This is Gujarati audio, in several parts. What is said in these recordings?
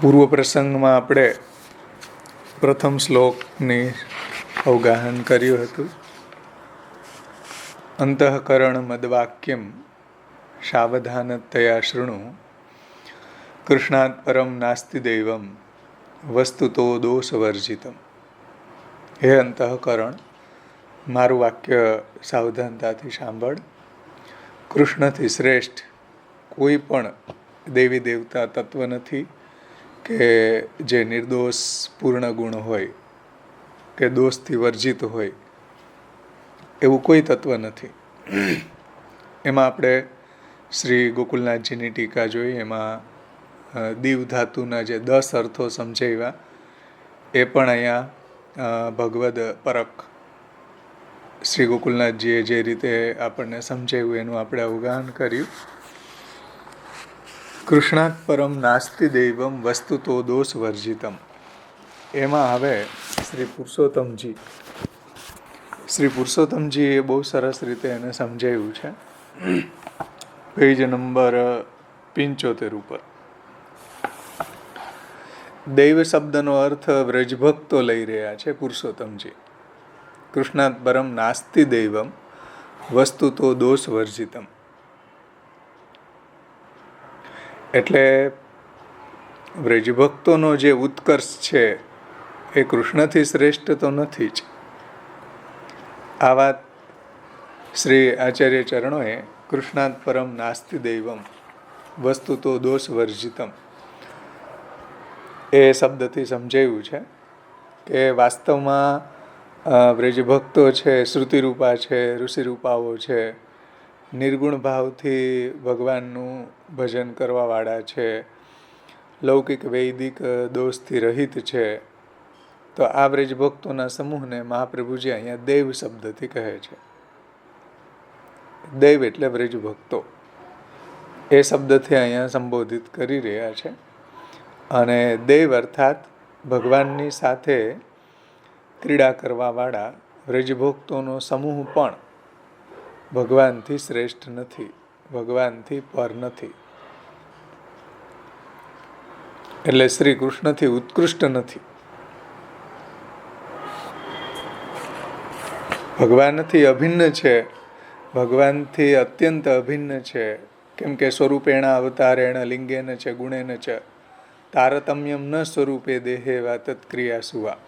પૂર્વ પ્રસંગમાં આપણે પ્રથમ શ્લોકની અવગાહન કર્યું હતું. અંતઃકરણ મદવાક્યમ સાવધાનતયા શૃણુ કૃષ્ણાત પરમ નાસ્તિ દૈવમ વસ્તુતો દોષવર્જિતમ. હે અંતઃકરણ, મારું વાક્ય સાવધાનતાથી સાંભળ. કૃષ્ણથી શ્રેષ્ઠ કોઈ પણ દેવી દેવતા તત્વ નથી કે જે નિર્દોષ પૂર્ણ ગુણ હોય કે દોષથી વર્જિત હોય, એવું કોઈ તત્વ નથી. એમાં આપણે શ્રી ગોકુલનાથજીની ટીકા જોઈ, એમાં દીવ ધાતુના જે 10 અર્થો સમજાવ્યા એ પણ અહીંયા ભગવદ પરક શ્રી ગોકુલનાથજીએ જે રીતે આપણને સમજાવ્યું એનું આપણે અવગાહન કર્યું. કૃષ્ણાત પરમ નાસ્તિ દૈવમ વસ્તુતો દોષ વર્જિતમ. એમાં હવે શ્રી પુરુષોત્તમજીએ બહુ સરસ રીતે એને સમજાવ્યું છે. પેજ નંબર 75 ઉપર દૈવ શબ્દનો અર્થ વ્રજભક્તો લઈ રહ્યા છે પુરુષોત્તમજી. કૃષ્ણાત પરમ નાસ્તિ દૈવમ વસ્તુતો દોષ વર્જિતમ. એટલે વ્રજભક્તોનો જે ઉત્કર્ષ છે એ કૃષ્ણથી શ્રેષ્ઠ તો નથી જ. આ વાત શ્રી આચાર્ય ચરણોએ કૃષ્ણાત પરમ નાસ્તિ દૈવમ વસ્તુતો દોષ વર્જિતમ એ શબ્દથી સમજાવ્યું છે કે વાસ્તવમાં વ્રજભક્તો છે, શ્રુતિરૂપા છે, ઋષિરૂપાઓ છે, નિર્ગુણ ભાવથી ભગવાનનું ભજન કરવાવાળા છે, લૌકિક વૈદિક દોષથી રહિત છે. તો આ વ્રજભક્તોના સમૂહને મહાપ્રભુજી અહીંયા દૈવ શબ્દથી કહે છે. દૈવ એટલે વ્રજભક્તો એ શબ્દથી અહીંયા સંબોધિત કરી રહ્યા છે. અને દૈવ અર્થાત ભગવાનની સાથે ક્રીડા કરવાવાળા વ્રજભક્તોનો સમૂહ પણ ભગવાનથી શ્રેષ્ઠ નથી, ભગવાનથી પર નથી. એટલે શ્રી કૃષ્ણથી ઉત્કૃષ્ટ નથી, ભગવાનથી અભિન્ન છે, ભગવાનથી અત્યંત અભિન્ન છે. કેમ કે સ્વરૂપેણ અવતારેણ લિંગેન ચ ગુણેન ચ તારતમ્યમ ન સ્વરૂપે દેહે વા તત્ક્રિયાસુ વા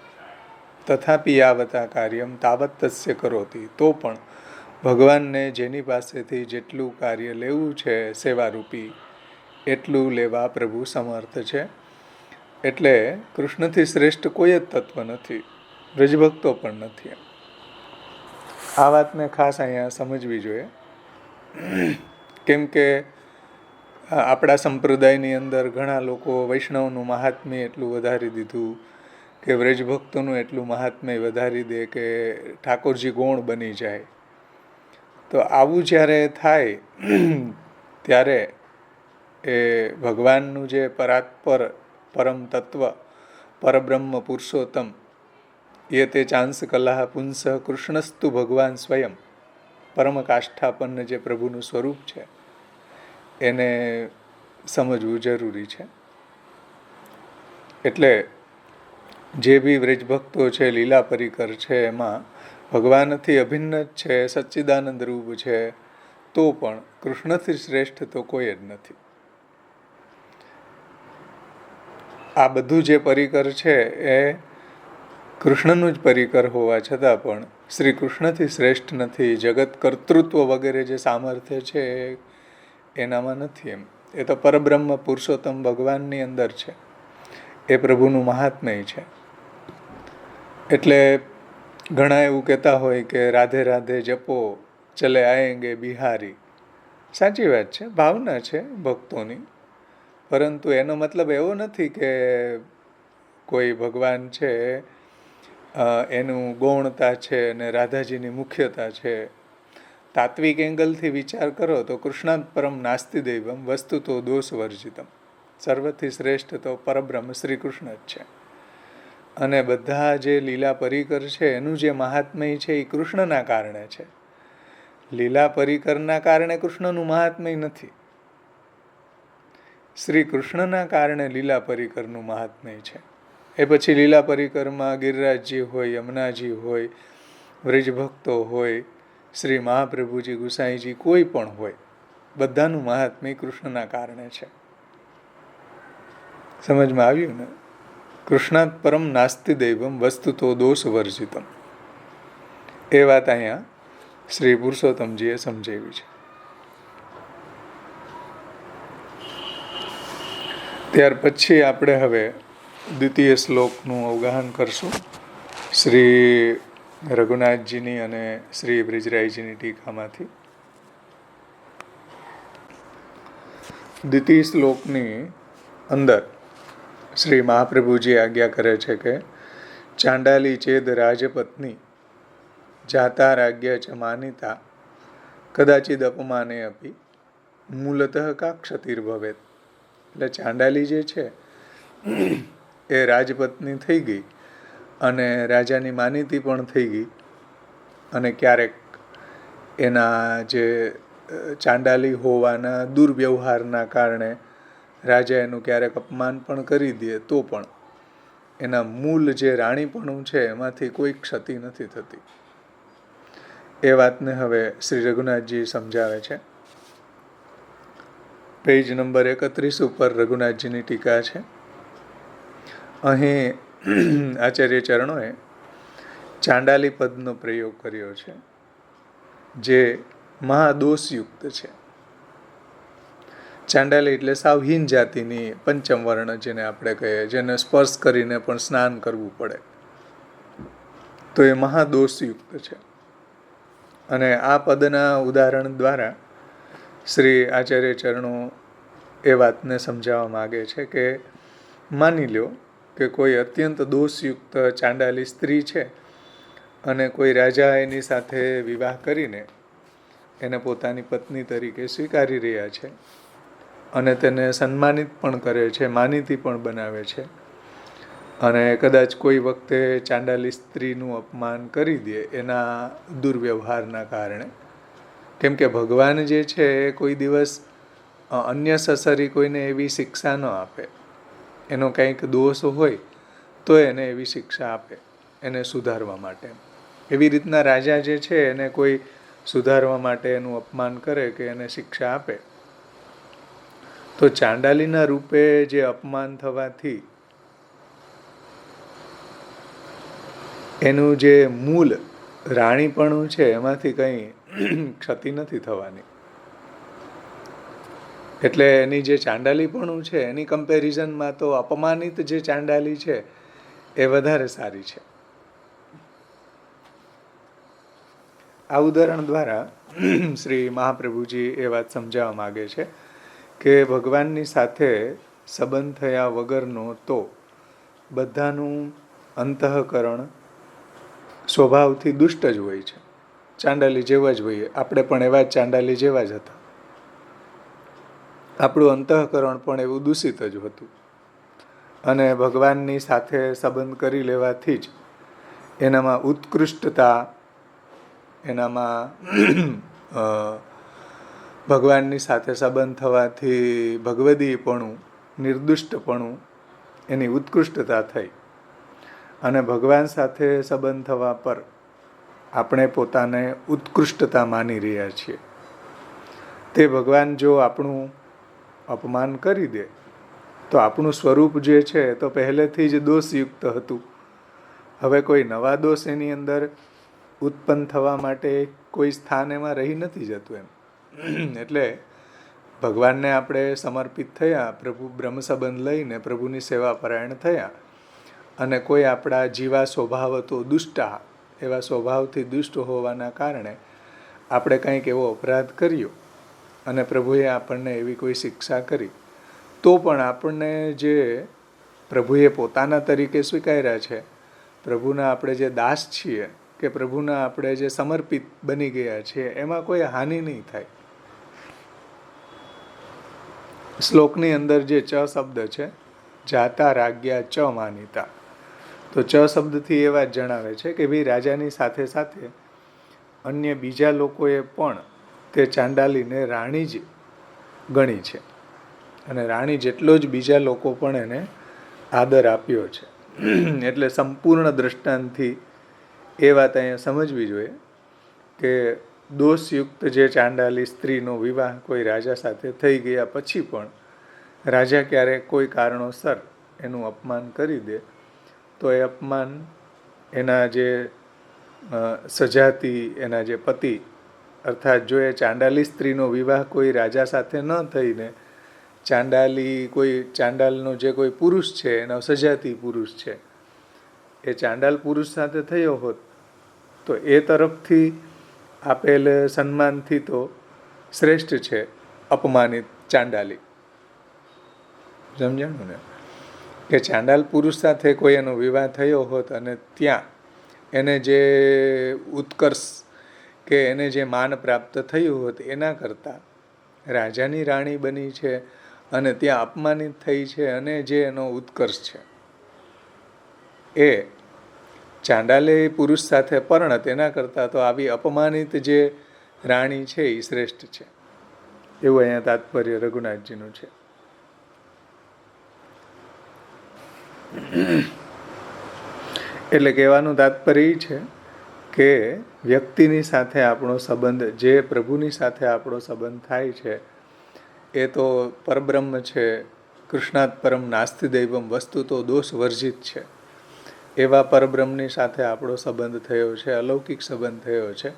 તથાપિ યાવતા કાર્યમ તાવત તસ્ય કરોતિ. તો પણ ભગવાનને જેની પાસેથી જેટલું કાર્ય લેવું છે સેવારૂપી, એટલું લેવા પ્રભુ સમર્થ છે. એટલે કૃષ્ણથી શ્રેષ્ઠ કોઈ જ તત્વ નથી, વ્રજભક્તો પણ નથી. આ વાતને ખાસ અહીંયા સમજવી જોઈએ. કેમ કે આપણા સંપ્રદાયની અંદર ઘણા લોકો વૈષ્ણવનું મહાત્મ્ય એટલું વધારી દીધું કે વ્રજભક્તોનું એટલું મહાત્મ્ય વધારી દે કે ઠાકોરજી ગૌણ બની જાય. તો આવું જ્યારે થાય ત્યારે એ ભગવાનનું જે પરાત્પર પરમ તત્વ પરબ્રહ્મ પુરુષોત્તમ એ તે ચાંસ કલાહ પુંસઃ કૃષ્ણસ્તુ ભગવાન સ્વયં પરમ કાષ્ઠાપન્ન જે પ્રભુનું સ્વરૂપ છે એને સમજવું જરૂરી છે. એટલે જે બી વ્રજભક્તો છે, લીલા પરિકર છે, એમાં ભગવાનથી અભિન્ન જ છે, સચ્ચિદાનંદ રૂપ છે, તો પણ કૃષ્ણથી શ્રેષ્ઠ તો કોઈ જ નથી. આ બધું જે પરિકર છે એ કૃષ્ણનું જ પરિકર હોવા છતાં પણ શ્રી કૃષ્ણથી શ્રેષ્ઠ નથી. જગત કર્તૃત્વ વગેરે જે સામર્થ્ય છે એનામાં નથી. એમ એ તો પરબ્રહ્મ પુરુષોત્તમ ભગવાનની અંદર છે, એ પ્રભુનું મહાત્મ્ય છે. એટલે ઘણા એવું કહેતા હોય કે રાધે રાધે જપો ચલે આયેંગે બિહારી. સાચી વાત છે, ભાવના છે ભક્તોની, પરંતુ એનો મતલબ એવો નથી કે કોઈ ભગવાન છે એનું ગૌણતા છે અને રાધાજીની મુખ્યતા છે. તાત્વિક એંગલથી વિચાર કરો તો કૃષ્ણાત પરમ નાસ્તિ દૈવમ વસ્તુતો દોષ વર્જિતમ. સર્વથી શ્રેષ્ઠ તો પરબ્રહ્મ શ્રી કૃષ્ણ જ છે. અને બધા જે લીલા પરિકર છે એનું જે મહાત્મય છે એ કૃષ્ણના કારણે છે. લીલા પરિકરના કારણે કૃષ્ણનું મહાત્મય નથી. શ્રી કૃષ્ણના કારણે લીલા પરિકરનું મહાત્મ્ય છે. એ પછી લીલા પરિકરમાં ગિરિરાજજી હોય, યમુનાજી હોય, વ્રજભક્તો હોય, શ્રી મહાપ્રભુજી, ગુસાઈજી, કોઈ પણ હોય, બધાનું મહાત્મ્ય કૃષ્ણના કારણે છે. સમજમાં આવ્યું ને? કૃષ્ણાત પરમ નાસ્તિ દૈવમ વસ્તુતો દોષ વર્જિતમ. એ વાત અહીંયા શ્રી પુરુષોત્તમજીએ સમજાવી છે. ત્યાર પછી આપણે હવે દ્વિતીય શ્લોકનું અવગાહન કરશું. શ્રી રઘુનાથજીની અને શ્રી બ્રિજરાયજીની ટીકામાંથી. દ્વિતીય શ્લોકની અંદર શ્રી મહાપ્રભુજી આજ્ઞા કરે છે કે ચાંડાલી ચેદ રાજપત્ની જાતા રાજ્ય ચ માનિતા કદાચિદ અપમાને અપી મૂલતઃ કા ક્ષતિર્ભવેત. એટલે ચાંડાલી જે છે એ રાજપત્ની થઈ ગઈ અને રાજાની માનીતી પણ થઈ ગઈ, અને ક્યારેક એના જે ચાંડાલી હોવાના દુર્વ્યવહારના કારણે રાજા એનું ક્યારેક અપમાન પણ કરી દે તો પણ એના મૂળ જે રાણીપણું છે એમાંથી કોઈ ક્ષતિ નથી થતી. એ વાતને હવે શ્રી રઘુનાથજી સમજાવે છે. પેજ નંબર 31 ઉપર રઘુનાથજીની ટીકા છે. અહીં આચાર્ય ચરણોએ ચાંડાલી પદનો પ્રયોગ કર્યો છે, જે મહાદોષયુક્ત છે. ચાંડાલી એટલે સાવ હીન જાતિની પંચમ વર્ણ જેને આપણે કહીએ, જેને સ્પર્શ કરીને પણ સ્નાન કરવું પડે, તો એ મહાદોષયુક્ત છે. અને આ પદના ઉદાહરણ દ્વારા શ્રી આચાર્ય ચરણો એ વાતને સમજાવવા માગે છે કે માની લો કે કોઈ અત્યંત દોષયુક્ત ચાંડાલી સ્ત્રી છે અને કોઈ રાજા એની સાથે વિવાહ કરીને એને પોતાની પત્ની તરીકે સ્વીકારી રહ્યા છે અને તેને સન્માનિત પણ કરે છે, માનીતી પણ બનાવે છે, અને કદાચ કોઈ વખતે ચાંડાલી સ્ત્રીનું અપમાન કરી દે એના દુર્વ્યવહારના કારણે. કેમ કે ભગવાન જે છે એ કોઈ દિવસ અન્ય સસરી કોઈને એવી શિક્ષા ન આપે. એનો કંઈક દોષ હોય તો એને એવી શિક્ષા આપે, એને સુધારવા માટે. એવી રીતના રાજા જે છે એને કોઈ સુધારવા માટે એનું અપમાન કરે કે એને શિક્ષા આપે, તો ચાંડાલીના રૂપે જે અપમાન થવાથી એનું જે મૂળ રાણીપણું છે એમાંથી કંઈ ક્ષતિ નથી થવાની. એટલે એની જે ચાંડાલીપણું છે એની કમ્પેરિઝનમાં તો અપમાનિત જે ચાંડાલી છે એ વધારે સારી છે. આ ઉદાહરણ દ્વારા શ્રી મહાપ્રભુજી એ વાત સમજાવવા માગે છે કે ભગવાનની સાથે સંબંધ થયા વગરનો તો બધાનું અંતઃકરણ સ્વભાવથી દુષ્ટ જ હોય છે. ચાંડાલી જેવા જ હોઈએ, આપણે પણ એવા જ ચાંડાલી જેવા જ હતા. આપણું અંતઃકરણ પણ એવું દૂષિત જ હતું. અને ભગવાનની સાથે સંબંધ કરી લેવાથી જ એનામાં ઉત્કૃષ્ટતા, એનામાં ભગવાનની સાથે સંબંધ થવાથી ભગવદીપણું, નિર્દુષ્ટપણું, એની ઉત્કૃષ્ટતા થઈ. અને ભગવાન સાથે સંબંધ થવા પર આપણે પોતાને ઉત્કૃષ્ટતા માની રહ્યા છીએ. તે ભગવાન જો આપણું અપમાન કરી દે તો આપણું સ્વરૂપ જે છે તો પહેલેથી જ દોષયુક્ત હતું. હવે કોઈ નવા દોષ એની અંદર ઉત્પન્ન થવા માટે કોઈ સ્થાન એમાં રહી નથી જતું એમ. એટલે ભગવાનને આપણે સમર્પિત થયા, પ્રભુ બ્રહ્મ સંબંધ લઈને પ્રભુની સેવા પરાયણ થયા, અને કોઈ આપણા જીવા સ્વભાવ હતો દુષ્ટા, એવા સ્વભાવથી દુષ્ટ હોવાના કારણે આપણે કંઈક એવો અપરાધ કર્યો અને પ્રભુએ આપણને એવી કોઈ શિક્ષા કરી, તો પણ આપણને જે પ્રભુએ પોતાના તરીકે સ્વીકાર્યા છે, પ્રભુના આપણે જે દાસ છીએ કે પ્રભુના આપણે જે સમર્પિત બની ગયા છીએ, એમાં કોઈ હાનિ નહીં થાય. શ્લોકની અંદર જે ચ શબ્દ છે, જાતા રાજ્યા ચ માનિતા, તો ચ શબ્દથી એ વાત જણાવે છે કે ભાઈ રાજાની સાથે સાથે અન્ય બીજા લોકોએ પણ તે ચાંડાલીને રાણી જ ગણી છે. અને રાણી જેટલો જ બીજા લોકો પણ એને આદર આપ્યો છે. એટલે સંપૂર્ણ દ્રષ્ટાંતથી એ વાત અહીંયા સમજવી જોઈએ કે દોષયુક્ત જે ચાંડાલી સ્ત્રીનો વિવાહ કોઈ રાજા સાથે થઈ ગયા પછી પણ રાજા ક્યારેક કોઈ કારણોસર એનું અપમાન કરી દે તો એ અપમાન એના જે સજાતી એના જે પતિ અર્થાત જો એ ચાંડાલી સ્ત્રીનો વિવાહ કોઈ રાજા સાથે ન થઈને ચાંડાલનો જે કોઈ પુરુષ છે એનો સજાતી પુરુષ છે એ ચાંડાલ પુરુષ સાથે થયો હોત તો એ તરફથી આપેલ સન્માનથી તો શ્રેષ્ઠ છે અપમાનિત ચાંડાલી. સમજાણું ને? કે ચાંડાલ પુરુષ સાથે કોઈ એનો વિવાહ થયો હોત અને ત્યાં એને જે ઉત્કર્ષ કે એને જે માન પ્રાપ્ત થયું હોત એના કરતાં રાજાની રાણી બની છે અને ત્યાં અપમાનિત થઈ છે અને જે એનો ઉત્કર્ષ છે એ ચાંડાલે પુરુષ સાથે પરણત એના કરતાં તો આવી અપમાનિત જે રાણી છે એ શ્રેષ્ઠ છે. એવું અહીંયા તાત્પર્ય રઘુનાથજીનું છે. એટલે કહેવાનું તાત્પર્ય એ છે કે વ્યક્તિની સાથે આપણો સંબંધ, જે પ્રભુની સાથે આપણો સંબંધ થાય છે એ તો પરબ્રહ્મ છે, કૃષ્ણાત પરમ નાસ્તિ દૈવમ, વસ્તુ તો દોષ વર્જિત છે એવા પરબ્રહ્મની સાથે આપણો સંબંધ થયો છે, અલૌકિક સંબંધ થયો છે.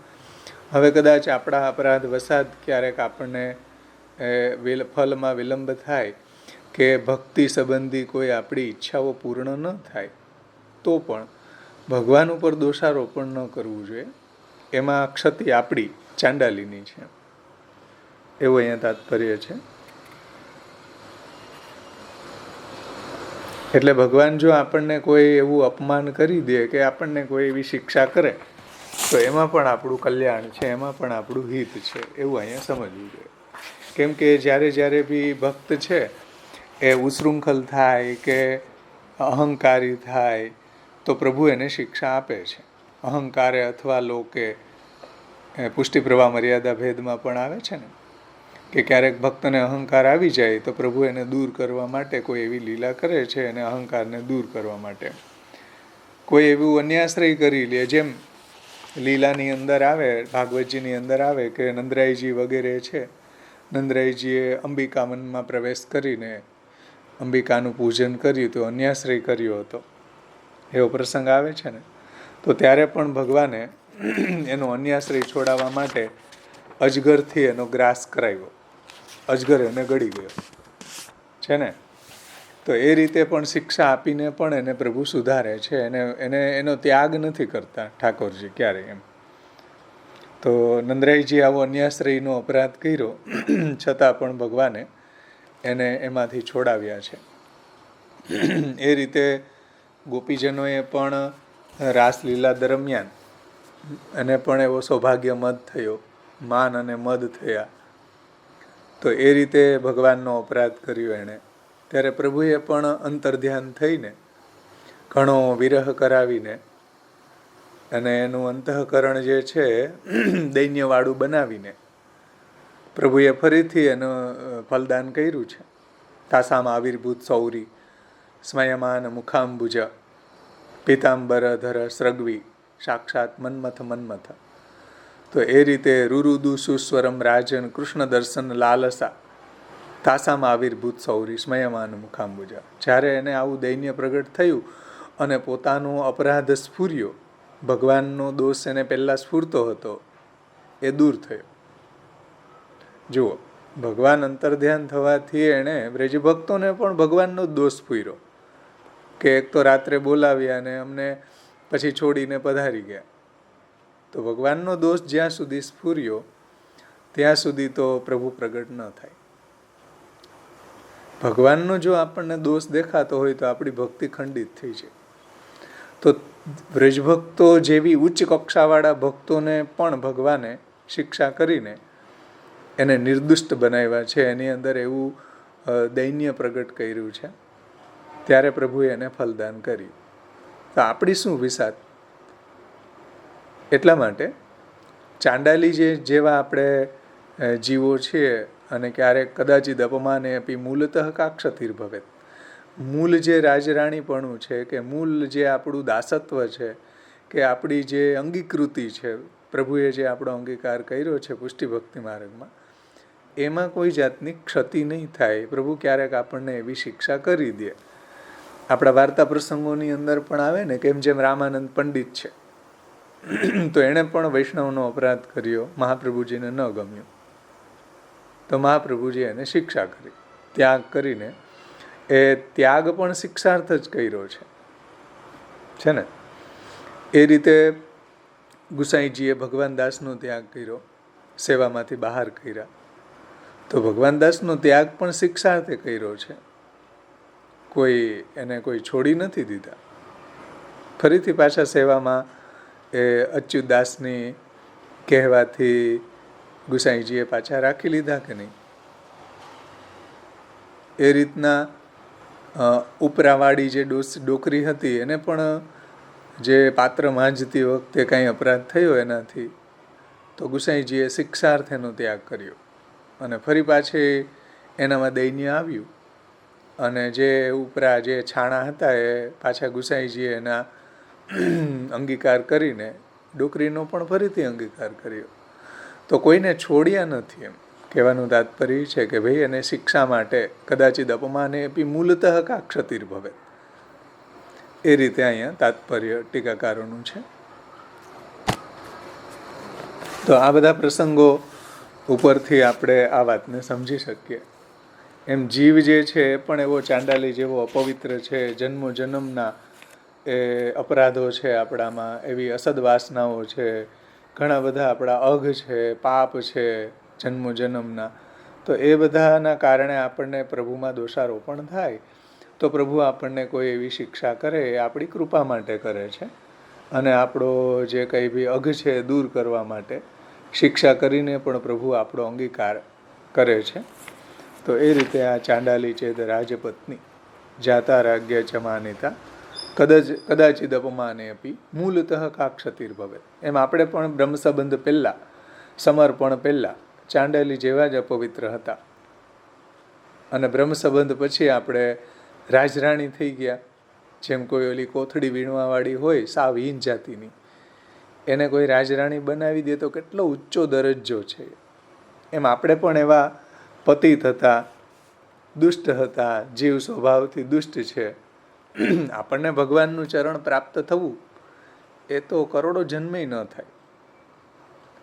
હવે કદાચ આપણા અપરાધ વસાત ક્યારેક આપણને ફલમાં વિલંબ થાય કે ભક્તિ સંબંધી કોઈ આપણી ઈચ્છાઓ પૂર્ણ ન થાય તો પણ ભગવાન ઉપર દોષારોપણ ન કરવું જોઈએ. એમાં ક્ષતિ આપણી ચાંડાલીની છે એવું અહીંયા તાત્પર્ય છે. એટલે ભગવાન જો આપણને કોઈ એવું અપમાન કરી દે કે આપણને કોઈ એવી શિક્ષા કરે તો એમાં પણ આપણું કલ્યાણ છે, એમાં પણ આપણું હિત છે એવું અહીંયા સમજવું જોઈએ. કેમ કે જ્યારે બી ભક્ત છે એ ઉશૃંખલ થાય કે અહંકારી થાય તો પ્રભુ એને શિક્ષા આપે છે. અહંકારે અથવા લોકે, પુષ્ટિ પ્રવાહ મર્યાદા ભેદમાં પણ આવે છે ને કે ક્યારેક ભક્તને અહંકાર આવી જાય તો પ્રભુ એને દૂર કરવા માટે કોઈ એવી લીલા કરે છે અને અહંકારને દૂર કરવા માટે કોઈ એવું અન્યાશ્રય કરી લે. જેમ લીલાની અંદર આવે, ભાગવતજીની અંદર આવે કે નંદરાયજી વગેરે છે, નંદરાયજીએ અંબિકા મનમાં પ્રવેશ કરીને અંબિકાનું પૂજન કર્યું તો અન્યાશ્રય કર્યો હતો એવો પ્રસંગ આવે છે ને. તો ત્યારે પણ ભગવાને એનો અન્યાશ્રય છોડાવવા માટે અજગરથી એનો ગ્રાસ કરાવ્યો, અજગર એને ગળી ગયો છે ને. તો એ રીતે પણ શિક્ષા આપીને પણ એને પ્રભુ સુધારે છે, એનો ત્યાગ નથી કરતા ઠાકોરજી ક્યારેય એમ. તો નંદરાયજી આવો અન્યાશ્રયનો અપરાધ કર્યો છતાં પણ ભગવાને એને એમાંથી છોડાવ્યા છે. એ રીતે ગોપીજનોએ પણ રાસલીલા દરમિયાન એને પણ એવો સૌભાગ્ય મદ થયો, માન અને મદ થયા. તો એ રીતે ભગવાનનો અપરાધ કર્યો એણે. ત્યારે પ્રભુએ પણ અંતર્ધ્યાન થઈને ઘણો વિરહ કરાવીને અને એનું અંતઃકરણ જે છે દૈન્યવાળું બનાવીને પ્રભુએ ફરીથી એનું ફલદાન કર્યું છે. તાસામ આવિર્ભૂત સૌરી સ્મયમાન મુખાંબુજ પીતાંબરધર સ્રગ્વી સાક્ષાત મન્મથ. તો એ રીતે રુરુદુ સુસ્વરમ રાજન કૃષ્ણ દર્શન લાલસા તાસામ આવિર્ભૂત સૌરી સ્મયમાન મુખાંબુજા. જ્યારે એને આવું દૈન્ય પ્રગટ થયું અને પોતાનો અપરાધ સ્ફૂર્યો, ભગવાનનો દોષ એને પહેલાં સ્ફૂરતો હતો એ દૂર થયો. જુઓ, ભગવાન અંતર્ધ્યાન થવાથી એણે બ્રજભક્તોને પણ ભગવાનનો દોષ સ્ફૂર્યો કે એક તો રાત્રે બોલાવ્યા અને અમને પછી છોડીને પધારી ગયા. તો ભગવાનનો દોષ જ્યાં સુધી સ્ફૂર્યો ત્યાં સુધી તો પ્રભુ પ્રગટ ન થાય. ભગવાનનો જો આપણને દોષ દેખાતો હોય તો આપણી ભક્તિ ખંડિત થઈ છે. તો બ્રજભક્તો જેવી ઉચ્ચ કક્ષાવાળા ભક્તોને પણ ભગવાને શિક્ષા કરીને એને નિર્દુષ્ટ બનાવ્યા છે, એની અંદર એવું દૈન્ય પ્રગટ કર્યું છે. ત્યારે પ્રભુએ એને ફલદાન કર્યું. તો આપણી શું વિસાત? એટલા માટે ચાંડાલી જેવા આપણે જીવો છીએ અને ક્યારેક કદાચિત અપમાને અપી મૂલતઃ કાક્ષતિર્ભવેત. મૂળ જે રાજરાણીપણું છે, કે મૂળ જે આપણું દાસત્વ છે, કે આપણી જે અંગીકૃતિ છે, પ્રભુએ જે આપણો અંગીકાર કર્યો છે પુષ્ટિ ભક્તિ માર્ગમાં, એમાં કોઈ જાતની ક્ષતિ નહીં થાય. પ્રભુ ક્યારેક આપણને એવી શિક્ષા કરી દે. આપણા વાર્તા પ્રસંગોની અંદર પણ આવે ને, કેમ જેમ રામાનંદ પંડિત છે, તો એણે પણ વૈષ્ણવનો અપરાધ કર્યો, મહાપ્રભુજીને ન ગમ્યું, તો મહાપ્રભુજી એને શિક્ષા કરી, ત્યાગ કરીને. એ ત્યાગ પણ શિક્ષાર્થ જ કર્યો છે ને. એ રીતે ગુસાઈજીએ ભગવાન દાસનો ત્યાગ કર્યો, સેવામાંથી બહાર કર્યા, તો ભગવાન દાસનો ત્યાગ પણ શિક્ષાર્થે કર્યો છે. એને કોઈ છોડી નથી દીધા. ફરીથી પાછા સેવામાં એ અચ્યુતદાસની કહેવાથી ગુસાઈજીએ પાછા રાખી લીધા કે નહીં. એ રીતના ઉપરાવાળી જે ડોકરી હતી, એને પણ જે પાત્ર માંજતી વખતે કાંઈ અપરાધ થયો એનાથી, તો ગુસાઈજીએ શિક્ષાર્થે એનો ત્યાગ કર્યો, અને ફરી પાછી એનામાં દૈન્ય આવ્યું, અને જે ઉપરા જે છાણા હતા એ પાછા ગુસાઈજીએ એના અંગીકાર કરીને ડોકરીનો પણ ફરીથી અંગીકાર કર્યો. તો કોઈને છોડ્યા નથી. એમ કહેવાનું તાત્પર્ય છે કે ભાઈ એને શિક્ષા માટે કદાચિત અપમાને અપી મૂલતઃ કાક્ષતિર્ભવે. એ રીતે અહીંયા તાત્પર્ય ટીકાકારોનું છે. તો આ બધા પ્રસંગો ઉપરથી આપણે આ વાતને સમજી શકીએ. એમ જીવ જે છે એ પણ એવો ચાંડાલી જેવો અપવિત્ર છે. જન્મો જન્મના એ અપરાધો છે આપણામાં, એવી અસદવાસનાઓ છે, ઘણા બધા આપણા અઘ છે, પાપ છે જન્મો જન્મના. તો એ બધાના કારણે આપણને પ્રભુમાં દોષારોપણ થાય. તો પ્રભુ આપણને કોઈ એવી શિક્ષા કરે એ આપણી કૃપા માટે કરે છે, અને આપણો જે કંઈ બી અઘ છે દૂર કરવા માટે શિક્ષા કરીને પણ પ્રભુ આપણો અંગીકાર કરે છે. તો એ રીતે આ ચાંડાલી છે તે રાજપત્ની જાતા રાજ્ય ચ માનિતા કદાચિદ અપમાને અપી મૂલતઃ કાક્ષતિર્ભવે. એમ આપણે પણ બ્રહ્મ સંબંધ પહેલાં, સમર્પણ પહેલાં ચાંડાલી જેવા જ અપવિત્ર હતા, અને બ્રહ્મ સંબંધ પછી આપણે રાજરાણી થઈ ગયા. જેમ કોઈ ઓલી કોથળી વીણવાવાળી હોય સાવ હીન જાતિની, એને કોઈ રાજરાણી બનાવી દે તો કેટલો ઊંચો દરજ્જો છે. એમ આપણે પણ એવા પતિત હતા, દુષ્ટ હતા, જીવ સ્વભાવથી દુષ્ટ છે. આપણને ભગવાનનું ચરણ પ્રાપ્ત થવું એ તો કરોડો જન્મે ન થાય.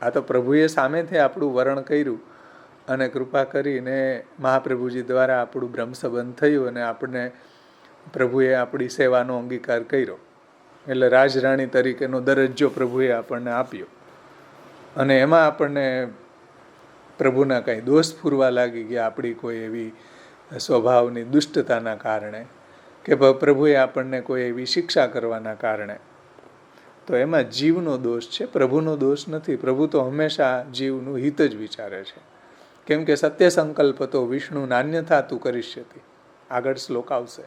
આ તો પ્રભુએ સામેથી આપણું વરણ કર્યું અને કૃપા કરીને મહાપ્રભુજી દ્વારા આપણું બ્રહ્મ સંબંધ થયું, અને આપણને પ્રભુએ આપણી સેવાનો અંગીકાર કર્યો, એટલે રાજરાણી તરીકેનો દરજ્જો પ્રભુએ આપણને આપ્યો. અને એમાં આપણને પ્રભુના કાંઈ દોષ પૂરવા લાગી ગયા, આપણી કોઈ એવી સ્વભાવની દુષ્ટતાના કારણે, કે પ્રભુએ આપણને કોઈ એવી શિક્ષા કરવાના કારણે, તો એમાં જીવનો દોષ છે, પ્રભુનો દોષ નથી. પ્રભુ તો હંમેશા જીવનું હિત જ વિચારે છે. કેમ કે સત્ય સંકલ્પ તો વિષ્ણુ નાન્યથા તું કરીશ્યતિ. આગળ શ્લોક આવશે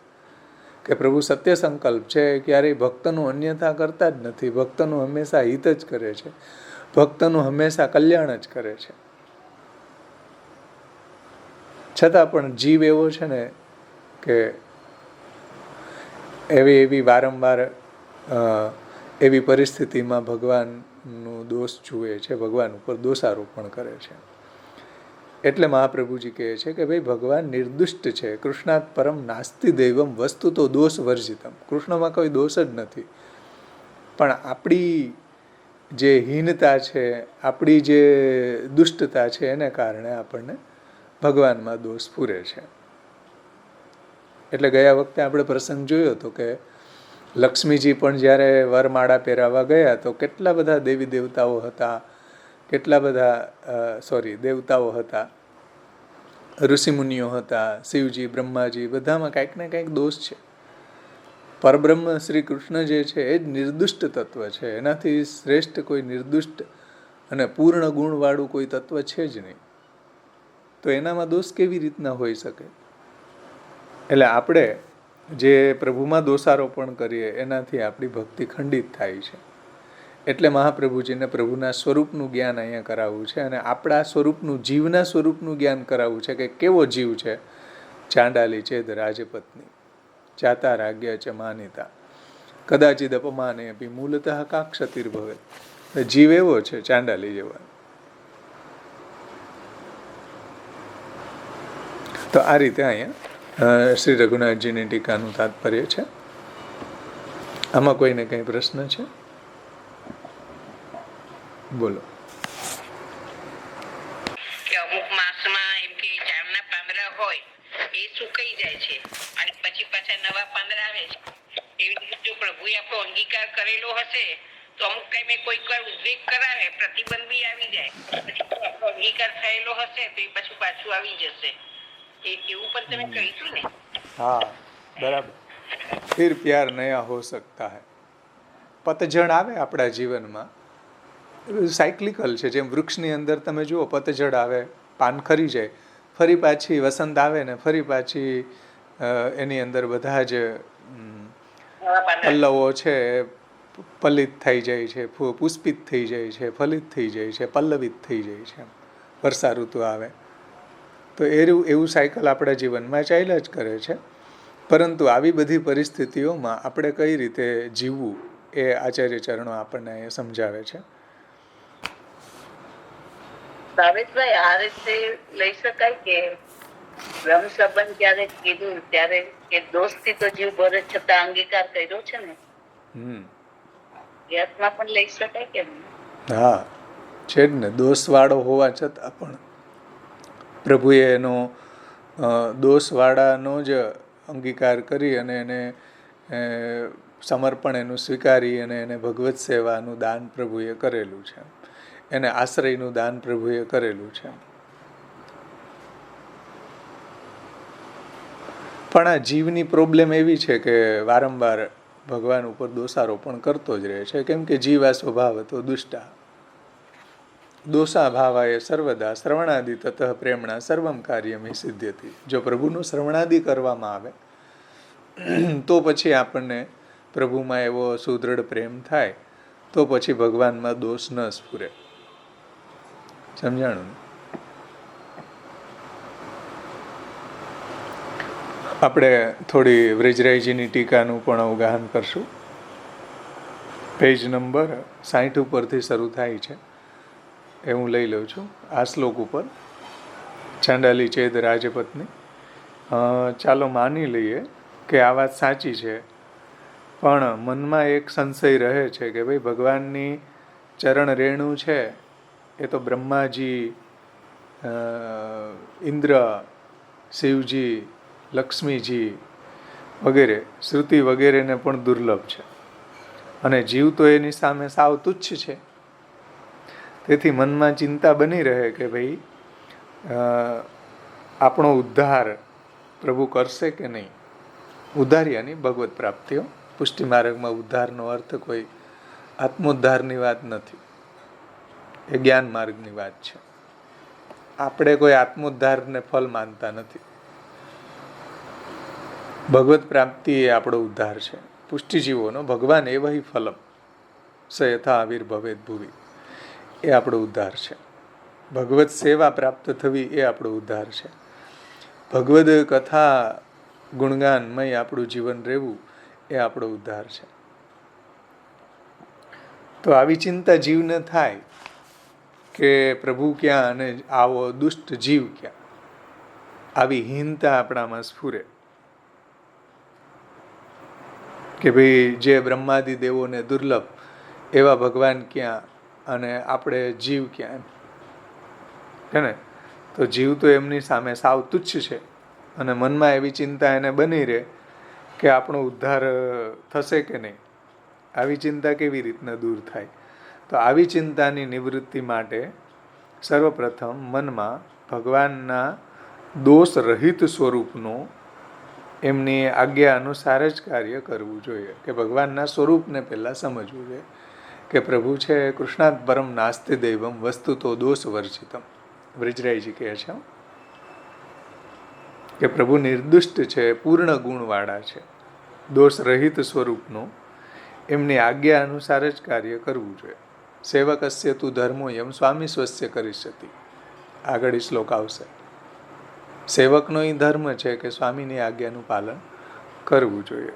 કે પ્રભુ સત્ય સંકલ્પ છે, ક્યારેય ભક્તનું અન્યથા કરતા જ નથી. ભક્તનું હંમેશા હિત જ કરે છે, ભક્તનું હંમેશા કલ્યાણ જ કરે છે. છતાં પણ જીવ એવો છે ને કે એવી વારંવાર એવી પરિસ્થિતિમાં ભગવાનનું દોષ જુએ છે, ભગવાન ઉપર દોષારોપણ કરે છે. એટલે મહાપ્રભુજી કહે છે કે ભાઈ ભગવાન નિર્દુષ્ટ છે. કૃષ્ણાત પરમ નાસ્તિ દૈવમ વસ્તુ તો દોષ વર્જિતમ. કૃષ્ણમાં કોઈ દોષ જ નથી, પણ આપણી જે હીનતા છે, આપણી જે દુષ્ટતા છે, એને કારણે આપણને ભગવાનમાં દોષ પૂરે છે. એટલે ગયા વખતે આપણે પ્રસંગ જોયો હતો કે લક્ષ્મીજી પણ જ્યારે વરમાળા પહેરાવા ગયા તો કેટલા બધા દેવી દેવતાઓ હતા, કેટલા બધા દેવતાઓ હતા, ઋષિમુનિઓ હતા, શિવજી, બ્રહ્માજી, બધામાં કાંઈક ને કાંઈક દોષ છે. પરબ્રહ્મ શ્રી કૃષ્ણ જે છે એ જ નિર્દુષ્ટ તત્વ છે. એનાથી શ્રેષ્ઠ કોઈ નિર્દુષ્ટ અને પૂર્ણ ગુણવાળું કોઈ તત્વ છે જ નહીં. તો એનામાં દોષ કેવી રીતના હોઈ શકે? એટલે આપણે જે પ્રભુમાં દોષારોપણ કરીએ એનાથી આપણી ભક્તિ ખંડિત થાય છે. એટલે મહાપ્રભુજીને પ્રભુના સ્વરૂપનું જ્ઞાન અહીંયા કરાવવું છે અને આપણા સ્વરૂપનું, જીવના સ્વરૂપનું જ્ઞાન કરાવવું છે કે કેવો જીવ છે. ચાંડાલી ચેદ રાજપત્ની ચાતા રાજ્ય ચ માનિતા કદાચિદ અપમાને અપી મૂલતઃ કા ક્ષતિર્ભવે. જીવ એવો છે ચાંડાલી જેવો. તો આ રીતે અહીંયા શ્રી રઘુનાથજીની ટીકાનું તાત્પર્ય છે. આમાં કોઈને કંઈ પ્રશ્ન છે? બોલો. કે અમુક માસમાં એમ કે ચારના પાંદડા હોય એ સુકાઈ જાય છે અને પછી પાછા નવા પાંદડા આવે છે. એવી રીતે જો પ્રભુએ આપણો અંગીકાર કરેલો હશે તો અમુક ટાઈમે કોઈક વાર ઉદ્વેગ કરાવે, પ્રતિબંધ બી આવી જાય, પછી આપણો અંગીકાર થયેલો હશે તો એ પાછું આવી જશે. એવું પણ તમે કહીશું ને? હા, બરાબર. ફિર પ્યાર નયા હો સકતા હૈ. પતઝડ આવે આપણા જીવનમાં, સાયક્લિકલ છે. જેમ વૃક્ષની અંદર તમે જુઓ, પતઝડ આવે, પાન ખરી જાય, ફરી પાછી વસંત આવે ને ફરી પાછી એની અંદર બધા જ પલ્લવો છે પલ્લિત થઈ જાય છે, પુષ્પિત થઈ જાય છે, ફલિત થઈ જાય છે, પલ્લવિત થઈ જાય છે. વર્ષા ઋતુ આવે તો એવું સાયકલ આપણા જીવનમાં ચાલ્યા જ કરે છે. પરંતુ આવી બધી પરિસ્થિતિઓમાં આપણે કઈ રીતે જીવવું એ આચાર્ય ચરણો આપણને અહીંયા સમજાવે છે. ભાવેશભાઈ, આ રીતે લઈ શકાય કે બ્રહ્મ સંબંધ જયારે કીધું ત્યારે કે દોષથી તો જીવ ભરે છતાં અંગીકાર કર્યો છે ને, એ અર્થમાં પણ લઈ શકાય કે? હા, છે જ ને. દોષવાળો હોવા છતાં પણ પ્રભુએ એનો દોષવાળાનો જ અંગીકાર કરી અને એને સમર્પણ એનું સ્વીકારી અને એને ભગવત સેવાનું દાન પ્રભુએ કરેલું છે, એને આશ્રયનું દાન પ્રભુએ કરેલું છે. પણ આ જીવની પ્રોબ્લેમ એવી છે કે વારંવાર ભગવાન ઉપર દોષારોપણ કરતો જ રહે છે. કેમ કે જીવ આ સ્વભાવ હતો દુષ્ટા દોષા ભાવાય સર્વદા શ્રવણાદિ તતઃ પ્રેમણા સર્વમ કાર્યમી સિદ્ધ્યતિ. જો પ્રભુનું શ્રવણાદિ કરવામાં આવે તો પછી આપણને પ્રભુમાં એવો સુદૃઢ પ્રેમ થાય તો પછી ભગવાનમાં દોષ ન સ્ફુરે. સમજાણું ને? આપણે થોડી વ્રજરાયજીની ટીકાનું પણ અવગાહન કરશું. પેજ નંબર 60 ઉપરથી શરૂ થાય છે એ હું લઈ લઉં છું. આ શ્લોક ઉપર ચાંડાલી ચેદ રાજપત્ની. ચાલો માની લઈએ કે આ વાત સાચી છે, પણ મનમાં એક સંશય રહે છે કે ભાઈ ભગવાનની ચરણ રેણુ છે એ તો બ્રહ્માજી, ઇન્દ્ર, શિવજી, લક્ષ્મીજી વગેરે, શ્રુતિ વગેરેને પણ દુર્લભ છે અને જીવ તો એની સામે સાવ તુચ્છ છે. તેથી મનમાં ચિંતા બની રહે કે ભાઈ આપણો ઉદ્ધાર પ્રભુ કરશે કે નહીં. ઉદ્ધાર્યાની ભગવત પ્રાપ્તિઓ. પુષ્ટિ માર્ગમાં ઉદ્ધારનો અર્થ કોઈ આત્મોદ્ધારની વાત નથી, એ જ્ઞાન માર્ગની વાત છે. આપણે કોઈ આત્મોદ્ધારને ફલ માનતા નથી. ભગવત પ્રાપ્તિ એ આપણો ઉદ્ધાર છે. પુષ્ટિજીવોનો ભગવાન એ વહી ફલમ સ યથા આવિર્ભવેત ભુવિ, એ આપણો ઉદ્ધાર છે. ભગવત સેવા પ્રાપ્ત થવી એ આપણો ઉદ્ધાર છે. ભગવદ કથા ગુણગાનમય આપણું જીવન રહેવું એ આપણો ઉદ્ધાર છે. તો આવી ચિંતા જીવને થાય કે પ્રભુ ક્યાં અને આવો દુષ્ટ જીવ ક્યાં, આવી હીનતા આપણામાં સ્ફુરે કે ભાઈ જે બ્રહ્માદિ દેવોને દુર્લભ એવા ભગવાન ક્યાં અને આપણે જીવ ક્યાં, છે ને? તો જીવ તો એમની સામે સાવ તુચ્છ છે અને મનમાં એવી ચિંતા એને બની રહે કે આપણો ઉદ્ધાર થશે કે નહીં. આવી ચિંતા કેવી રીતના દૂર થાય? તો આવી ચિંતાની નિવૃત્તિ માટે સર્વપ્રથમ મનમાં ભગવાનના દોષ રહિત સ્વરૂપનું એમની આજ્ઞા અનુસાર જ કાર્ય કરવું જોઈએ. કે ભગવાનના સ્વરૂપને પહેલાં સમજવું જોઈએ કે પ્રભુ છે કૃષ્ણાત પરમ નાસ્તિ દૈવમ વસ્તુ તો દોષ વર્જિતમ. વ્રજરાયજી કહે છે કે પ્રભુ નિર્દુષ્ટ છે, પૂર્ણ ગુણવાળા છે, દોષ રહિત સ્વરૂપનું. એમની આજ્ઞા અનુસાર જ કાર્ય કરવું જોઈએ. સેવકસ્ય તું ધર્મો એમ સ્વામી સ્વસ્ય કરિષ્યતિ. આગળ શ્લોક આવશે. સેવકનો એ ધર્મ છે કે સ્વામીની આજ્ઞાનું પાલન કરવું જોઈએ.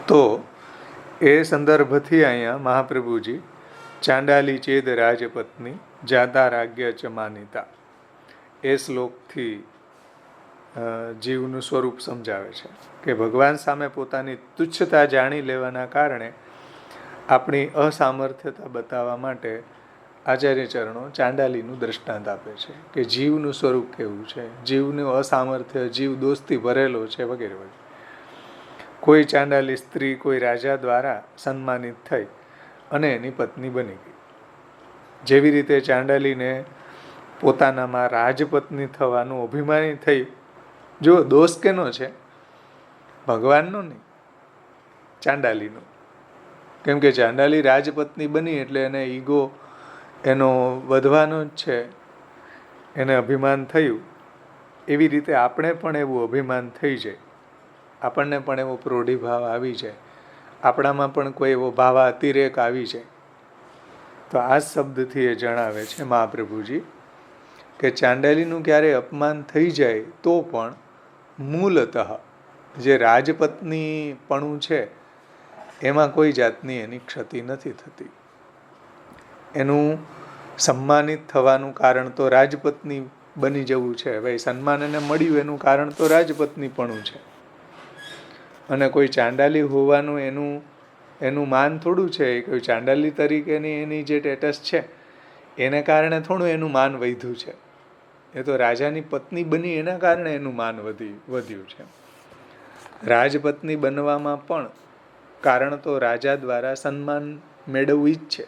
તો એ સંદર્ભથી અહીંયા મહાપ્રભુજી ચાંડાલી ચેદ રાજપત્ની જાતા રાજ્ય ચ માનિતા એ શ્લોકથી જીવનું સ્વરૂપ સમજાવે છે કે ભગવાન સામે પોતાની તુચ્છતા જાણી લેવાના કારણે આપણી અસામર્થ્યતા બતાવવા માટે આચાર્ય ચરણો ચાંડાલીનું દ્રષ્ટાંત આપે છે કે જીવનું સ્વરૂપ કેવું છે, જીવનું અસામર્થ્ય, જીવ દોસ્તી ભરેલો છે વગેરે વગેરે. કોઈ ચાંડાલી સ્ત્રી કોઈ રાજા દ્વારા સન્માનિત થઈ અને એની પત્ની બની ગઈ. જેવી રીતે ચાંડાલીને પોતાનામાં રાજપત્ની થવાનું અભિમાની થઈ. જો દોષ કેનો છે? ભગવાનનો નહીં, ચાંડાલીનો. કેમ કે ચાંડાલી રાજપત્ની બની એટલે એને ઈગો એનો વધવાનો જ છે, એને અભિમાન થયું. એવી રીતે આપણે પણ એવું અભિમાન થઈ જાય, આપણને પણ એવો પ્રોઢિભાવ આવી જાય, આપણામાં પણ કોઈ એવો ભાવાતિરેક આવી જાય. તો આ શબ્દથી એ જણાવે છે મહાપ્રભુજી કે ચાંડાલીનું ક્યારે અપમાન થઈ જાય તો પણ મૂલતઃ જે રાજપત્નીપણું છે એમાં કોઈ જાતની એની ક્ષતિ નથી થતી. એનું સન્માનિત થવાનું કારણ તો રાજપત્ની બની જવું છે. ભાઈ સન્માન એને મળ્યું એનું કારણ તો રાજપત્નીપણું છે, અને કોઈ ચાંડાલી હોવાનું એનું માન થોડું છે. કોઈ ચાંડાલી તરીકેની એની જે સ્ટેટસ છે એને કારણે થોડું એનું માન વધ્યું છે. એ તો રાજાની પત્ની બની એના કારણે એનું માન વધ્યું છે. રાજપત્ની બનવામાં પણ કારણ તો રાજા દ્વારા સન્માન મેળવવું જ છે,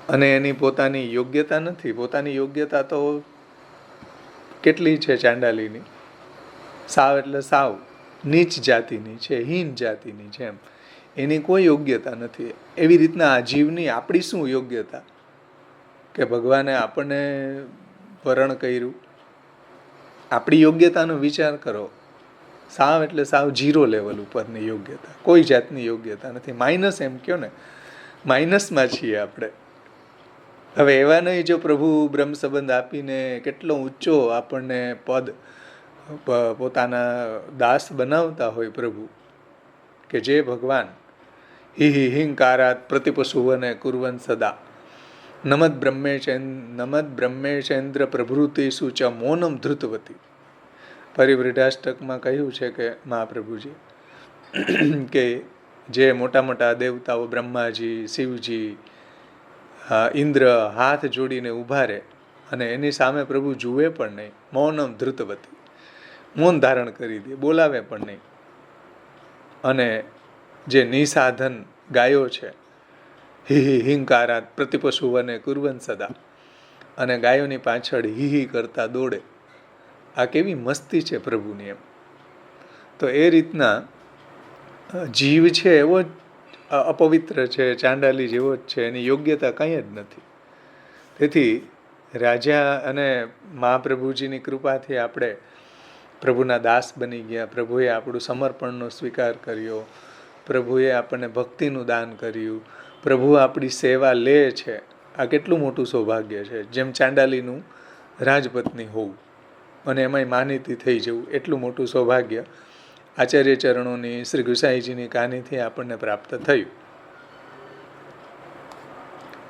અને એની પોતાની યોગ્યતા નથી. પોતાની યોગ્યતા તો કેટલી છે ચાંડાલીની? સાવ એટલે સાવ નીચ જાતિની છે, હીન જાતિની છે. એની કોઈ યોગ્યતા નથી. એવી રીતના આ જીવની આપણી શું યોગ્યતા કે ભગવાને આપણને વરણ કર્યું? આપણી યોગ્યતાનો વિચાર કરો. સાવ એટલે સાવ 0 લેવલ ઉપરની યોગ્યતા, કોઈ જાતની યોગ્યતા નથી. માઇનસ એમ કહો ને, માઇનસમાં છીએ આપણે. હવે એવા નહીં જો પ્રભુ બ્રહ્મ સંબંધ આપીને કેટલો ઊંચો આપણને પદ પોતાના દાસ બનાવતા હોય પ્રભુ, કે જે ભગવાન હિંકારાત પ્રતિપશુવને કુર્વન સદા નમદ બ્રહ્મેશેન્દ્ર પ્રભૃતિષુ ચ મૌનમ ધૃતવતી. પરિવૃઢાષ્ટકમાં કહ્યું છે કે મહાપ્રભુજી કે જે મોટા મોટા દેવતાઓ બ્રહ્માજી, શિવજી, ઇન્દ્ર હાથ જોડીને ઊભા રહે અને એની સામે પ્રભુ જુએ પણ નહીં. મૌનમ ધૃતવતી, મૌન ધારણ કરી દે, બોલાવે પણ નહીં. અને જે નિસાધન ગાયો છે, હિંકારાત પ્રતિપશુવને કુર્વન સદા, અને ગાયોની પાછળ હિ કરતા દોડે. આ કેવી મસ્તી છે પ્રભુની! એમ તો એ રીતના જીવ છે એવો જ અપવિત્ર છે, ચાંડાલી જેવો જ છે, એની યોગ્યતા કંઈ જ નથી. તેથી રાજા અને મહાપ્રભુજીની કૃપાથી આપણે પ્રભુના દાસ બની ગયા. પ્રભુએ આપણું સમર્પણનો સ્વીકાર કર્યો, પ્રભુએ આપણને ભક્તિનું દાન કર્યું, પ્રભુ આપણી સેવા લે છે. આ કેટલું મોટું સૌભાગ્ય છે! જેમ ચાંડાલીનું રાજપત્ની હોવું અને એમાંય માનીતી થઈ જવું, એટલું મોટું સૌભાગ્ય આચાર્ય ચરણોની, શ્રી ગુસાઈજીની કાનીથી આપણને પ્રાપ્ત થયું.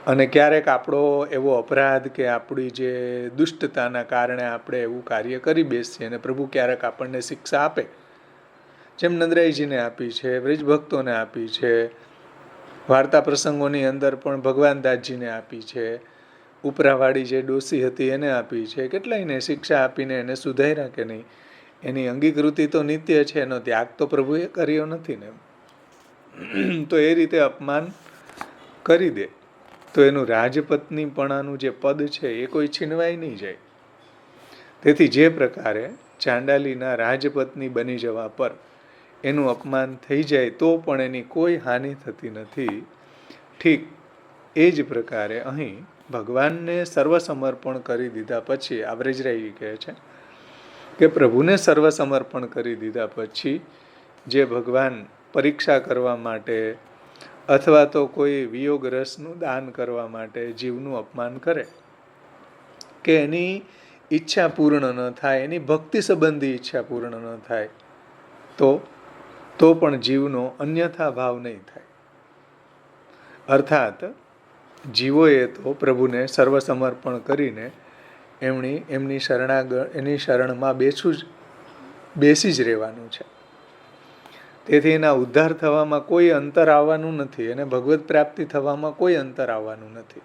અને ક્યારેક આપણો એવો અપરાધ કે આપણી જે દુષ્ટતાના કારણે આપણે એવું કાર્ય કરી બેસીએ અને પ્રભુ ક્યારેક આપણને શિક્ષા આપે, જેમ નંદરાયજીને આપી છે, વ્રજભક્તોને આપી છે, વાર્તા પ્રસંગોની અંદર પણ ભગવાનદાસજીને આપી છે, ઉપરાવાળી જે ડોસી હતી એને આપી છે. કેટલાયને શિક્ષા આપીને એને સુધાર્યા કે નહીં? એની અંગીકૃતિ તો નિત્ય છે, એનો ત્યાગ તો પ્રભુએ કર્યો નથી ને. તો એ રીતે અપમાન કરી દે તો એનું રાજપત્નીપણાનું જે પદ છે એ કોઈ છીનવાઈ નહીં જાય. તેથી જે પ્રકારે ચાંડાલીના રાજપત્ની બની જવા પર એનું અપમાન થઈ જાય તો પણ એની કોઈ હાનિ થતી નથી, ઠીક એ જ પ્રકારે અહીં ભગવાનને સર્વસમર્પણ કરી દીધા પછી આ વ્રજરાઈ કહે છે કે પ્રભુને સર્વ સમર્પણ કરી દીધા પછી જે ભગવાન પરીક્ષા કરવા માટે અથવા તો કોઈ વિયોગ રસનું દાન કરવા માટે જીવનું અપમાન કરે કે એની ઈચ્છા પૂર્ણ ન થાય, એની ભક્તિ સંબંધી ઈચ્છા પૂર્ણ ન થાય, તો પણ જીવનો અન્યથા ભાવ નહીં થાય. અર્થાત જીવોએ તો પ્રભુને સર્વ સમર્પણ કરીને એની શરણમાં બેસી જ રહેવાનું છે. તેથી એના ઉદ્ધાર થવામાં કોઈ અંતર આવવાનું નથી, એને ભગવત પ્રાપ્તિ થવામાં કોઈ અંતર આવવાનું નથી.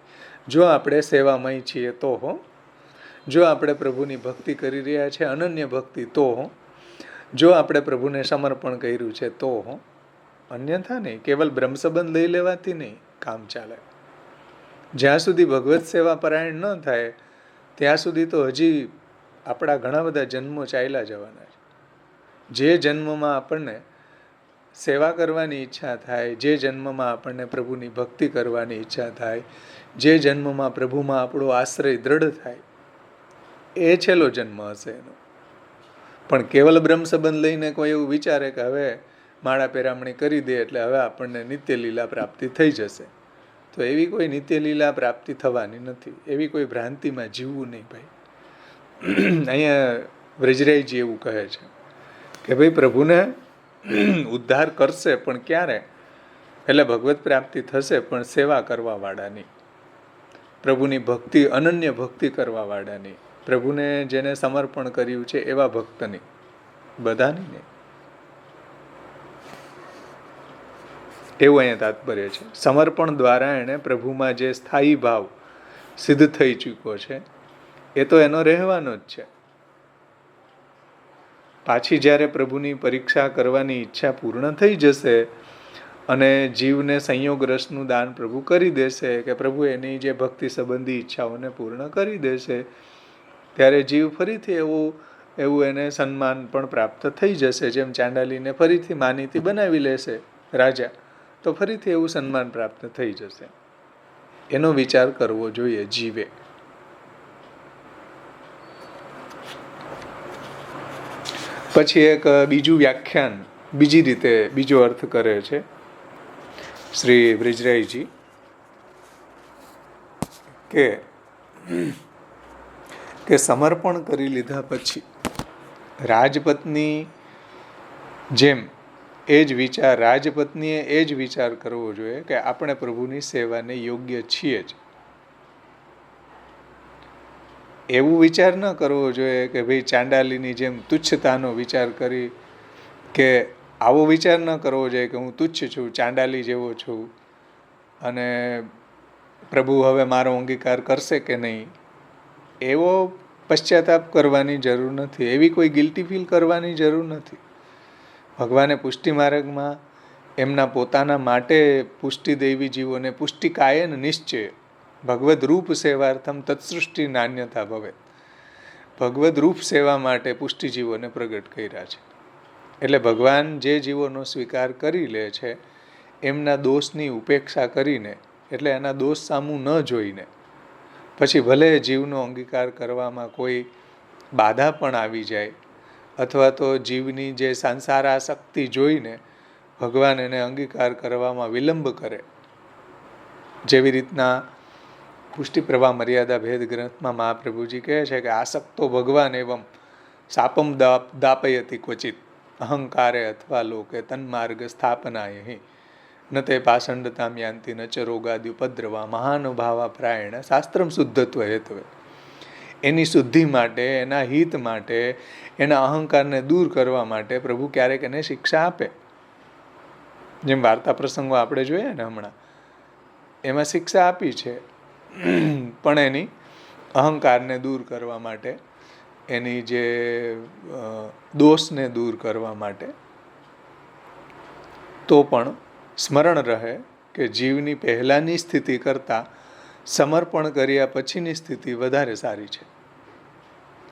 જો આપણે સેવામય છીએ તો જો આપણે પ્રભુની ભક્તિ કરી રહ્યા છે અનન્ય ભક્તિ તો જો આપણે પ્રભુને સમર્પણ કર્યું છે તો અન્યથા નહીં. કેવલ બ્રહ્મ સંબંધ લઈ લેવાથી નહીં કામ ચાલે. જ્યાં સુધી ભગવત સેવા પરાયણ ન થાય ત્યાં સુધી તો હજી આપણા ઘણા બધા જન્મો ચાલ્યા જવાના છે. જે જન્મમાં આપણને સેવા કરવાની ઈચ્છા થાય, જે જન્મમાં આપણને પ્રભુની ભક્તિ કરવાની ઈચ્છા થાય, જે જન્મમાં પ્રભુમાં આપણો આશ્રય દ્રઢ થાય, એ છેલ્લો જન્મ હશે એનો. પણ કેવલ બ્રહ્મ સંબંધ લઈને કોઈ એવું વિચારે કે હવે માળા પેરામણી કરી દે એટલે હવે આપણને નિત્ય લીલા પ્રાપ્તિ થઈ જશે, તો એવી કોઈ નિત્ય લીલા પ્રાપ્તિ થવાની નથી. એવી કોઈ ભ્રાંતિમાં જીવવું નહીં ભાઈ. અહીંયા વ્રજરાયજી એવું કહે છે કે ભાઈ પ્રભુને ઉદ્ધાર કરશે પણ ક્યારે? એટલે ભગવત પ્રાપ્તિ થશે પણ સેવા કરવા વાળાની, પ્રભુની ભક્તિ અનન્ય ભક્તિ કરવા વાળાની, પ્રભુને જેને સમર્પણ કર્યું છે એવા ભક્તની, બધાની નહીં. એવું અહીંયા તાત્પર્ય છે. સમર્પણ દ્વારા એણે પ્રભુમાં જે સ્થાયી ભાવ સિદ્ધ થઈ ચૂક્યો છે એ તો એનો રહેવાનો જ છે. પાછી જ્યારે પ્રભુની પરીક્ષા કરવાની ઈચ્છા પૂર્ણ થઈ જશે અને જીવને સંયોગ રસનું દાન પ્રભુ કરી દેશે કે પ્રભુ એની જે ભક્તિ સંબંધી ઈચ્છાઓને પૂર્ણ કરી દેશે, ત્યારે જીવ ફરીથી એવું એને સન્માન પણ પ્રાપ્ત થઈ જશે. જેમ ચાંડાલીને ફરીથી માનીતી બનાવી લેશે રાજા, તો ફરીથી એવું સન્માન પ્રાપ્ત થઈ જશે. એનો વિચાર કરવો જોઈએ જીવે. પછી એક બીજું વ્યાખ્યાન બીજી રીતે બીજો અર્થ કરે છે શ્રી બ્રિજરાયજી કે સમર્પણ કરી લીધા પછી રાજપત્ની જેમ રાજપત્નીએ એ જ વિચાર કરવો જોઈએ કે આપણે પ્રભુની સેવાને યોગ્ય છીએ જ. એવું વિચાર ન કરવો જોઈએ કે ભાઈ ચાંડાલીની જેમ તુચ્છતાનો વિચાર કરી, કે આવો વિચાર ન કરવો જોઈએ કે હું તુચ્છ છું, ચાંડાલી જેવો છું અને પ્રભુ હવે મારો અંગીકાર કરશે કે નહીં, એવો પશ્ચાતાપ કરવાની જરૂર નથી. એવી કોઈ ગિલ્ટી ફીલ કરવાની જરૂર નથી. ભગવાને પુષ્ટિ માર્ગમાં એમના પોતાના માટે પુષ્ટિ દૈવી જીવોને પુષ્ટિ કાયન નિશ્ચય ભગવદ રૂપ સેવાર્થમ તત્સૃષ્ટિ નાન્યતા ભવે, ભગવદ રૂપ સેવા માટે પુષ્ટિ જીવોને પ્રગટ કર્યા છે. એટલે ભગવાન જે જીવોનો સ્વીકાર કરી લે છે એમના દોષની ઉપેક્ષા કરીને, એટલે એના દોષ સામું ન જોઈને, પછી ભલે જીવનો અંગીકાર કરવામાં કોઈ બાધા પણ આવી જાય અથવા તો જીવની જે સંસારાસક્તિ જોઈને ભગવાન એને અંગીકાર કરવામાં વિલંબ કરે, જેવી રીતના પુષ્ટિ પ્રભા મર્યાદા ભેદ ગ્રંથમાં મહાપ્રભુજી કહે છે કે આસક્તો ભગવાન એવમ સાપમ દાપયતિ ક્વચિત અહંકારે અથવા લોકે તન્માર્ગ સ્થાપનાય ન તે પાષંડતામ યાંતિ ન ચ રોગાદ્યુપદ્રવા મહાનુભાવા પ્રાયણ શાસ્ત્રમ શુદ્ધત્વ હેતવે. એની શુદ્ધિ માટે, એના હિત માટે, એના અહંકારને દૂર કરવા માટે પ્રભુ ક્યારેક એને શિક્ષા આપે. જેમ વાર્તા પ્રસંગો આપણે જોઈએ ને હમણાં, એમાં શિક્ષા આપી છે પણ એની અહંકારને દૂર કરવા માટે, એની જે દોષને દૂર કરવા માટે. તો પણ સ્મરણ રહે કે જીવની પહેલાંની સ્થિતિ કરતાં સમર્પણ કર્યા પછીની સ્થિતિ વધારે સારી છે.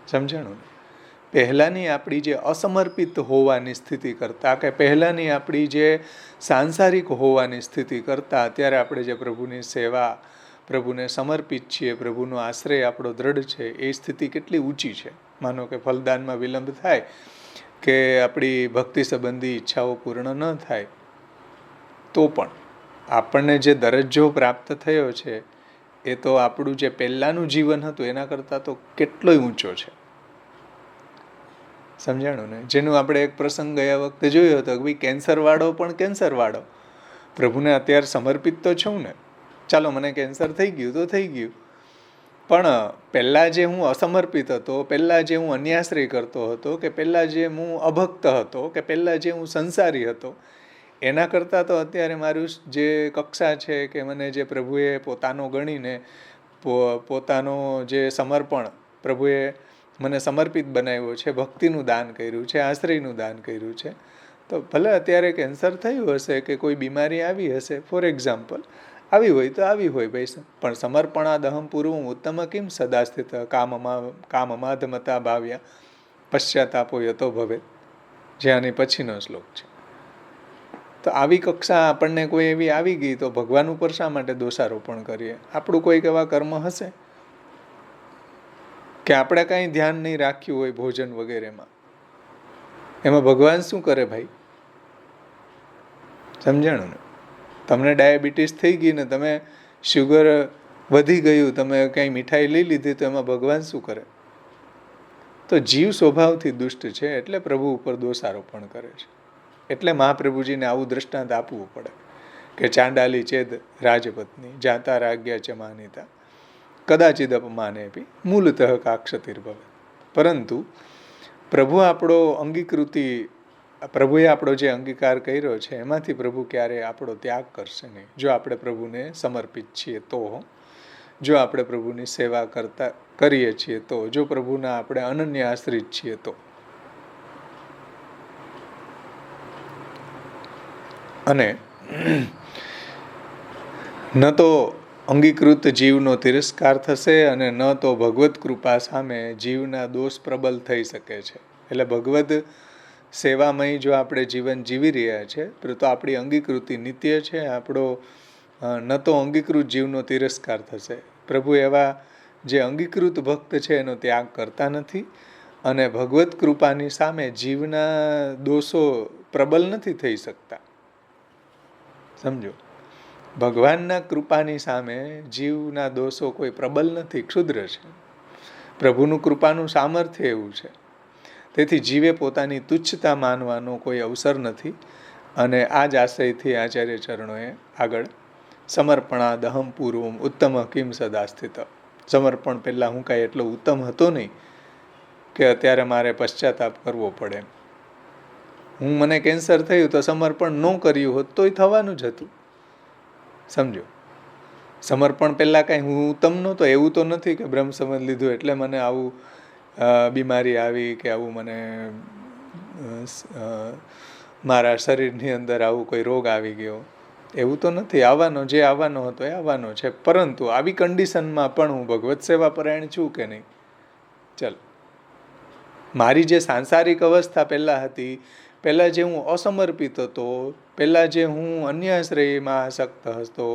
સમજાણું? પહેલાંની આપણી જે અસમર્પિત હોવાની સ્થિતિ કરતાં, કે પહેલાંની આપણી જે સાંસારિક હોવાની સ્થિતિ કરતાં અત્યારે આપણે જે પ્રભુની સેવા, પ્રભુને સમર્પિત છીએ, પ્રભુનો આશ્રય આપણો દ્રઢ છે, એ સ્થિતિ કેટલી ઊંચી છે. માનો કે ફલદાનમાં વિલંબ થાય કે આપણી ભક્તિ સંબંધી ઈચ્છાઓ પૂર્ણ ન થાય, તો પણ આપણને જે દરજ્જો પ્રાપ્ત થયો છે એ તો આપણું જે પહેલાંનું જીવન હતું એના કરતાં તો કેટલોય ઊંચો છે. સમજાણું ને? જેનું આપણે એક પ્રસંગ ગયા વખતે જોયો હતો કે ભાઈ કેન્સરવાળો પણ કેન્સરવાળો પ્રભુને અત્યારે સમર્પિત તો છું ને, ચાલો મને કેન્સર થઈ ગયું તો થઈ ગયું, પણ પહેલાં જે હું અસમર્પિત હતો, પહેલાં જે હું અન્યાશ્રય કરતો હતો, કે પહેલાં જે હું અભક્ત હતો, કે પહેલાં જે હું સંસારી હતો, એના કરતાં તો અત્યારે મારું જે કક્ષા છે કે મને જે પ્રભુએ પોતાનો ગણીને પોતાનો જે સમર્પણ પ્રભુએ મને સમર્પિત બનાવ્યો છે, ભક્તિનું દાન કર્યું છે, આશ્રયનું દાન કર્યું છે, તો ભલે અત્યારે કેન્સર થયું હશે કે કોઈ બીમારી આવી હશે, ફોર એક્ઝામ્પલ આવી હોય તો આવી હોય ભાઈ, પણ સમર્પણાદહમ પૂર્વમ ઉત્તમ કિમ સદા સ્થિત કામમાધમતા ભાવ્યા પશ્ચાતાપો યતો ભવે, જે આની પછીનો શ્લોક છે. તો આવી કક્ષા આપણને કોઈ એવી આવી ગઈ તો ભગવાન ઉપર શા માટે દોષારોપણ કરીએ? આપણું કોઈક એવા કર્મ હશે કે આપણે કાંઈ ધ્યાન નહીં રાખ્યું હોય ભોજન વગેરેમાં, એમાં ભગવાન શું કરે ભાઈ? સમજાણું ને? તમને ડાયાબિટીસ થઈ ગઈ ને તમે શુગર વધી ગયું, તમે કંઈ મીઠાઈ લઈ લીધી, તો એમાં ભગવાન શું કરે? તો જીવ સ્વભાવથી દુષ્ટ છે એટલે પ્રભુ ઉપર દોષારોપણ કરે છે. એટલે મહાપ્રભુજીને આવું દ્રષ્ટાંત આપવું પડે કે ચાંડાલી ચેદ રાજપત્ની જાતા રાજ્યા ચ માનિતા કદાચિદ અપમાનેપી મૂલતઃ કાક્ષતિર્ભવે. પરંતુ પ્રભુ આપણો પ્રભુએ આપણો જે અંગીકાર કર્યો છે એમાંથી પ્રભુ ક્યારે આપણો ત્યાગ કરશે નહીં, જો આપણે પ્રભુને સમર્પિત છીએ તો, જો આપણે પ્રભુની સેવા કરીએ છીએ તો, જો પ્રભુના આપણે અનન્ય આશ્રિત છીએ તો. અને ન તો અંગીકૃત જીવનો તિરસ્કાર થશે અને ન તો ભગવત કૃપા સામે જીવના દોષ પ્રબલ થઈ શકે છે. એટલે ભગવદ સેવામય જો આપણે જીવન જીવી રહ્યા છે તો આપણી અંગીકૃતિ નિત્ય છે, આપણો ન તો અંગીકૃત જીવનો તિરસ્કાર થશે. પ્રભુ એવા જે અંગીકૃત ભક્ત છે એનો ત્યાગ કરતા નથી, અને ભગવત કૃપાની સામે જીવના દોષો પ્રબલ નથી થઈ શકતા. સમજો, ભગવાનના કૃપાની સામે જીવના દોષો કોઈ પ્રબલ નથી, ક્ષુદ્ર છે. પ્રભુનું કૃપાનું સામર્થ્ય એવું છે. તેથી જીવે પોતાની તુચ્છતા માનવાનો કોઈ અવસર નથી. અને આ જ આશયથી આચાર્ય ચરણોએ આગળ સમર્પણાદહમ પૂર્વમ ઉત્તમ કિમ સદા સ્થિત, સમર્પણ પહેલાં હું કાંઈ એટલો ઉત્તમ હતો નહીં કે અત્યારે મારે પશ્ચાતાપ કરવો પડે. મને કેન્સર થયું તો સમર્પણ ન કર્યું હોત તોય થવાનું જ હતું. સમજો, સમર્પણ પહેલાં કાંઈ હું ઉત્તમ નહોતો, એવું તો નથી કે બ્રહ્મ સંબંધ લીધું એટલે મને આવું બીમારી આવી કે આવું મને મારા શરીરની અંદર આવું કોઈ રોગ આવી ગયો, એવું તો નથી. આવવાનો જે આવવાનો હતો એ આવવાનો છે. પરંતુ આવી કન્ડિશનમાં પણ હું ભગવત સેવા પરાયણ છું કે નહીં? ચાલ, મારી જે સાંસારિક અવસ્થા પહેલાં હતી, પહેલાં જે હું અસમર્પિત હતો, પહેલાં જે હું અન્યાશ્રયમાં આસક્ત હતો,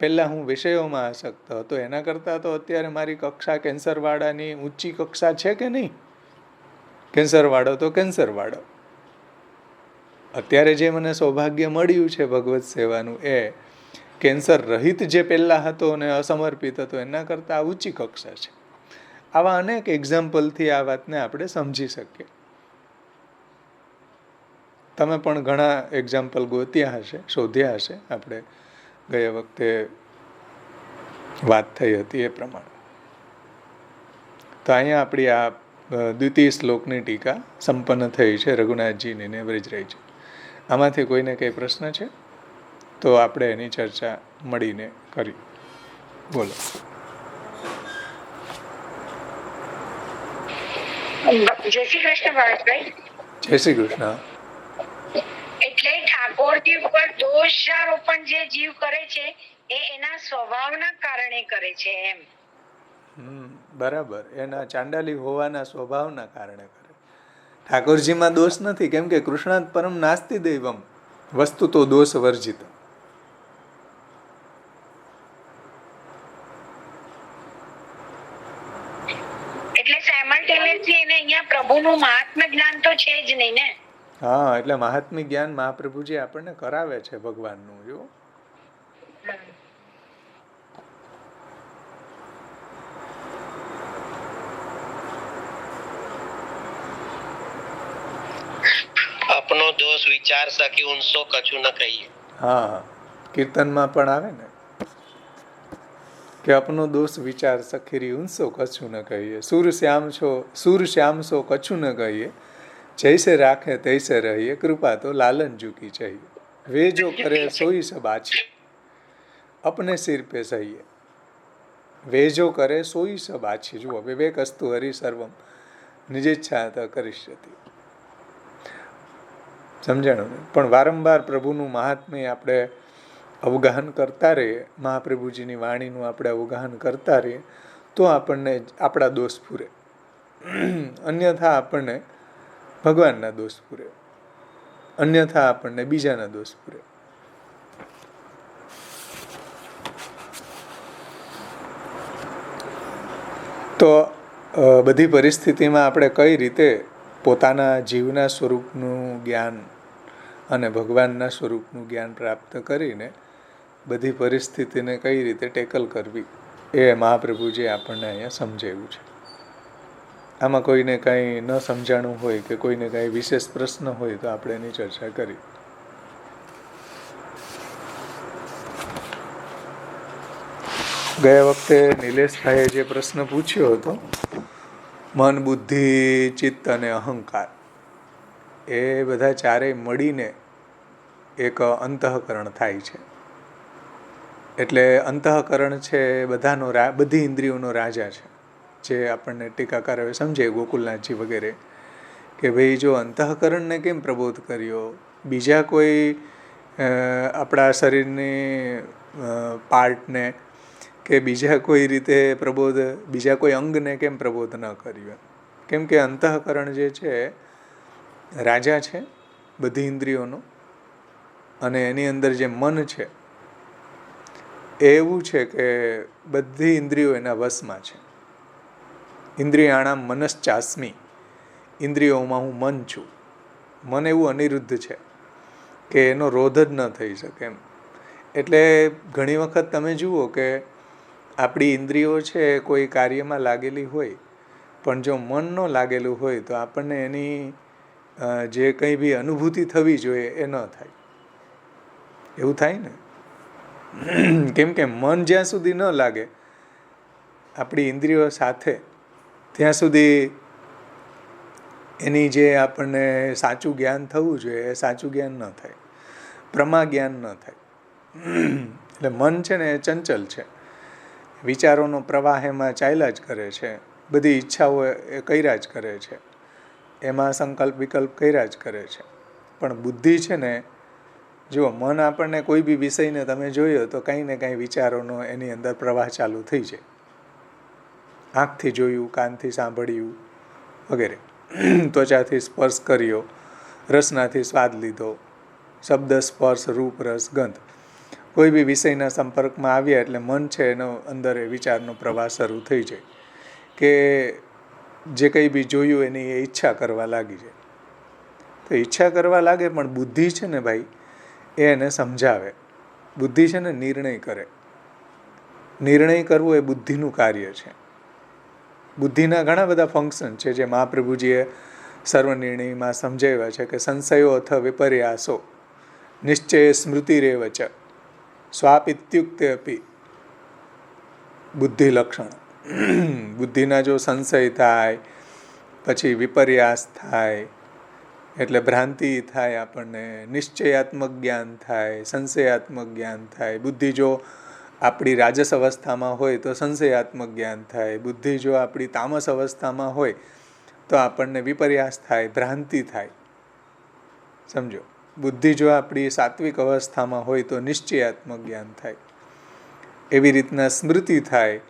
પહેલાં હું વિષયોમાં આસક્ત હતો, એના કરતાં તો અત્યારે મારી કક્ષા કેન્સરવાળાની ઊંચી કક્ષા છે કે નહીં? કેન્સરવાળો તો કેન્સરવાળો. અત્યારે જે મને સૌભાગ્ય મળ્યું છે ભગવત સેવાનું, એ કેન્સર રહિત જે પહેલાં હતો અને અસમર્પિત હતો એના કરતાં ઊંચી કક્ષા છે. આવા અનેક એક્ઝામ્પલથી આ વાતને આપણે સમજી શકીએ. તમે પણ ઘણા એક્ઝામ્પલ ગોત્યા હશે, શોધ્યા હશે. આપણે ગયા વખતે વાત થઈ હતી એ પ્રમાણે. તો અહીંયા આપણી આ દ્વિતીય શ્લોકની ટીકા સંપન્ન થઈ છે, રઘુનાથજીની ને બ્રજરાયજી. આમાંથી કોઈને કંઈ પ્રશ્ન છે તો આપણે એની ચર્ચા મળીને કરી. બોલો. જય શ્રી કૃષ્ણ ભાવેશભાઈ. જય શ્રી કૃષ્ણ. એટલે ઠાકોરજી ઉપર દોષારોપણ જે જીવ કરે છે એ એના સ્વભાવના કારણે કરે છે એમ. બરાબર, એના ચાંડાલી હોવાના સ્વભાવના કારણે કરે. ઠાકોરજીમાં દોષ નથી, કેમ કે કૃષ્ણાત પરમ નાસ્તિ દૈવમ વસ્તુ તો દોષ વર્જિત. એટલે સાયમલ્ટેનિયસલી પ્રભુનું મહાત્મ્ય જ્ઞાન તો છે જ નહીં ને. હા, એટલે મહાત્મ્ય જ્ઞાન મહાપ્રભુજી આપણને કરાવે છે ભગવાનનું. જો अपनो दोष विचार सकी उनसो कछु न कहिए. હા, કીર્તનમાં પણ આવે ને કે અપનો દોષ વિચાર સખીરી ઊંસો કછું ન કહીએ, સુર શ્યામ સો કછું ન કહીએ, જૈસે રાખે તૈસે રહીએ, કૃપા તો લાલન જુકી चाहिए, वे जो करे सोई सब आछी, अपने सिर पे सहिए, वे जो करे सोई सब आछी. જુઓ, વિવેક અસ્તુ હરિ સર્વમ નિજેચ્છા કરીષ્યતિ. સમજાણું ને? પણ વારંવાર પ્રભુનું મહાત્મ્ય આપણે અવગાહન કરતા રહીએ, મહાપ્રભુજીની વાણીનું આપણે અવગાહન કરતા રહીએ, તો આપણને આપણા દોષ પૂરે. અન્યથા આપણને ભગવાનના દોષ પૂરે, અન્યથા આપણને બીજાના દોષ પૂરે. તો બધી પરિસ્થિતિમાં આપણે કઈ રીતે પોતાના જીવના સ્વરૂપનું જ્ઞાન અને ભગવાનના સ્વરૂપનું જ્ઞાન પ્રાપ્ત કરીને બધી પરિસ્થિતિને કઈ રીતે ટેકલ કરવી, એ મહાપ્રભુજી આપણને અહીંયા સમજાવ્યું છે. આમાં કોઈને કાંઈ ન સમજાણું હોય કે કોઈને કાંઈ વિશેષ પ્રશ્ન હોય તો આપણે એની ચર્ચા કરી. ગયા વખતે નિલેશભાઈએ જે પ્રશ્ન પૂછ્યો હતો, મન, બુદ્ધિ, ચિત્ત અને અહંકાર, એ બધા ચારેય મળીને એક અંતઃકરણ થાય છે. એટલે અંતઃકરણ છે બધી ઇન્દ્રિયોનો રાજા છે. જે આપણને ટીકાકારોએ સમજે, ગોકુલનાથજી વગેરે, કે ભાઈ જો અંતઃકરણને કેમ પ્રબોધ કર્યો, બીજા કોઈ આપણા શરીરની પાર્ટને કે બીજા કોઈ રીતે પ્રબોધ, બીજા કોઈ અંગને કેમ પ્રબોધ ન કર્યું? કેમ કે અંતઃકરણ જે છે રાજા છે બધી ઇન્દ્રિયોનો, અને એની અંદર જે મન છે એ એવું છે કે બધી ઇન્દ્રિયો એના વશમાં છે. ઇન્દ્રિયાણામ મનશ્ચાસ્મી, ઇન્દ્રિયોમાં હું મન છું. મન એવું અનિરુદ્ધ છે કે એનો રોધ જ ન થઈ શકે એમ. એટલે ઘણી વખત તમે જુઓ કે આપણી ઇન્દ્રિયો છે કોઈ કાર્યમાં લાગેલી હોય, પણ જો મન ન લાગેલું હોય તો આપણને એની જે કંઈ બી અનુભૂતિ થવી જોઈએ એ ન થાય. એવું થાય ને? કેમ કે મન જ્યાં સુધી ન લાગે આપણી ઇન્દ્રિયો સાથે, ત્યાં સુધી એની જે આપણને સાચું જ્ઞાન થવું જોઈએ એ સાચું જ્ઞાન ન થાય, પ્રમા જ્ઞાન ન થાય. એટલે મન છે ને એ ચંચલ છે, વિચારોનો પ્રવાહ એમાં ચાલ્યા જ કરે છે, બધી ઈચ્છાઓ એ કર્યા જ કરે છે, એમાં સંકલ્પ વિકલ્પ કર્યા જ કરે છે. પણ બુદ્ધિ છે ને, જો મન આપણને કોઈ બી વિષયને તમે જોયો તો કંઈ ને કંઈ વિચારોનો એની અંદર પ્રવાહ ચાલુ થઈ જાય. આંખથી જોયું, કાનથી સાંભળ્યું વગેરે, ત્વચાથી સ્પર્શ કર્યો, રસનાથી સ્વાદ લીધો, શબ્દ, સ્પર્શ, રૂપ, રસ, ગંધ, કોઈ બી વિષયના સંપર્કમાં આવ્યા એટલે મન છે એનો અંદર એ વિચારનો પ્રવાહ શરૂ થઈ જાય કે જે કંઈ બી જોયું એની એ ઈચ્છા કરવા લાગી જાય. તો ઈચ્છા કરવા લાગે, પણ બુદ્ધિ છે ને ભાઈ એ એને સમજાવે. બુદ્ધિ છે ને નિર્ણય કરે. નિર્ણય કરવો એ બુદ્ધિનું કાર્ય છે. બુદ્ધિના ઘણા બધા ફંક્શન છે જે મહાપ્રભુજીએ સર્વનિર્ણયમાં સમજાવ્યા છે કે સંશયો અથ વિપર્યાસો નિશ્ચય સ્મૃતિરેવ ચ સ્વાપિત્યુક્તે અપી બુદ્ધિ લક્ષણ. બુદ્ધિના જો સંશય થાય, પછી વિપર્યાસ થાય એટલે ભ્રાંતિ થાય, આપણને નિશ્ચયાત્મક જ્ઞાન થાય, સંશયાત્મક જ્ઞાન થાય. બુદ્ધિ જો આપણી રાજસ અવસ્થામાં હોય તો સંશયાત્મક જ્ઞાન થાય, બુદ્ધિ જો આપણી તામસ અવસ્થામાં હોય તો આપણને વિપર્યાસ થાય, ભ્રાંતિ થાય. સમજો, બુદ્ધિ જો આપણી સાત્વિક અવસ્થામાં હોય તો નિશ્ચયાત્મક જ્ઞાન થાય. એવી રીતના સ્મૃતિ થાય,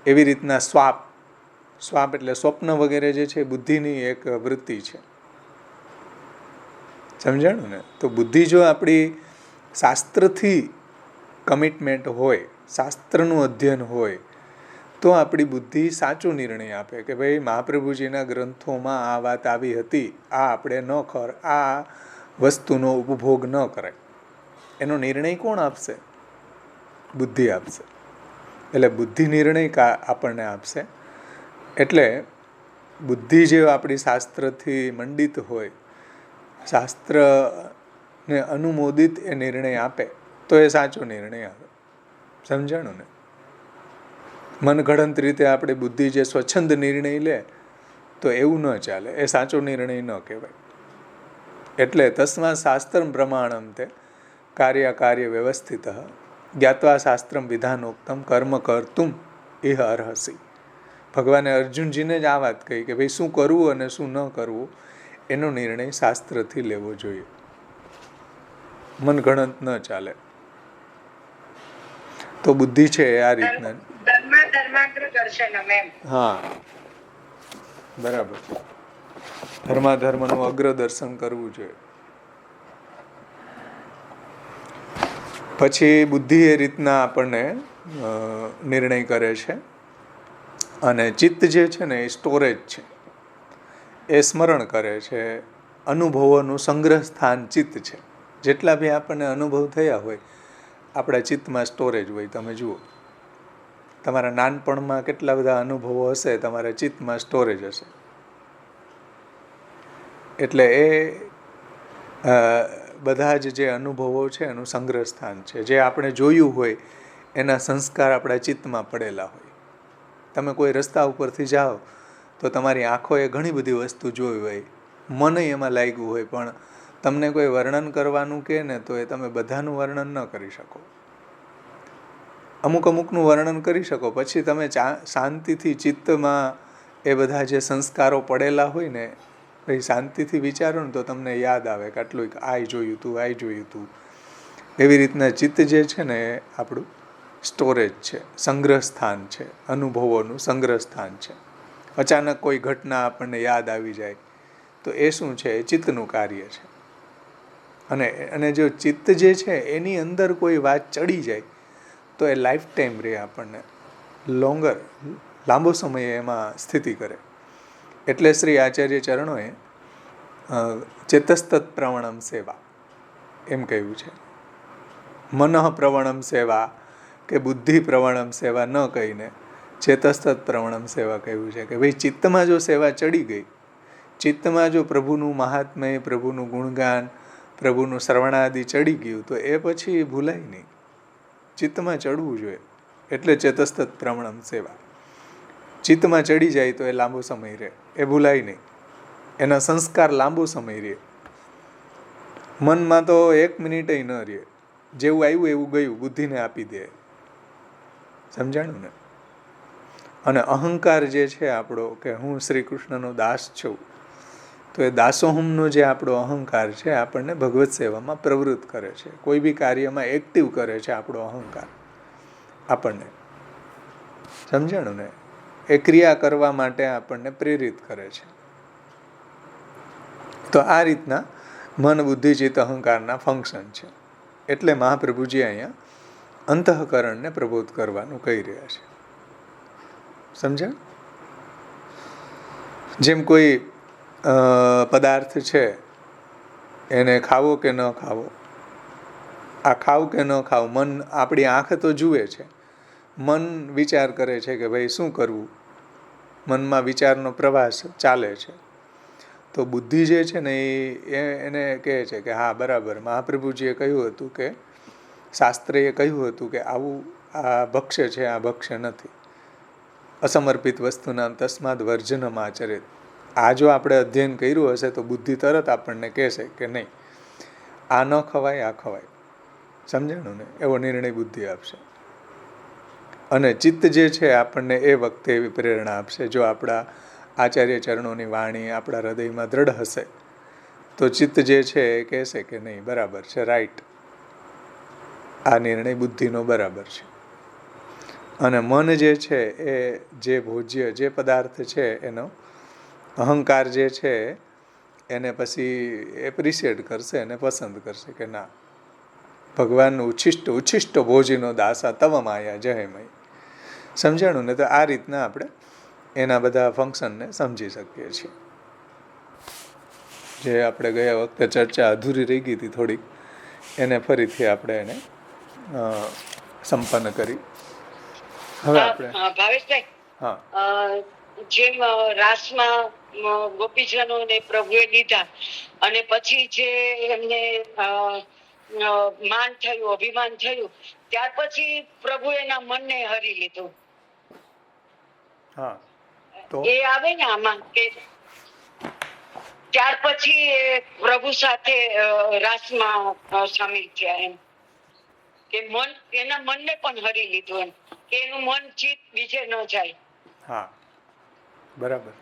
એવી રીતના સ્વાપ એટલે સ્વપ્ન વગેરે જે છે બુદ્ધિની એક વૃત્તિ છે. સમજાણું ને? તો બુદ્ધિ જો આપણી શાસ્ત્રથી કમિટમેન્ટ હોય, શાસ્ત્રનું અધ્યયન હોય, તો આપણી બુદ્ધિ સાચો નિર્ણય આપે કે ભાઈ મહાપ્રભુજીના ગ્રંથોમાં આ વાત આવી હતી, આ આપણે આ વસ્તુનો ઉપભોગ ન કરાય. એનો નિર્ણય કોણ આપશે? બુદ્ધિ આપશે. એટલે બુદ્ધિ નિર્ણય આપણને આપશે. એટલે બુદ્ધિ જે આપણી શાસ્ત્રથી મંડિત હોય, શાસ્ત્રને અનુમોદિત એ નિર્ણય આપે તો એ સાચો નિર્ણય આવે. સમજાણું ને? મનગઢંત રીતે આપણી બુદ્ધિ જે સ્વચ્છંદ નિર્ણય લે તો એવું ન ચાલે, એ સાચો નિર્ણય ન કહેવાય. એટલે તસ્માत् શાસ્ત્રમ પ્રમાણમ તે કાર્ય વ્યવસ્થિત જ્ઞાત્વા શાસ્ત્રમ વિધાનોક્તમ કર્મ કર્તુમ ઇહ અર્હસી. ભગવાને અર્જુનજીને જ આ વાત કહી કે ભાઈ શું કરવું અને શું ન કરવું એનો નિર્ણય શાસ્ત્રથી લેવો જોઈએ, મનગણત ન ચાલે. તો બુદ્ધિ છે આ રીતના. હા, બરાબર. ધર્માધર્મનું અગ્રદર્શન કરવું જોઈએ. પછી બુદ્ધિ એ રીતના આપણને નિર્ણય કરે છે. અને ચિત્ત જે છે ને એ સ્ટોરેજ છે, એ સ્મરણ કરે છે. અનુભવોનું સંગ્રહ સ્થાન ચિત્ત છે. જેટલા બી આપણને અનુભવ થયા હોય આપણા ચિત્તમાં સ્ટોરેજ હોય. તમે જુઓ તમારા નાનપણમાં કેટલા બધા અનુભવો હશે, તમારા ચિત્તમાં સ્ટોરેજ હશે. એટલે એ બધા જ જે અનુભવો છે એનું સંગ્રહ સ્થાન છે. જે આપણે જોયું હોય એના સંસ્કાર આપણા ચિત્તમાં પડેલા હોય. તમે કોઈ રસ્તા ઉપરથી જાઓ તો તમારી આંખોએ ઘણી બધી વસ્તુ જોઈ હોય, મન એમાં લાગ્યું હોય, પણ તમને કોઈ વર્ણન કરવાનું કહે ને તો એ તમે બધાનું વર્ણન ન કરી શકો. અમુકનું વર્ણન કરી શકો, પછી તમે શાંતિથી ચિત્તમાં એ બધા જે સંસ્કારો પડેલા હોય ને પછી શાંતિથી વિચારો ને તો તમને યાદ આવે કે આટલું આ જોયું હતું. એવી રીતના ચિત્ત જે છે ને એ આપણું સ્ટોરેજ છે, સંગ્રહ સ્થાન છે, અનુભવોનું સંગ્રહ સ્થાન છે. અચાનક કોઈ ઘટના આપણને યાદ આવી જાય તો એ શું છે? એ ચિત્તનું કાર્ય છે. અને જો ચિત્ત જે છે એની અંદર કોઈ વાત ચડી જાય તો એ લાઈફ ટાઈમ રહે, આપણને લાંબો સમય એમાં સ્થિતિ કરે. એટલે શ્રી આચાર્ય ચરણોએ ચેતસ્તત પ્રવણમ સેવા એમ કહ્યું છે. મનઃ પ્રવણમ સેવા કે બુદ્ધિ પ્રવણમ સેવા ન કહીને ચેતસ્તત પ્રવણમ સેવા કહ્યું છે કે ભાઈ ચિત્તમાં જો સેવા ચડી ગઈ, ચિત્તમાં જો પ્રભુનું મહાત્મ્ય, પ્રભુનું ગુણગાન, પ્રભુનું શ્રવણાદિ ચડી ગયું તો એ પછી ભૂલાય નહીં. ચિત્તમાં ચડવું જોઈએ. એટલે ચેતસ્તત પ્રવણમ સેવા. ચિત્તમાં ચડી જાય તો એ લાંબો સમય રહે, એ ભૂલાય નહીં. એના સંસ્કાર લાંબો સમય રહે. મનમાં તો 1 મિનિટે ન રહે. જેવું આવ્યું એવું ગયું, બુદ્ધિને આપી દે. સમજાણું ને? અને અહંકાર જે છે આપણો કે હું શ્રી કૃષ્ણનો દાસ છું, તો એ દાસોહમનો જે આપણો અહંકાર છે આપણને ભગવત સેવામાં પ્રવૃત્ત કરે છે. કોઈ બી કાર્યમાં એક્ટિવ કરે છે આપણો અહંકાર આપણને. સમજાણું ને? એ ક્રિયા કરવા માટે આપણને પ્રેરિત કરે છે. તો આ રીતના મન, બુદ્ધિ, ચિત્ત, અહંકારના ફંક્શન છે. એટલે મહાપ્રભુજી અહીંયા અંતઃકરણને પ્રબોધ કરવાનું કહી રહ્યા છે. સમજ્યા? જેમ કોઈ પદાર્થ છે એને ખાવો કે ન ખાવો, આ ખાવ કે ન ખાવ, મન આપણી આંખ તો જુએ છે, મન વિચાર કરે છે કે ભાઈ શું કરવું, મનમાં વિચારનો પ્રવાસ ચાલે છે. તો બુદ્ધિ જે છે ને એને કહે છે કે હા બરાબર, મહાપ્રભુજીએ કહ્યું હતું કે શાસ્ત્રએ કહ્યું હતું કે આવું આ ભક્ષ્ય છે, આ ભક્ષ્ય નથી. અસમર્પિત વસ્તુના તસ્માદ વર્જનમ આચરેત. આ જો આપણે અધ્યયન કર્યું હશે તો બુદ્ધિ તરત આપણને કહેશે કે નહીં, આ ન ખવાય, આ ખવાય. સમજાણું ને? એવો નિર્ણય બુદ્ધિ આપશે. અને ચિત્ત જે છે આપણને એ વખતે એવી પ્રેરણા આપશે. જો આપણા આચાર્ય ચરણોની વાણી આપણા હૃદયમાં દ્રઢ હશે તો ચિત્ત જે છે એ કહેશે કે નહીં, બરાબર છે, રાઈટ, આ નિર્ણય બુદ્ધિનો બરાબર છે. અને મન જે છે એ જે ભોજ્ય, જે પદાર્થ છે એનો અહંકાર જે છે એને પછી એપ્રિશિએટ કરશે અને પસંદ કરશે કે ના, ભગવાનનું ઉચ્છિષ્ટ ભોજનો દાસા તવ માયા જયમય. સમજાણું ને? તો આ રીતના આપણે એના બધા ફંક્શનને સમજી શકીએ છીએ. જે આપણે ગયા વખતે ચર્ચા અધૂરી રહી ગઈ હતી થોડીક, એને ફરીથી આપણે એને સંપન્ન કરી. હવે આપણે ભાવેશભાઈ, હા, જેમ રાસમાં ગોપીજનોને પ્રભુએ લીધા અને પછી જે એમને માન થયું, અભિમાન થયું, ત્યાર પછી પ્રભુ એના મનને હરી લીધું. હા, તો એ આવે ને આમાં કે ત્યાર પછી પ્રભુ સાથે રાસમાં સામેલ થયા, એમ કે મન એના મનને પણ હરી લીધું, એમ કે એનું મન ચિત્ત બીજે ન જાય. હા, બરાબર.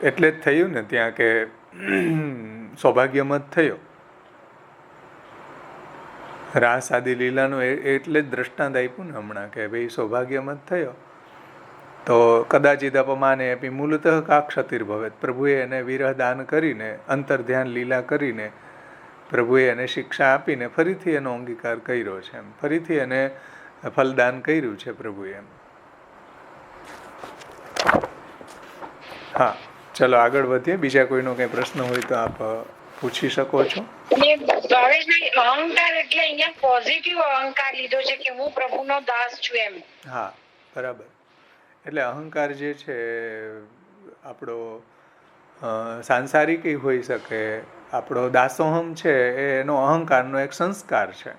એટલે જ થયું ને ત્યાં કે સૌભાગ્યમત થયો. રાસ આદિ લીલાનું એટલે જ દ્રષ્ટાંત આપ્યું ને હમણાં કે ભાઈ સૌભાગ્યમત થયો તો કદાચિત અપમાને આપી મૂલતઃ કા ક્ષતિર્ભવેત. પ્રભુએ એને વિરહ દાન કરીને, અંતર્ધ્યાન લીલા કરીને પ્રભુએ એને શિક્ષા આપીને ફરીથી એનો અંગીકાર કર્યો છે, એમ ફરીથી એને ફલદાન કર્યું છે પ્રભુએ, એમ. હા, ચલો આગળ વધીએ. બીજા કોઈનો કંઈ પ્રશ્ન હોય તો આપ પૂછી શકો છો. અહંકાર એટલે અહીંયા પોઝિટિવ અહંકાર લીધો છે કે હું પ્રભુનો દાસ છું, એમ. હા, બરાબર. એટલે અહંકાર જે છે આપણો સાંસારિક હોઈ શકે, આપણો દાસોહમ છે એનો અહંકારનો એક સંસ્કાર છે.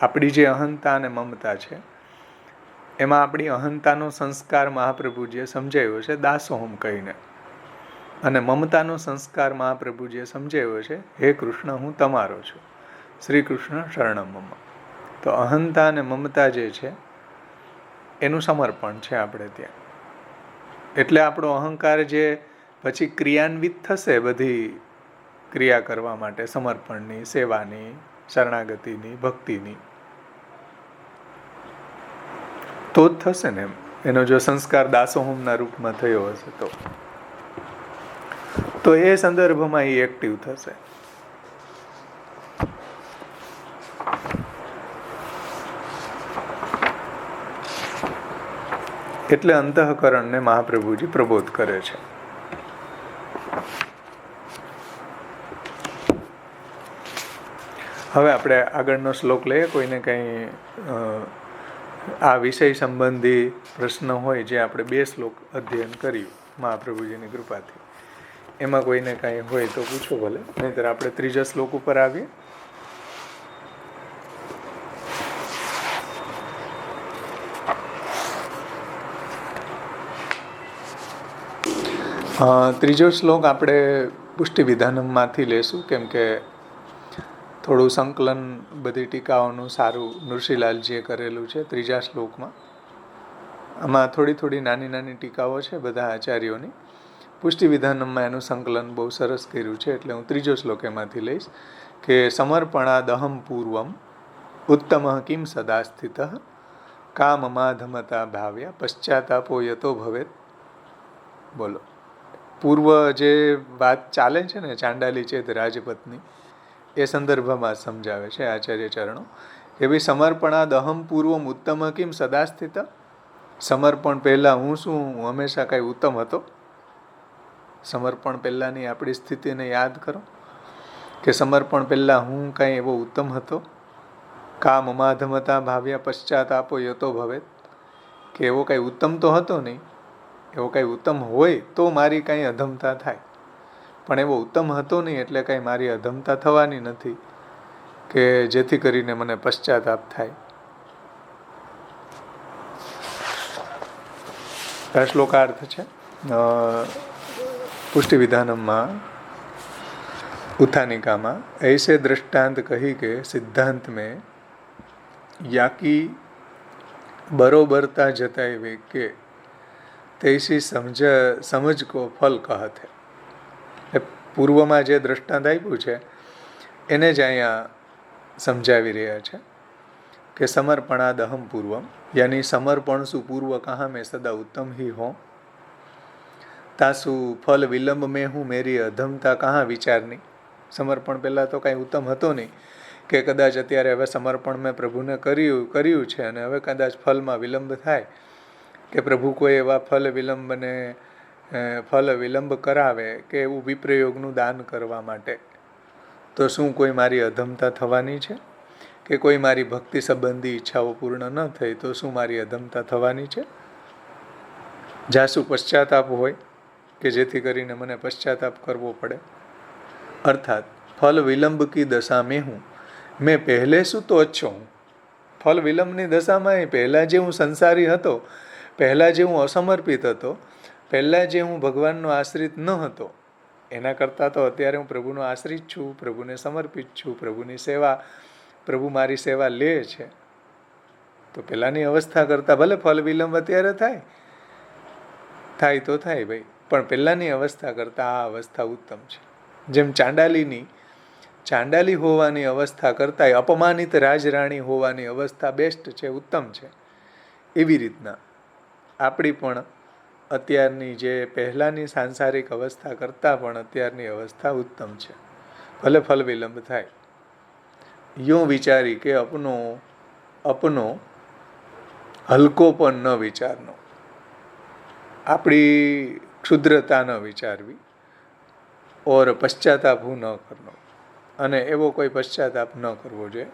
આપણી જે અહંતા અને મમતા છે એમાં આપણી અહંતાનો સંસ્કાર મહાપ્રભુજીએ સમજાવ્યો છે દાસોહમ કહીને, અને મમતાનો સંસ્કાર મહાપ્રભુજીએ સમજાવ્યો છે હે કૃષ્ણ હું તમારો છું, શ્રી કૃષ્ણ શરણમ મમ. તો અહંતા અને મમતા જે છે એનું સમર્પણ છે આપણે ત્યાં. એટલે આપણો અહંકાર જે પછી ક્રિયાન્વિત થશે બધી ક્રિયા કરવા માટે, સમર્પણની, સેવાની, શરણાગતિની, ભક્તિની, તો જ થશે ને એમ. એનો જો સંસ્કાર દાસોહમના રૂપમાં થયો હશે તો એ સંદર્ભમાં એ એક્ટિવ થશે. એટલે અંતઃકરણને મહાપ્રભુજી પ્રબોધ કરે છે. હવે આપણે આગળનો શ્લોક લઈએ. કોઈને કંઈ આ વિષય સંબંધી પ્રશ્ન હોય, જે આપણે 2 શ્લોક અધ્યયન કર્યું મહાપ્રભુજીની કૃપાથી, એમાં કોઈને કાંઈ હોય તો પૂછો ભલે, નહીંતર આપણે 3જા શ્લોક ઉપર આવીએ. ત્રીજો શ્લોક આપણે પુષ્ટિ વિધાનમમાંથી લેશું, કેમ કે થોડું સંકલન બધી ટીકાઓનું સારું નૃસિંહલાલજીએ કરેલું છે 3જા શ્લોકમાં. આમાં થોડી નાની નાની ટીકાઓ છે બધા આચાર્યોની. પુષ્ટિ વિધાનમમાં એનું સંકલન બહુ સરસ કર્યું છે, એટલે હું 3જો શ્લોક એમાંથી લઈશ કે સમર્પણાદહમ પૂર્વમ ઉત્તમ કિમ સદા સ્થિત કામમાધમતા ભાવ્યા પશ્ચાતાપો યતો ભવેત. બોલો. પૂર્વ જે વાત ચાલે છે ને ચાંડાલી ચેત રાજપત્ની, એ સંદર્ભમાં સમજાવે છે આચાર્ય ચરણો કે ભાઈ સમર્પણાદહમ પૂર્વમ ઉત્તમ કિમ સદા સ્થિત. સમર્પણ પહેલાં હું શું, હું હંમેશા કાંઈ ઉત્તમ હતો? સમર્પણ પહેલાંની આપણી સ્થિતિને યાદ કરો કે સમર્પણ પહેલાં હું કાંઈ એવો ઉત્તમ હતો? કામ અમાધમતા ભાવ્યા પશ્ચાતાપો યતો ભવેત. કે એવો કાંઈ ઉત્તમ તો હતો નહીં. એવો કાંઈ ઉત્તમ હોય તો મારી કાંઈ અધમતા થાય, પણ એવો ઉત્તમ હતો નહીં એટલે કાંઈ મારી અધમતા થવાની નથી કે જેથી કરીને મને પશ્ચાતાપ થાય. આ શ્લોકાર્થ છે પુષ્ટિ વિધાનમમાં ઉત્થાનિકામાં. ऐसे दृष्टांत कही के सिद्धांत में याकी बरोबरता जताए वे के तैसी समझ को फल कहत है. પૂર્વમાં જે દ્રષ્ટાંત આપ્યું છે એને જ અહીંયા સમજાવી રહ્યા છે કે સમર્પણાદહમ પૂર્વમ, यानी समर्पण सु पूर्व कहाँ मैं सदा उत्तम ही हों, तासु फल विलंब में हूँ मेरी अधमता कहाँ विचारनी. સમર્પણ પહેલાં તો કાંઈ ઉત્તમ હતો નહીં કે કદાચ અત્યારે હવે સમર્પણ મેં પ્રભુને કર્યું છે અને હવે કદાચ ફલમાં વિલંબ થાય કે પ્રભુ કોઈ એવા ફલ વિલંબ કરાવે કે એવું વિપ્રયોગનું દાન કરવા માટે, તો શું કોઈ મારી અધમતા થવાની છે? કે કોઈ મારી ભક્તિ સંબંધી ઈચ્છાઓ પૂર્ણ ન થઈ તો શું મારી અધમતા થવાની છે? જાસુ પશ્ચાતાપ હોય કે જેથી કરીને મને પશ્ચાતાપ કરવો પડે? અર્થાત ફલ વિલંબ કી દશા મેં હું, મેં પહેલે શું તો અચ્છો હું. ફલ વિલંબની દશામાં પહેલાં જે હું સંસારી હતો, પહેલાં જે હું અસમર્પિત હતો, પહેલાં જે હું ભગવાનનો આશ્રિત ન હતો, એના કરતાં તો અત્યારે હું પ્રભુનો આશ્રિત છું, પ્રભુને સમર્પિત છું, પ્રભુની સેવા, પ્રભુ મારી સેવા લે છે. તો પહેલાંની અવસ્થા કરતાં ભલે ફલ વિલંબ અત્યારે થાય તો થાય ભાઈ, પણ પહેલાંની અવસ્થા કરતાં આ અવસ્થા ઉત્તમ છે. જેમ ચાંડાલી હોવાની અવસ્થા કરતાં અપમાનિત રાજરાણી હોવાની અવસ્થા બેસ્ટ છે, ઉત્તમ છે. એવી રીતના આપણી પણ અત્યારની જે પહેલાંની સાંસારિક અવસ્થા કરતાં પણ અત્યારની અવસ્થા ઉત્તમ છે, ભલે ફલ વિલંબ થાય. यूं વિચારી કે અપનો હલકો પણ ન વિચારનો, આપણી ક્ષુદ્રતા ન વિચારવી, ઓર પશ્ચાતાપ હું ન કરનો, અને એવો કોઈ પશ્ચાતાપ ન કરવો જોઈએ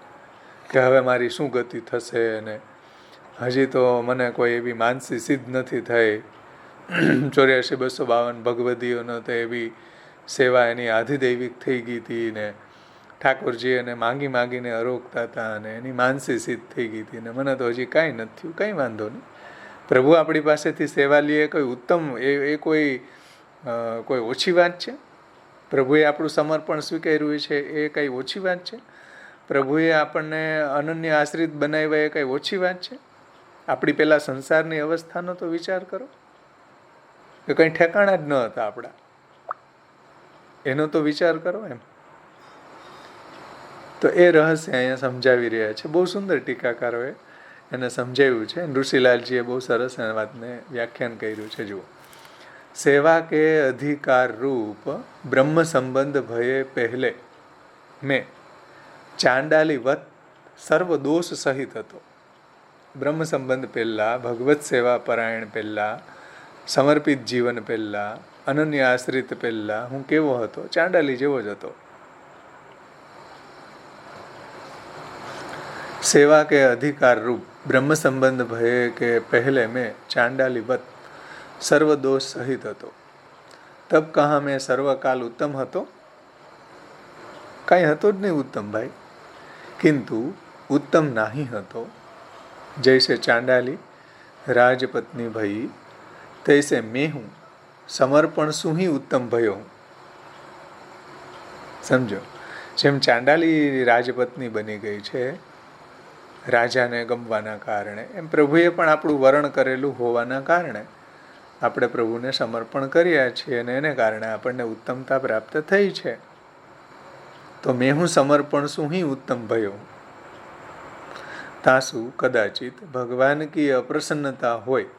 કે હવે મારી શું ગતિ થશે અને હજી તો મને કોઈ એવી માનસી સિદ્ધ નથી થઈ, 84,252 ભગવદીઓ ન તો એવી સેવા એની આધિદૈવિક થઈ ગઈ હતી ને ઠાકોરજી એને માંગીને અરોગતા હતા અને એની માનસી સિદ્ધ થઈ ગઈ હતી ને મને તો હજી કાંઈ નથી થયું. કંઈ વાંધો નહીં, પ્રભુ આપણી પાસેથી સેવા લઈએ કોઈ ઉત્તમ, એ કોઈ ઓછી વાત છે? પ્રભુએ આપણું સમર્પણ સ્વીકાર્યું છે એ કંઈ ઓછી વાત છે? પ્રભુએ આપણને અનન્ય આશ્રિત બનાવ્યા એ કંઈ ઓછી વાત છે? આપણી પહેલાં સંસારની અવસ્થાનો તો વિચાર કરો કે કંઈ ઠેકાણા જ ન હતા આપણા, એનો તો વિચાર કરો એમ. તો એ રહસ્ય અહીંયા સમજાવી રહ્યા છે. બહુ સુંદર ટીકાકારોએ એને સમજાવ્યું છે. ઋષિલાલજીએ બહુ સરસ આ વાતને વ્યાખ્યાન કર્યું છે. જુઓ, સેવા કે અધિકાર રૂપ બ્રહ્મ સંબંધ ભયે પહેલે મેં ચાંડાલી વત સર્વ દોષ સહિત હતો. બ્રહ્મ સંબંધ પહેલાં, ભગવત સેવા પરાયણ પહેલાં, સમર્પિત જીવન પહેલાં, અનન્ય આશ્રિત પહેલાં હું કેવો હતો? ચાંડાલી જેવો જ હતો. સેવા કે અધિકાર રૂપ બ્રહ્મ સંબંધ ભયે કે પહેલે મેં ચાંડાલી વત સર્વ દોષ સહિત હતો. તબ કહા મેં સર્વકાલ ઉત્તમ હતો? કાંઈ હતો જ નહીં ઉત્તમ ભાઈ. કિંતુ ઉત્તમ નાહી હતો. જૈસે ચાંડાલી રાજપત્ની ભઈ તૈસે મેં હું સમર્પણ શું હી ઉત્તમ ભયો હું. સમજો, જેમ ચાંડાલી રાજપત્ની બની ગઈ છે રાજાને ગમવાના કારણે, એમ પ્રભુએ પણ આપણું વરણ કરેલું હોવાના કારણે આપણે પ્રભુને સમર્પણ કર્યા છીએ અને એને કારણે આપણને ઉત્તમતા પ્રાપ્ત થઈ છે. તો મેં હું સમર્પણ શું હી ઉત્તમ ભયો. તાસુ કદાચિત ભગવાન કી અપ્રસન્નતા હોય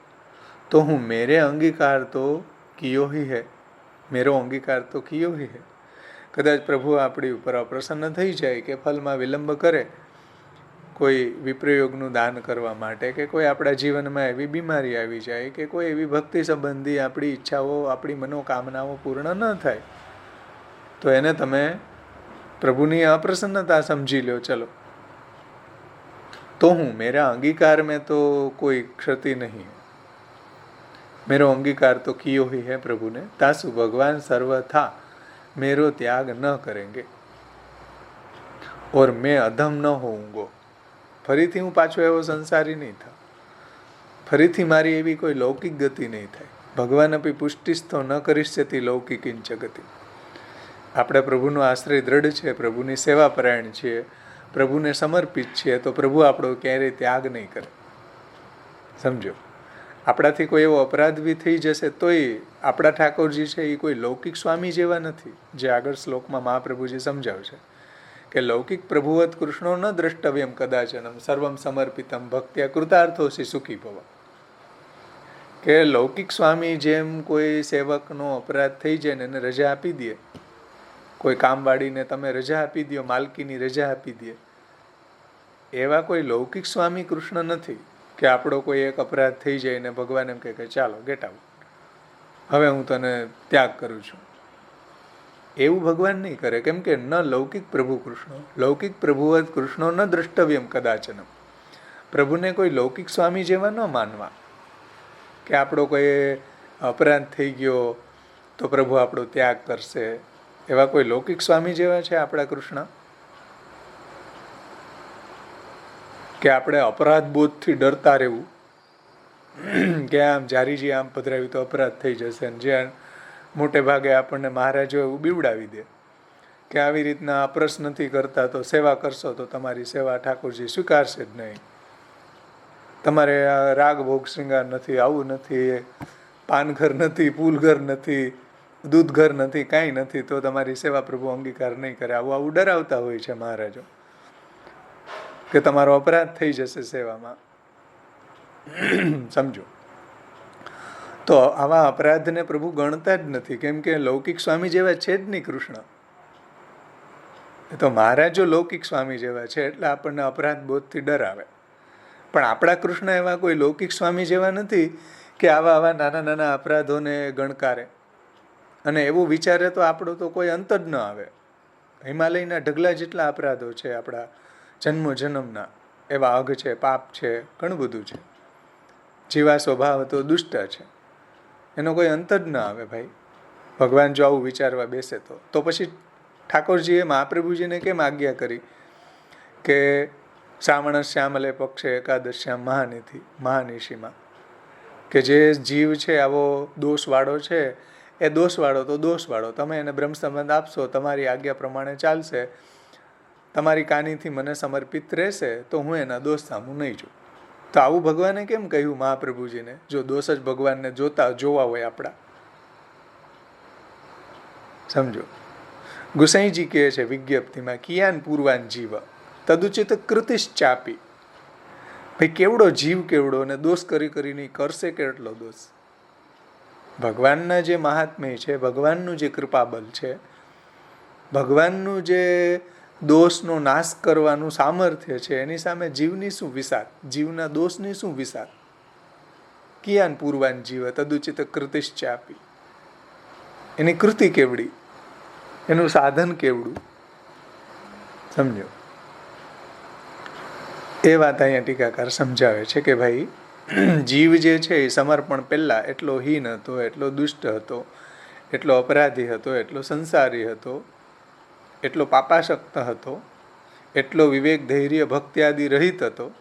તો હું મેરે અંગીકાર તો કિયો હી હૈ, મેરો અંગીકાર તો કિયો હી હૈ. કદાચ પ્રભુ આપણી ઉપર અપ્રસન્ન થઈ જાય કે ફલમાં વિલંબ કરે, કોઈ વિપ્રયોગનું દાન કરવા માટે, કે કોઈ આપણા જીવનમાં એવી બીમારી આવી જાય કે કોઈ એવી ભક્તિ સંબંધી આપણી ઈચ્છાઓ, આપણી મનોકામનાઓ પૂર્ણ ન થાય, તો એને તમે પ્રભુની અપ્રસન્નતા સમજી લો. ચલો, તો હું મેરા અંગીકાર મેં તો કોઈ ક્ષતિ નહીં, મેરો અંગીકાર તો કિયો ही है प्रभु ने. तासु भगवान सर्वथा मेरो त्याग न करेंगे और मैं अधम न होऊंगो. ફરીથી હું પાછો એવો સંસારી નહીં થાઉં, ફરીથી મારી એવી કોઈ લૌકિક ગતિ નહીં થાય. ભગવાન અપી પુષ્ટિસ્તો ન કરીશ્યતિ લૌકિકિંચ ગતિ. આપણે પ્રભુનો આશ્રય દ્રઢ છે, પ્રભુની સેવા પરાયણ છીએ, પ્રભુને સમર્પિત છીએ, તો પ્રભુ આપણો ક્યારેય ત્યાગ નહીં કરે. સમજો, આપણાથી કોઈ એવો અપરાધ બી થઈ જશે તોય આપણા ઠાકોરજી છે એ કોઈ લૌકિક સ્વામી જેવા નથી. જે આગળ શ્લોકમાં મહાપ્રભુજી સમજાવશે કે લૌકિક પ્રભુવત કૃષ્ણો ન દ્રષ્ટવ્યમ કદાચનમ સર્વમ સમર્પિતમ ભક્ત્યા કૃતાર્થોસી સુખી ભવ. કે લૌકિક સ્વામી જેમ કોઈ સેવકનો અપરાધ થઈ જાય ને એને રજા આપી દે, કોઈ કામવાળીને તમે રજા આપી દો, માલકીની રજા આપી દે, એવા કોઈ લૌકિક સ્વામી કૃષ્ણ નથી કે આપણો કોઈ એક અપરાધ થઈ જાય ને ભગવાન એમ કહે કે ચાલો ગેટ આઉટ, હવે હું તને ત્યાગ કરું છું. એવું ભગવાન નહીં કરે, કેમ કે ન લૌકિક પ્રભુ કૃષ્ણ, લૌકિક પ્રભુવત કૃષ્ણો ન દ્રષ્ટવ્યમ કદાચન. પ્રભુને કોઈ લૌકિક સ્વામી જેવા ન માનવા કે આપણો કોઈ અપરાધ થઈ ગયો તો પ્રભુ આપણો ત્યાગ કરશે. એવા કોઈ લૌકિક સ્વામી જેવા છે આપણા કૃષ્ણ કે આપણે અપરાધ બોધથી ડરતા રહેવું કે આમ જારીજી આમ પધરાવ્યું તો અપરાધ થઈ જશે, ને જે મોટે ભાગે આપણને મહારાજો એવું બીવડાવી દે કે આવી રીતના અપરસ નથી કરતા તો સેવા કરશો તો તમારી સેવા ઠાકોરજી સ્વીકારશે જ નહીં, તમારે રાગ ભોગ શ્રૃંગાર નથી, આવું નથી, પાનઘર નથી, પુલઘર નથી, દૂધઘર નથી, કાંઈ નથી તો તમારી સેવા પ્રભુ અંગીકાર નહીં કરે. આવું આવું ડરાવતા હોય છે મહારાજો કે તમારો અપરાધ થઈ જશે સેવામાં. સમજો તો આવા અપરાધને પ્રભુ ગણતા જ નથી, કેમ કે લૌકિક સ્વામી જેવા છે જ નહીં કૃષ્ણ. એ તો મહારાજો લૌકિક સ્વામી જેવા છે એટલે આપણને અપરાધ બોધથી ડરાવે. પણ આપણા કૃષ્ણ એવા કોઈ લૌકિક સ્વામી જેવા નથી કે આવા આવા નાના નાના અપરાધોને ગણકારે, અને એવું વિચારે તો આપણો તો કોઈ અંત જ ન આવે. હિમાલયના ઢગલા જેટલા અપરાધો છે આપણા જન્મો જન્મના, એવા અઘ છે, પાપ છે, ઘણું બધું છે. જીવા સ્વભાવ તો દુષ્ટ છે, એનો કોઈ અંત જ ન આવે ભાઈ. ભગવાન જો આવું વિચારવા બેસે તો પછી ઠાકોરજીએ મહાપ્રભુજીને કેમ આજ્ઞા કરી કે શ્રાવણ શ્યામલે પક્ષે એકાદશ્યામ મહાનિશીમાં કે જે જીવ છે આવો દોષવાળો છે એ દોષવાળો તો દોષવાળો, તમે એને બ્રહ્મ સંબંધ આપશો, તમારી આજ્ઞા પ્રમાણે ચાલશે, તમારી કાનીથી મને સમર્પિત રહેશે તો હું એના દોષ સામું નહીં જોઉં. તો આવું ભગવાને કેમ કહ્યું મહાપ્રભુજીને, જો દોષ જ ભગવાનને જોવા હોય આપણા? સમજો, ગુસાઈજી કહે છે વિજ્ઞપ્તિમાં, કિયાન પૂર્વાન જીવ તદુચિત કૃતિશ્ચાપી. ભાઈ કેવડો જીવ કેવડો, અને દોષ કરી કરીને કરશે કેટલો દોષ. ભગવાનના જે મહાત્મ્ય છે, ભગવાનનું જે કૃપાબલ છે, ભગવાનનું જે દોષનો નાશ કરવાનું સામર્થ્ય છે, એની સામે જીવની શું વિસાર, જીવના દોષની શું વિસાર. કિયાન પૂર્વાન જીવ તદુચિત કૃતિશ્ચાપી. એની કૃતિ કેવડી, એનું સાધન કેવડું. સમજો, એ વાત અહીંયા ટીકાકાર સમજાવે છે કે ભાઈ જીવ જે છે એ સમર્પણ પહેલાં એટલો હીન હતો, એટલો દુષ્ટ હતો, એટલો અપરાધી હતો, એટલો સંસારી હતો, એટલો પાપાસક્ત હતો, એટલો વિવેક ધૈર્ય ભક્તિ આદિ રહિત હતો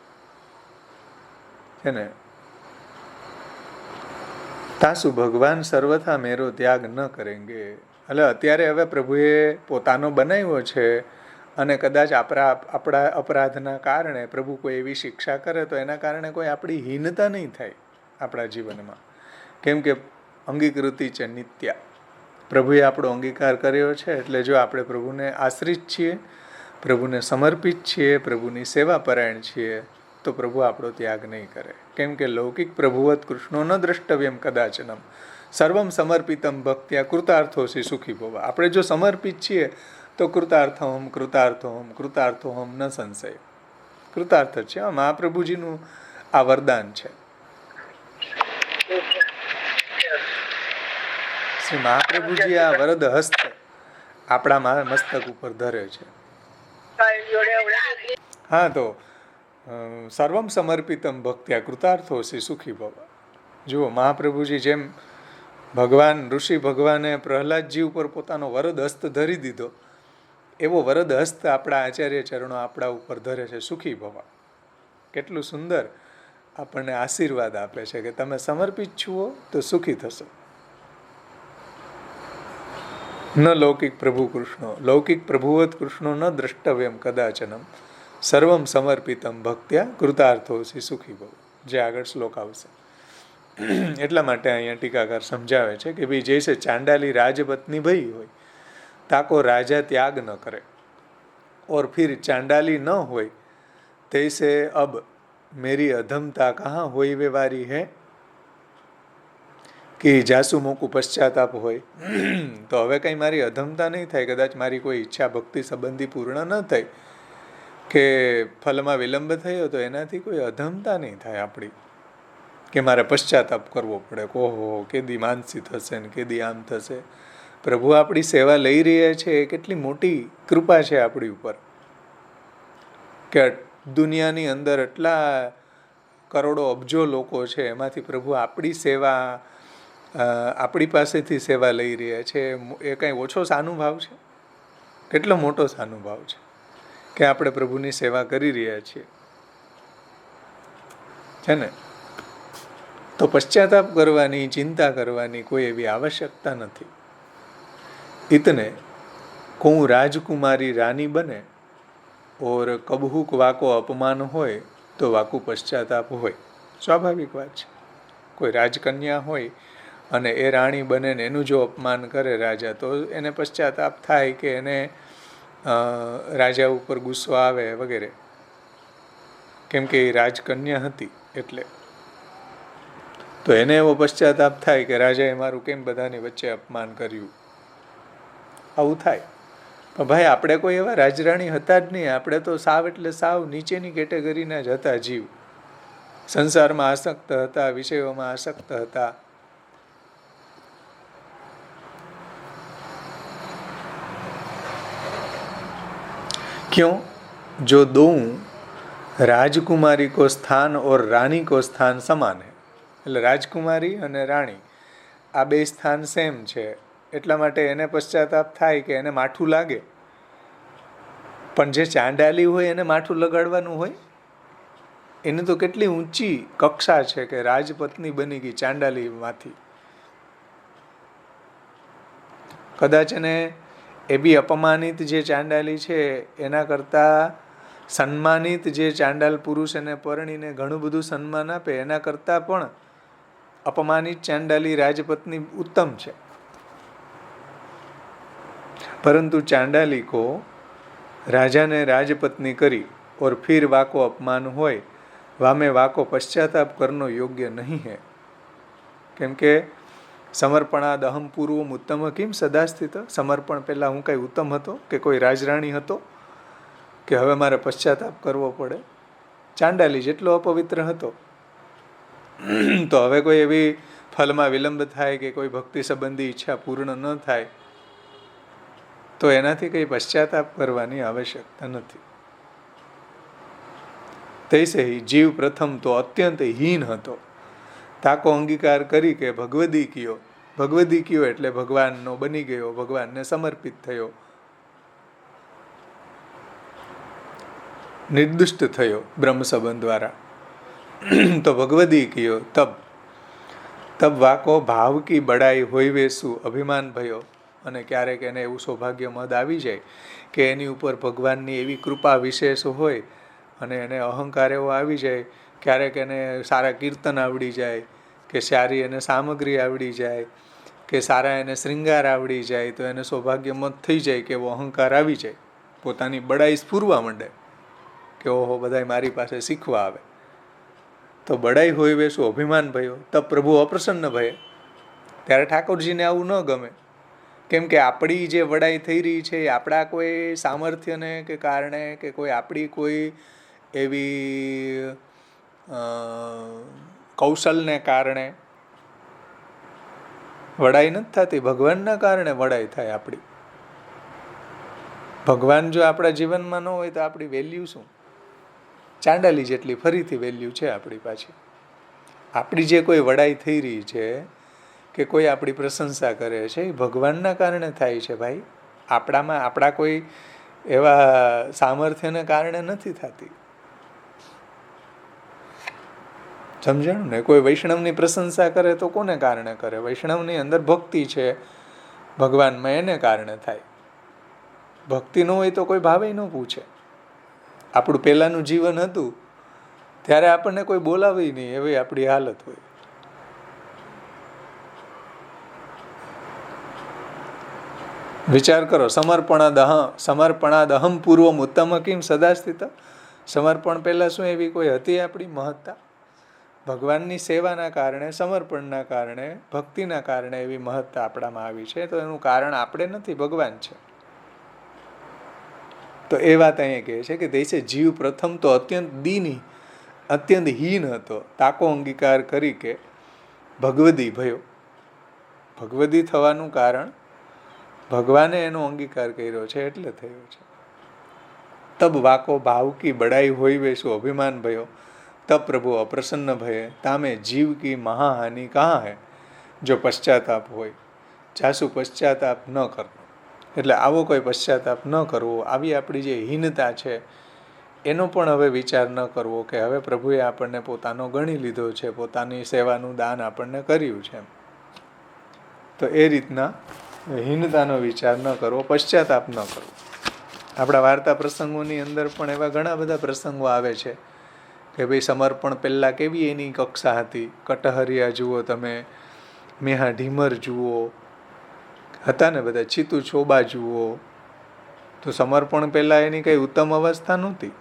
છે ને. તાસુ ભગવાન સર્વથા મેરો ત્યાગ ન કરેંગે. એટલે અત્યારે હવે પ્રભુએ પોતાનો બનાવ્યો છે, અને કદાચ આપણા અપરાધના કારણે પ્રભુ કોઈ એવી શિક્ષા કરે તો એના કારણે કોઈ આપણી હીનતા નહીં થાય આપણા જીવનમાં, કેમ કે અંગીકૃતિ છે નિત્યા. પ્રભુએ આપણો અંગીકાર કર્યો છે, એટલે જો આપણે પ્રભુને આશ્રિત છીએ, પ્રભુને સમર્પિત છીએ, પ્રભુની સેવા પરાયણ છીએ, તો પ્રભુ આપણો ત્યાગ નહીં કરે. કેમ કે લૌકિક પ્રભુવત કૃષ્ણો ન દ્રષ્ટવ્યમ કદાચનમ સર્વમ સમર્પિતમ ભક્ત્યા કૃતાર્થોસી સુખી ભવ. આપણે જો સમર્પિત છીએ તો કૃતાર્થોહમ કૃતાર્થોહમ કૃતાર્થોહમ ન સંશય. કૃતાર્થ છે. મહાપ્રભુજીનું આ વરદાન છે. શ્રી મહાપ્રભુજી આ વરદ હસ્ત આપણા મસ્તક ઉપર ધરે છે. હા, તો સર્વમ સમર્પિતમ ભક્ત્યા કૃતાર્થોસી સુખી ભવ. જુઓ, મહાપ્રભુજી જેમ ભગવાન ઋષિ ભગવાને પ્રહલાદજી ઉપર પોતાનો વરદ હસ્ત ધરી દીધો, એવો વરદ હસ્ત આપણા આચાર્ય ચરણો આપણા ઉપર ધરે છે. સુખી ભવ. કેટલું સુંદર આપણને આશીર્વાદ આપે છે કે તમે સમર્પિત છો તો સુખી થશો. ન લૌકિક પ્રભુ કૃષ્ણો લૌકિક પ્રભુવત કૃષ્ણો ન દ્રષ્ટવ્યમ કદાચનમ સર્વમ સમર્પિતમ ભક્ત્યા કૃતાર્થોસી સુખી ભવ. જે આગળ શ્લોક આવશે. એટલા માટે અહીંયા ટીકાકાર સમજાવે છે કે ભાઈ જૈસે ચાંડાલી રાજપત્ની ભઈ હોય તાકો રાજા ત્યાગ ન કરે, और फिर चांडाली न હોય तैसे अब मेरी अधमता कहाँ હોય वे वारी है કે જાસુમો કો પશ્ચાતાપ હોય તો હવે કંઈ મારી અધમતા નહીં થાય, કદાચ મારી કોઈ ઈચ્છા ભક્તિ સંબંધી પૂર્ણ ન થઈ કે ફલમાં વિલંબ થયો તો એનાથી કોઈ અધમતા નહીં થાય આપણી, કે મારે પશ્ચાતાપ કરવો પડે, ઓહો કેદી માનસી થશે ને કેદી આમ થશે. પ્રભુ આપણી સેવા લઈ રહ્યા છે એ કેટલી મોટી કૃપા છે આપણી ઉપર, કે દુનિયાની અંદર એટલા કરોડો અબજો લોકો છે, એમાંથી પ્રભુ આપણી સેવા આપણી પાસેથી સેવા લઈ રહ્યા છે. એ કંઈ ઓછો સાનુભાવ છે? કેટલો મોટો સાનુભાવ છે કે આપણે પ્રભુની સેવા કરી રહ્યા છીએ, છે ને. તો પશ્ચાતાપ કરવાની, ચિંતા કરવાની કોઈ એવી આવશ્યકતા નથી. ઇતને કહું રાજકુમારી રાની બને ઓર કબહુક વાકો અપમાન હોય તો વાકુ પશ્ચાતાપ હોય. સ્વાભાવિક વાત છે. કોઈ રાજકન્યા હોય અને એ રાણી બને ને એનું જો અપમાન કરે રાજા, તો એને પશ્ચાતાપ થાય કે એને રાજા ઉપર ગુસ્સો આવે વગેરે, કેમ કે એ રાજકન્યા હતી એટલે. તો એને એવો પશ્ચાતાપ થાય કે રાજાએ મારું કેમ બધાની વચ્ચે અપમાન કર્યું, આવું થાય. પણ ભાઈ આપણે કોઈ એવા રાજરાણી હતા જ નહીં. આપણે તો સાવ એટલે સાવ નીચેની કેટેગરીના જ હતા જીવ. સંસારમાં આસક્ત હતા, વિષયોમાં આસક્ત હતા. क्यों? जो दो राजकुमारी को स्थान और रानी को स्थान સમાન है. એટલે રાજકુમારી અને રાણી આ બે સ્થાન સેમ છે, એટલા માટે એને પશ્ચાતાપ થાય કે એને માઠું લાગે. પણ જે ચાંડાલી હોય એને માઠું લગાડવાનું હોય? એની તો કેટલી ઊંચી કક્ષા છે કે રાજપત્ની બની ગઈ ચાંડાલીમાંથી. કદાચ એને એ બી અપમાનિત જે ચાંડાલી છે એના કરતાં સન્માનિત જે ચાંડાલ પુરુષ એને પરણીને ઘણું બધું સન્માન આપે એના કરતાં પણ અપમાનિત ચાંડાલી રાજપત્ની ઉત્તમ છે. પરંતુ ચાંડાલી કો રાજાને રાજપત્ની કરી और फिर वाको अपमान હોય वामे वाको पश्चाताप करनो योग्य नहीं है. કેમ કે સમર્પણાદ અહમ પૂર્વમ ઉત્તમ કિમ સદા સ્થિત. સમર્પણ પહેલાં હું કાંઈ ઉત્તમ હતો કે કોઈ રાજરાણી હતો કે હવે મારે પશ્ચાતાપ કરવો પડે? ચાંડાલી જેટલો અપવિત્ર હતો. તો હવે કોઈ એવી ફલમાં વિલંબ થાય કે કોઈ ભક્તિ સંબંધી ઈચ્છા પૂર્ણ ન થાય તો એનાથી કંઈ પશ્ચાતાપ કરવાની આવશ્યકતા નથી. તૈસે જીવ પ્રથમ તો અત્યંત હીન હતો, તાકો અંગીકાર કરી કે ભગવદી કયો. ભગવદી કયો એટલે ભગવાનનો બની ગયો, ભગવાનને સમર્પિત થયો, નિર્દુષ્ટ થયો બ્રહ્મ સંબંધ દ્વારા. તો ભગવદી કયો તબ તબ વાકો ભાવ કી બડાઈ હોઈવે શું અભિમાન ભયો. અને ક્યારેક એને એવું સૌભાગ્ય મદ આવી જાય કે એની ઉપર ભગવાનની એવી કૃપા વિશેષ હોય અને એને અહંકાર એવો આવી જાય. ક્યારેક એને સારા કીર્તન આવડી જાય કે સારી એને સામગ્રી આવડી જાય કે સારા એને શૃંગાર આવડી જાય તો એને સૌભાગ્યમત થઈ જાય કે એવો અહંકાર આવી જાય, પોતાની બડાઈ સ્ફુરવા માંડે કે ઓહો બધાય મારી પાસે શીખવા આવે. તો બડાઈ હોય વેશું અભિમાન ભયો તબ પ્રભુ અપ્રસન્ન ભયે. ત્યારે ઠાકોરજીને આવું ન ગમે. કેમ કે આપણી જે વડાઈ થઈ રહી છે એ આપણા કોઈ સામર્થ્યને કે કારણે કે કોઈ આપણી કોઈ એવી કૌશલને કારણે વડાઈ નથી થતી, ભગવાનના કારણે વડાઈ થાય આપણી. ભગવાન જો આપણા જીવનમાં ન હોય તો આપણી વેલ્યુ શું? ચાંડાલી જેટલી ફરીથી વેલ્યુ છે આપણી પાછી. આપણી જે કોઈ વડાઈ થઈ રહી છે કે કોઈ આપણી પ્રશંસા કરે છે એ ભગવાનના કારણે થાય છે ભાઈ. આપણામાં આપણા કોઈ એવા સામર્થ્યને કારણે નથી થતી. સમજાણું ને? કોઈ વૈષ્ણવની પ્રશંસા કરે તો કોને કારણે કરે? વૈષ્ણવની અંદર ભક્તિ છે ભગવાનમાં, એને કારણે થાય. ભક્તિ ન હોય તો કોઈ ભાવે ન પૂછે. આપણું પહેલાંનું જીવન હતું ત્યારે આપણને કોઈ બોલાવે નહીં એવી આપણી હાલત હોય. વિચાર કરો, સમર્પણાદ અહમ પૂર્વમ ઉત્તમ કિમ સદા સ્થિત. સમર્પણ પહેલાં શું એવી કોઈ હતી આપણી મહત્તા? ભગવાનની સેવાના કારણે, સમર્પણના કારણે, ભક્તિના કારણે એવી મહત્તા આપણામાં આવી છે. તો એનું કારણ આપણે નથી, ભગવાન છે. તો એ વાત અહીંયા કહે છે કે દેશે જીવ પ્રથમ તો અત્યંત હીન હતો, તાકો અંગીકાર કરી કે ભગવદી ભયો. ભગવદી થવાનું કારણ ભગવાને એનો અંગીકાર કર્યો છે એટલે થયો છે. તબ વાકો ભાવ કી બડાઈ હોય વેશું અભિમાન ભયો, તબ પ્રભુ અપ્રસન્ન ભયે, તામે જીવ કી મહાહાનિ કહા હૈ, જો પશ્ચાતાપ હોય. જાસુ પશ્ચાતાપ ન કરવો. એટલે આવો કોઈ પશ્ચાતાપ ન કરવો, આવી આપણી જે હીનતા છે એનો પણ હવે વિચાર ન કરવો કે હવે પ્રભુએ આપણને પોતાનો ગણી લીધો છે, પોતાની સેવાનું દાન આપણને કર્યું છે. તો એ રીતના હીનતાનો વિચાર ન કરવો, પશ્ચાતાપ ન કરવો. આપણા વાર્તા પ્રસંગોની અંદર પણ એવા ઘણા બધા પ્રસંગો આવે છે કે ભાઈ સમર્પણ પહેલાં કેવી એની કક્ષા હતી. કટહરિયા જુઓ તમે, મેહા ઢીમર જુઓ, હતા ને બધા, ચીતુ ચોબા જુઓ. તો સમર્પણ પહેલાં એની કંઈ ઉત્તમ અવસ્થા નહોતી,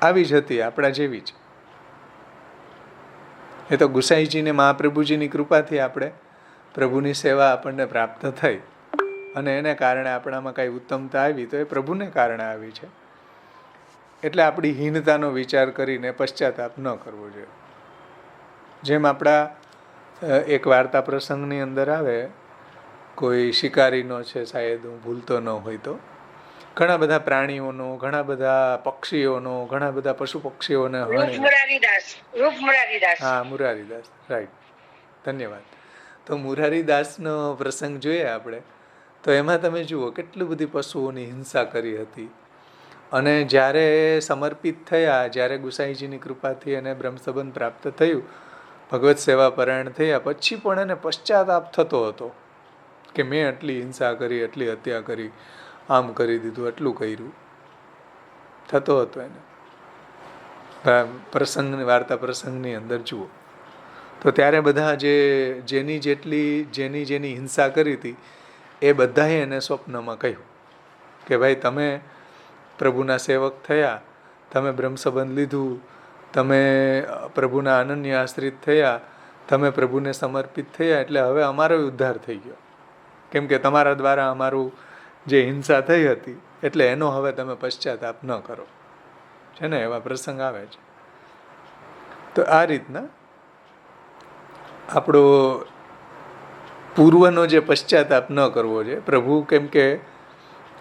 આવી જ હતી, આપણા જેવી જ. એ તો ગુસાઈજીને મહાપ્રભુજીની કૃપાથી આપણે પ્રભુની સેવા આપણને પ્રાપ્ત થઈ અને એને કારણે આપણામાં કાંઈ ઉત્તમતા આવી તો એ પ્રભુને કારણે આવી છે. એટલે આપણી હીનતાનો વિચાર કરીને પશ્ચાતાપ ન કરવો જોઈએ. જેમ આપણા એક વાર્તા પ્રસંગની અંદર આવે, કોઈ શિકારીનો છે, શાયદ હું ભૂલતો ન હોય તો, ઘણા બધા પ્રાણીઓનો, ઘણા બધા પક્ષીઓનો, ઘણા બધા પશુ પક્ષીઓને હા, મુરારીદાસ, રાઈટ, ધન્યવાદ. તો મુરારીદાસનો પ્રસંગ જોઈએ આપણે તો એમાં તમે જુઓ કેટલી બધી પશુઓની હિંસા કરી હતી. અને જ્યારે સમર્પિત થયા, જ્યારે ગુસાઈજીની કૃપાથી એને બ્રહ્મસંબંધ પ્રાપ્ત થયું, ભગવત સેવા પરાયણ થયા, પછી પણ એને પશ્ચાતાપ થતો હતો કે મેં આટલી હિંસા કરી, આટલી હત્યા કરી, આમ કરી દીધું, આટલું કર્યું, થતો હતો એને. પ્રસંગની વાર્તા પ્રસંગની અંદર જુઓ તો ત્યારે બધા જેની હિંસા કરી હતી એ બધાએ એને સ્વપ્નમાં કહ્યું કે ભાઈ તમે પ્રભુના સેવક થયા, તમે બ્રહ્મસંબંધ લીધું, તમે પ્રભુના અનન્ય આશ્રિત થયા, તમે પ્રભુને સમર્પિત થયા, એટલે હવે અમારો ઉદ્ધાર થઈ ગયો. કેમ કે તમારા દ્વારા અમારું જે હિંસા થઈ હતી એટલે એનો હવે તમે પશ્ચાતાપ ન કરો, છે ને, એવા પ્રસંગ આવે છે. તો આ રીતના આપણો પૂર્વનો જે પશ્ચાતાપ ન કરવો જોઈએ. પ્રભુ કેમ કે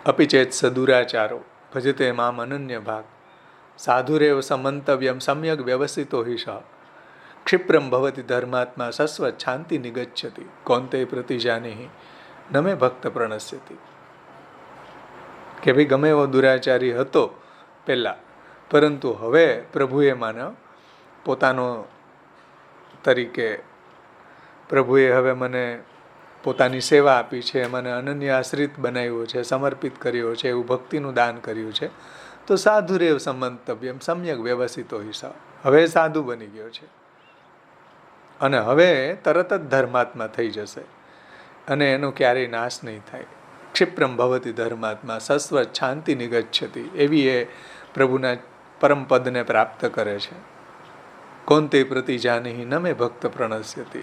અપિચેત સદુરાચારો ભજતે મામ અનન્ય ભાગ, સાધુરેવ સમંતવ્યમ સમ્યક વ્યવસ્થિતો હિ સહ, ક્ષિપ્રમ ભવતી ધર્માત્મા સસ્વત શાંતિ નિગચ્છતિ, કોંતે પ્રતિજાનેહિ નમે ભક્ત પ્રણશ્યતિ. કે ભાઈ ગમે એવો દુરાચારી હતો પહેલાં, પરંતુ હવે પ્રભુએ મને પોતાનો તરીકે, પ્રભુએ હવે મને પોતાની સેવા આપી છે, મને અનન્ય આશ્રિત બનાવ્યો છે, સમર્પિત કર્યો છે, એવું ભક્તિનું દાન કર્યું છે. તો સાધુરેવ સમંતવ્યમ સમ્યક વ્યવસ્થિતો હિસાબ, હવે સાધુ બની ગયો છે અને હવે તરત જ ધર્માત્મા થઈ જશે અને એનો ક્યારેય નાશ નહીં થાય. ક્ષિપ્રમ ભવતી ધર્માત્મા સસ્વત શાંતિ નિગચ્છતિ, એવી એ પ્રભુના પરમપદને પ્રાપ્ત કરે છે. કોંતે પ્રતિ જાનેહિ ન મેં ભક્ત પ્રણશ્યતિ,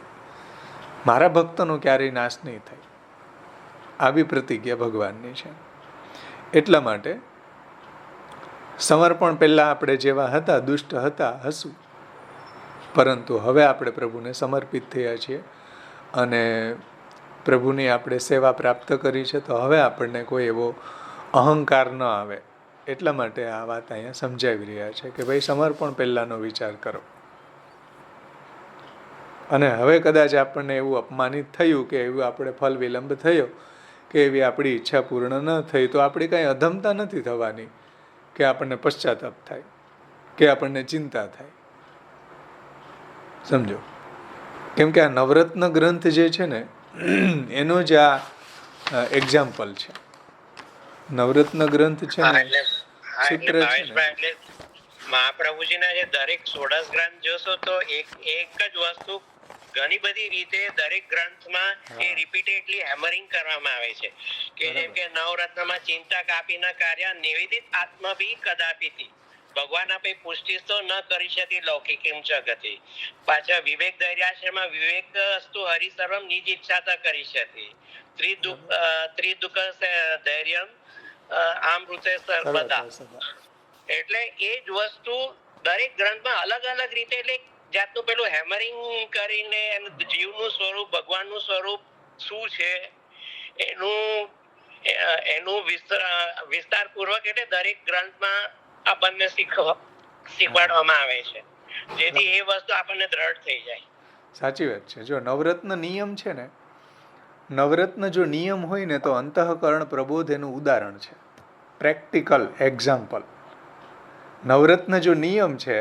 મારા ભક્તનો ક્યારેય નાશ નહીં થાય, આવી પ્રતિજ્ઞા ભગવાનની છે. એટલા માટે સમર્પણ પહેલાં આપણે જેવા હતા, દુષ્ટ હતા, હસું, પરંતુ હવે આપણે પ્રભુને સમર્પિત થયા છીએ અને પ્રભુની આપણે સેવા પ્રાપ્ત કરી છે, તો હવે આપણને કોઈ એવો અહંકાર ન આવે. એટલા માટે આ વાત અહીંયા સમજાવી રહ્યા છે કે ભાઈ સમર્પણ પહેલાંનો વિચાર કરો. અને હવે કદાચ આપણને એવું અપમાનિત થયું કે એવું આપણે ફલ વિલંબ થયો કે એવી આપણી ઈચ્છા પૂર્ણ ન થઈ, તો આપણી કાંઈ અધમતા નથી થવાની કે આપણને પશ્ચાતાપ થાય કે આપણને ચિંતા થાય. સમજો, કેમ કે આ નવરત્ન ગ્રંથ જે છે ને એનો જ આ એક્ઝામ્પલ છે. નવરત્ન ગ્રંથ છે ને, સૂત્ર છે ને, મહાપ્રભુજીના જે દરેક 16 ગ્રંથ જોશો તો એક જ વસ્તુ ઘણી બધી રીતે દરેક ગ્રંથમાં એ રિપીટેડલી હેમરિંગ કરવામાં આવે છે કે જેમ કે નવરત્નમાં ચિંતા કાપી ન કાર્ય નિવેદિત આત્મભી કદાપિથી, ભગવાન આપે પુષ્ટિ તો ન કરી શકી લૌકિક જગતે. પાછા વિવેક ધૈર્યાશ્રમમાં વિવેક અસ્તુ હરિસર્વમ નિજ ઈચ્છા કરી શકી. ત્રિદુઃખ ધૈર્યમ આમ રૂચે સર્વદા. એટલે એ જ વસ્તુ દરેક ગ્રંથમાં અલગ અલગ રીતે, એટલે જાતનું પેલું હેમરિંગ કરીને જીવનું સ્વરૂપ, ભગવાનનું સ્વરૂપ શું છે એનું વિસ્તારપૂર્વક એટલે દરેક ગ્રંથમાં આપણને શીખવાડવામાં આવે છે, જેથી એ વસ્તુ આપણને દ્રઢ થઈ જાય. સાચી વાત છે. જો નવરત્ન નિયમ છે ને, નવરત્ન જો નિયમ હોય ને તો અંતઃકરણ પ્રબોધ એનું ઉદાહરણ છે, પ્રેક્ટિકલ એક્ઝામ્પલ. નવરત્ન જો નિયમ છે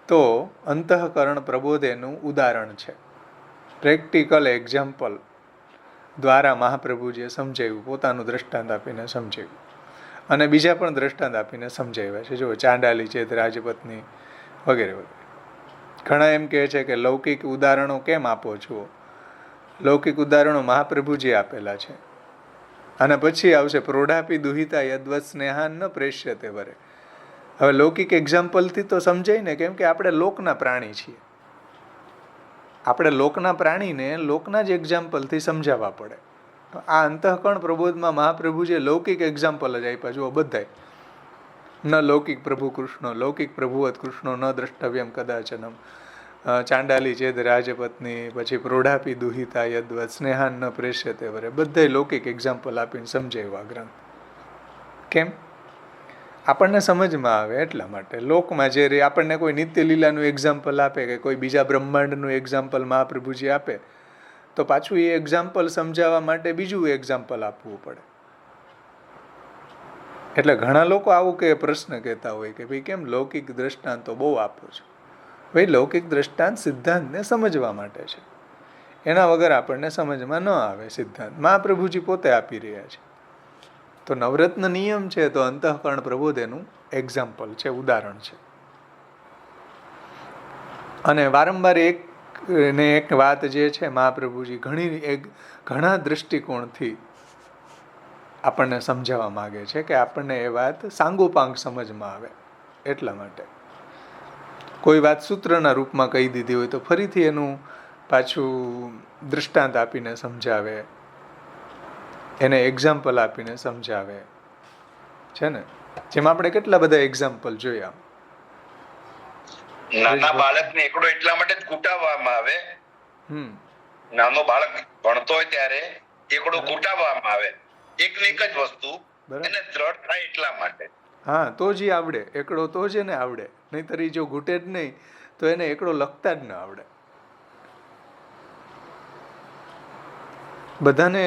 તો અંતઃકરણ પ્રબોધ એનું ઉદાહરણ છે, પ્રેક્ટિકલ એક્ઝામ્પલ દ્વારા મહાપ્રભુજીએ સમજાવ્યું, પોતાનું દ્રષ્ટાંત આપીને સમજાવ્યું, અને બીજા પણ દ્રષ્ટાંત આપીને સમજાવ્યા છે. જો ચાંડાલી છે, રાજપત્ની વગેરે વગેરે. ઘણા એમ કહે છે કે લૌકિક ઉદાહરણો કેમ આપો છો? લૌકિક ઉદાહરણો મહાપ્રભુજી આપેલા છે, અને પછી આવશે પ્રોઢાપી દુહિતા યદ્વત સ્નેહાન ન પ્રેષ્યતે વરે. હવે લૌકિક એક્ઝામ્પલથી તો સમજાય ને, કેમ કે આપણે લોકના પ્રાણી છીએ. આપણે લોકના પ્રાણીને લોકના જ એક્ઝામ્પલથી સમજાવવા પડે. આ અંતઃકરણ પ્રબોધમાં મહાપ્રભુજીએ લૌકિક એક્ઝામ્પલ જ આપ્યા. જુઓ બધાય, ન લૌકિક પ્રભુ કૃષ્ણો, લૌકિક પ્રભુવત કૃષ્ણો ન દ્રષ્ટવ્યમ કદાચનમ, ચાંડાલી ચેદ રાજપત્ની, પછી પ્રોઢાપી દુહિતા યદ્વત સ્નેહાન ન પ્રેષ્યતે વરે, બધાય લૌકિક એક્ઝામ્પલ આપીને સમજાવ્યા ગ્રંથ. કેમ? આપણને સમજમાં આવે એટલા માટે. લોકમાં જે આપણને કોઈ નિત્ય લીલાનું એક્ઝામ્પલ આપે કે કોઈ બીજા બ્રહ્માંડનું એક્ઝામ્પલ મહાપ્રભુજી આપે, તો પાછું એ એક્ઝામ્પલ સમજાવવા માટે બીજું એક્ઝામ્પલ આપવું પડે. એટલે ઘણા લોકો આવું કે પ્રશ્ન કહેતા હોય કે ભાઈ કેમ લૌકિક દ્રષ્ટાંતો બહુ આપો છો? ભાઈ લૌકિક દ્રષ્ટાંત સિદ્ધાંતને સમજવા માટે છે, એના વગર આપણને સમજમાં ન આવે સિદ્ધાંત. મહાપ્રભુજી પોતે આપી રહ્યા છે. તો નવરત્ન નિયમ છે તો અંતઃકરણ પ્રબોધ એનું એક્ઝામ્પલ છે, ઉદાહરણ છે. અને વારંવાર એક વાત જે છે મહાપ્રભુજી ઘણા દૃષ્ટિકોણથી આપણને સમજાવવા માગે છે કે આપણને એ વાત સાંગોપાંગ સમજમાં આવે. એટલા માટે કોઈ વાત સૂત્રના રૂપમાં કહી દીધી હોય તો ફરીથી એનું પાછું દૃષ્ટાંત આપીને સમજાવે, એને એક્ઝામ્પલ આપીને સમજાવે છે ને. જેમ આપણે કેટલા બધા એક્ઝામ્પલ જોયા. નાના બાળકને એકડો એટલા માટે જ કૂટાવવામાં આવે, નાનો બાળક ભણતો હોય ત્યારે એકડો કૂટાવવામાં આવે, એક ને એક જ વસ્તુ એને દ્રઢ થાય એટલા માટે. હા, તો જ આવડે એકડો, તો જ એને આવડે. નહીતર જો ઘૂંટે જ નહીં તો એને એકડો લખતા જ ન આવડે. બધાને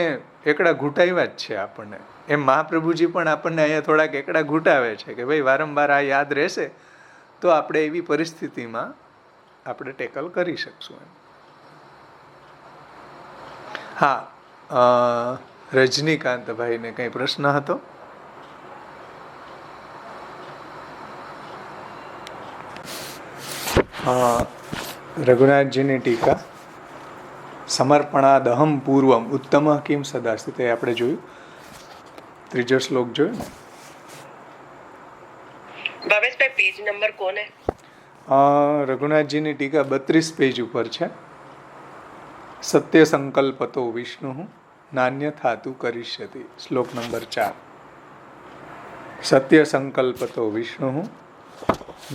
એકડા ઘૂંટાવ્યા જ છે આપણને. એમ મહાપ્રભુજી પણ આપણને અહીંયા થોડાક એકડા ઘૂંટાવે છે કે ભાઈ વારંવાર આ યાદ રહેશે તો આપણે એવી પરિસ્થિતિમાં આપણે ટેકલ કરી શકશું. હા, રજનીકાંતભાઈને કંઈ પ્રશ્ન હતો? રઘુનાથજીની ટીકા સમર્પણાદહમ પૂર્વમ ઉત્તમ કિમ સદાસ્તિ, તે આપણે જોયું, ત્રીજો શ્લોક જોયો ને. ભાવેશભાઈ પેજ નંબર કોને? રઘુનાથજીની ટીકા 32 પેજ ઉપર છે. સત્ય સંકલ્પતો વિષ્ણુ નાન્યથાતુ કરિષ્યતિ, શ્લોક નંબર 4. સત્ય સંકલ્પતો વિષ્ણુ